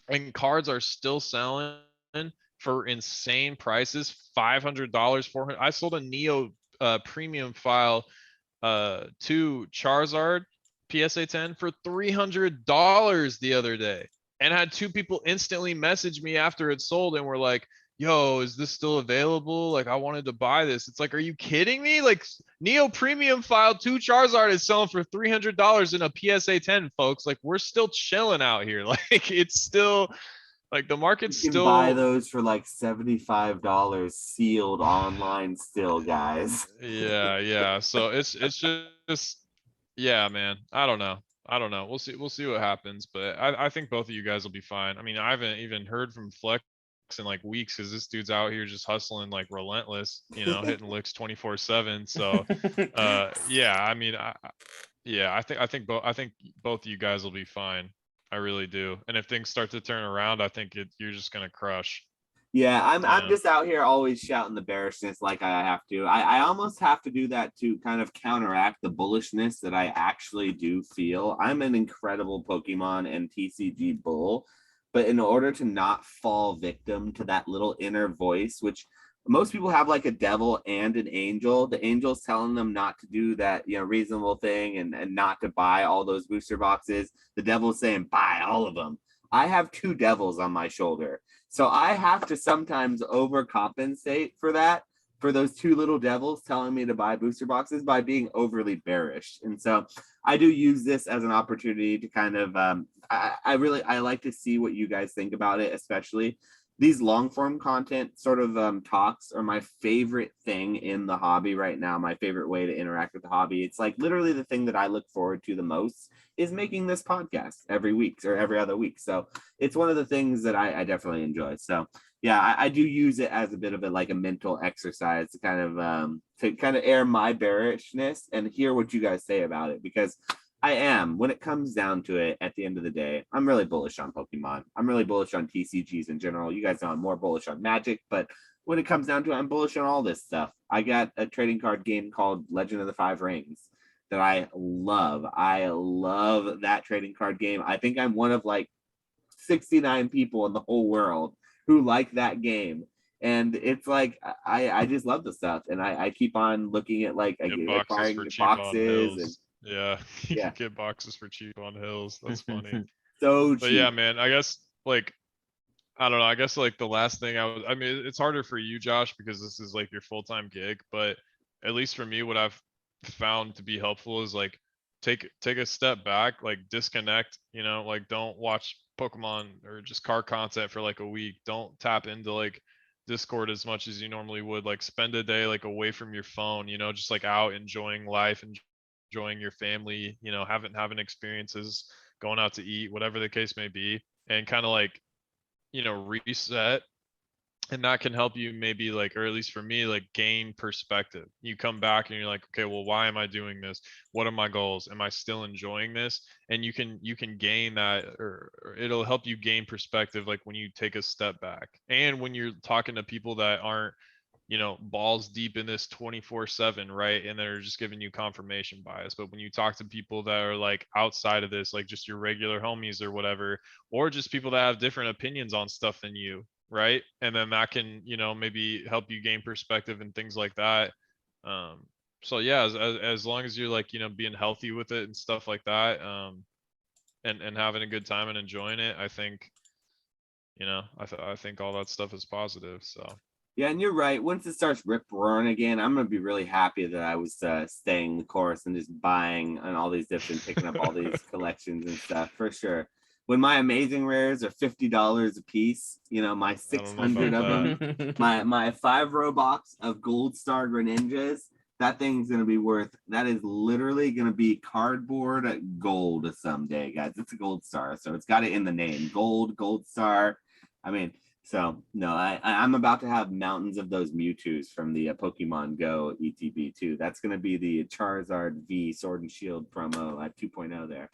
And cards are still selling for insane prices, $500, 400. I sold a Neo premium file to Charizard PSA 10 for $300 the other day, and had two people instantly message me after it sold and were like, yo, is this still available? Like I wanted to buy this. It's like, are you kidding me? Like Neo premium file 2 Charizard is selling for $300 in a PSA 10, folks. Like we're still chilling out here. Like it's still like the market's You can still buy those for like $75 sealed online still, guys. yeah. So it's just yeah, man. I don't know. I don't know. We'll see what happens, but I think both of you guys will be fine. I mean, I haven't even heard from Flex in like weeks because this dude's out here just hustling like relentless, you know, hitting licks 24/7. So yeah, I mean, yeah, I think both of you guys will be fine. I really do. And if things start to turn around, I think you're just gonna crush. Yeah, I'm Yeah. just out here always shouting the bearishness like I have to. I almost have to do that to kind of counteract the bullishness that I actually do feel. I'm an incredible Pokemon and TCG bull, but in order to not fall victim to that little inner voice, which most people have like a devil and an angel, the angel's telling them not to do that, you know, reasonable thing and not to buy all those booster boxes. The devil's saying buy all of them. I have two devils on my shoulder. So I have to sometimes overcompensate for that, for those two little devils telling me to buy booster boxes by being overly bearish. And so I do use this as an opportunity to kind of, I like to see what you guys think about it, especially these long form content sort of talks are my favorite thing in the hobby right now. My favorite way to interact with the hobby. It's like literally the thing that I look forward to the most is making this podcast every week or every other week. So it's one of the things that I definitely enjoy. So yeah, I do use it as a bit of a like a mental exercise to kind of air my bearishness and hear what you guys say about it, because I am. When it comes down to it, at the end of the day, I'm really bullish on Pokemon. I'm really bullish on TCGs in general. You guys know I'm more bullish on Magic, but when it comes down to it, I'm bullish on all this stuff. I got a trading card game called Legend of the Five Rings that I love. I love that trading card game. I think I'm one of like 69 people in the whole world who like that game. And it's like I just love the stuff, and I keep on looking at like Get boxes acquiring for cheap on boxes and Hills. Yeah, you yeah, can get boxes for cheap on Hills. That's funny. so But yeah, cheap. man, I guess like I don't know. I guess like the last thing I mean, it's harder for you, Josh, because this is like your full-time gig. But at least for me, what I've found to be helpful is like take a step back, like disconnect. You know, like don't watch Pokemon or just card content for like a week. Don't tap into like Discord as much as you normally would. Like spend a day like away from your phone. You know, just like out enjoying life, enjoying your family. You know, having experiences, going out to eat, whatever the case may be, and kind of like reset. And that can help you maybe like, or at least for me, like gain perspective. You come back and you're like, okay, well, why am I doing this? What are my goals? Am I still enjoying this? And you can gain that, or it'll help you gain perspective like when you take a step back. And when you're talking to people that aren't, balls deep in this 24/7, right? And they're just giving you confirmation bias. But when you talk to people that are like outside of this, like just your regular homies or whatever, or just people that have different opinions on stuff than you, right? And then that can, maybe help you gain perspective and things like that. So yeah, as long as you're like, being healthy with it and stuff like that, and having a good time and enjoying it, I think, I think all that stuff is positive. So. Yeah, and you're right. Once it starts rip roaring again, I'm gonna be really happy that I was staying the course and just buying and all these different, picking up all these collections and stuff for sure. When my amazing rares are $50 a piece, my I don't know 600 of about them, my 5 row box of Gold Star Greninjas, that thing's gonna be worth. That is literally gonna be cardboard gold someday, guys. It's a Gold Star, so it's got it in the name. Gold Star. I mean. So no, I'm about to have mountains of those Mewtwo's from the Pokemon Go ETB too. That's gonna be the Charizard V Sword and Shield promo at 2.0 there.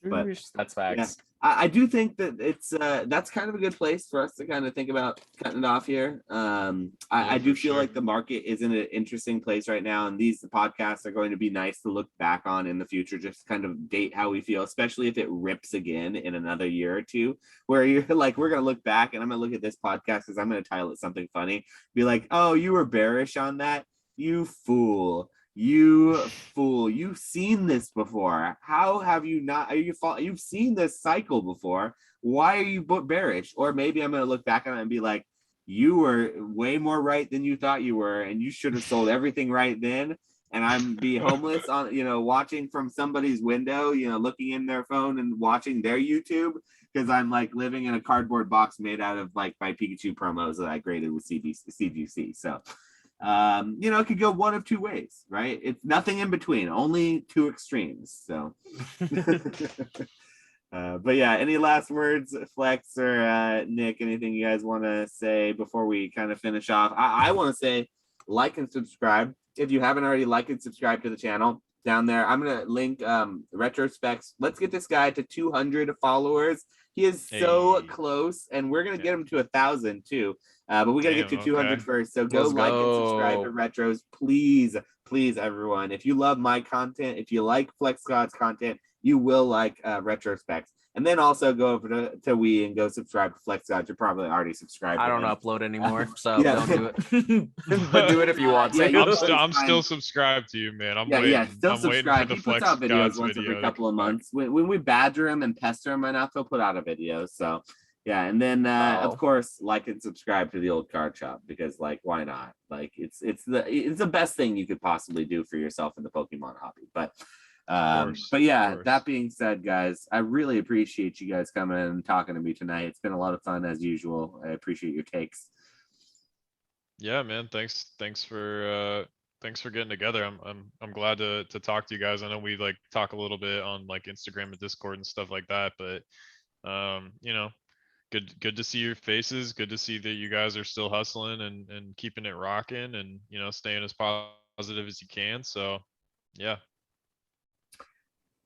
But That's yeah, facts. I do think that it's that's kind of a good place for us to kind of think about cutting it off here. I do for feel sure. like the market is in an interesting place right now, and these podcasts are going to be nice to look back on in the future, just kind of date how we feel, especially if it rips again in another year or two, where you're like, we're gonna look back and I'm gonna look at this podcast because I'm gonna title it something funny, be like, oh, you were bearish on that, you fool. You fool, you've seen this before. How have you not? You've seen this cycle before. Why are you bearish? Or maybe I'm going to look back on it and be like, you were way more right than you thought you were, and you should have sold everything right then. And I'm be homeless on, watching from somebody's window, looking in their phone and watching their YouTube because I'm like living in a cardboard box made out of like my Pikachu promos that I graded with CGC. So. It could go one of two ways, right? It's nothing in between, only two extremes. So, but yeah, any last words, Flex or Nick? Anything you guys want to say before we kind of finish off? I want to say like and subscribe if you haven't already. Like and subscribe to the channel down there. I'm gonna link retrospects. Let's get this guy to 200 followers. He is so close, and we're gonna get him to 1,000 too. But we got to get to 200 first. So go like and subscribe to Retros. Please, everyone. If you love my content, if you like Flex God's content, you will like Retrospects. And then also go over to Wii and go subscribe to Flex God. You're probably already subscribed. I don't upload anymore, so don't do it. But do it if you want to. Yeah, I'm still subscribed to you, man. I'm still I'm waiting subscribe. for the He puts Flex out videos Gods once video every couple of months. When we badger him and pester him enough, he'll put out a video. So yeah, and then of course like and subscribe to the old card shop because like why not? Like it's the best thing you could possibly do for yourself in the Pokemon hobby. But yeah, that being said, guys, I really appreciate you guys coming in and talking to me tonight. It's been a lot of fun as usual. I appreciate your takes. Yeah, man. Thanks for getting together. I'm glad to talk to you guys. I know we like talk a little bit on like Instagram and Discord and stuff like that, but good to see your faces. Good to see that you guys are still hustling and keeping it rocking and staying as positive as you can. So yeah.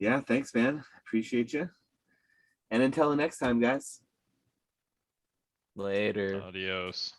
Yeah, thanks, man. Appreciate you. And until the next time, guys. Later. Adios.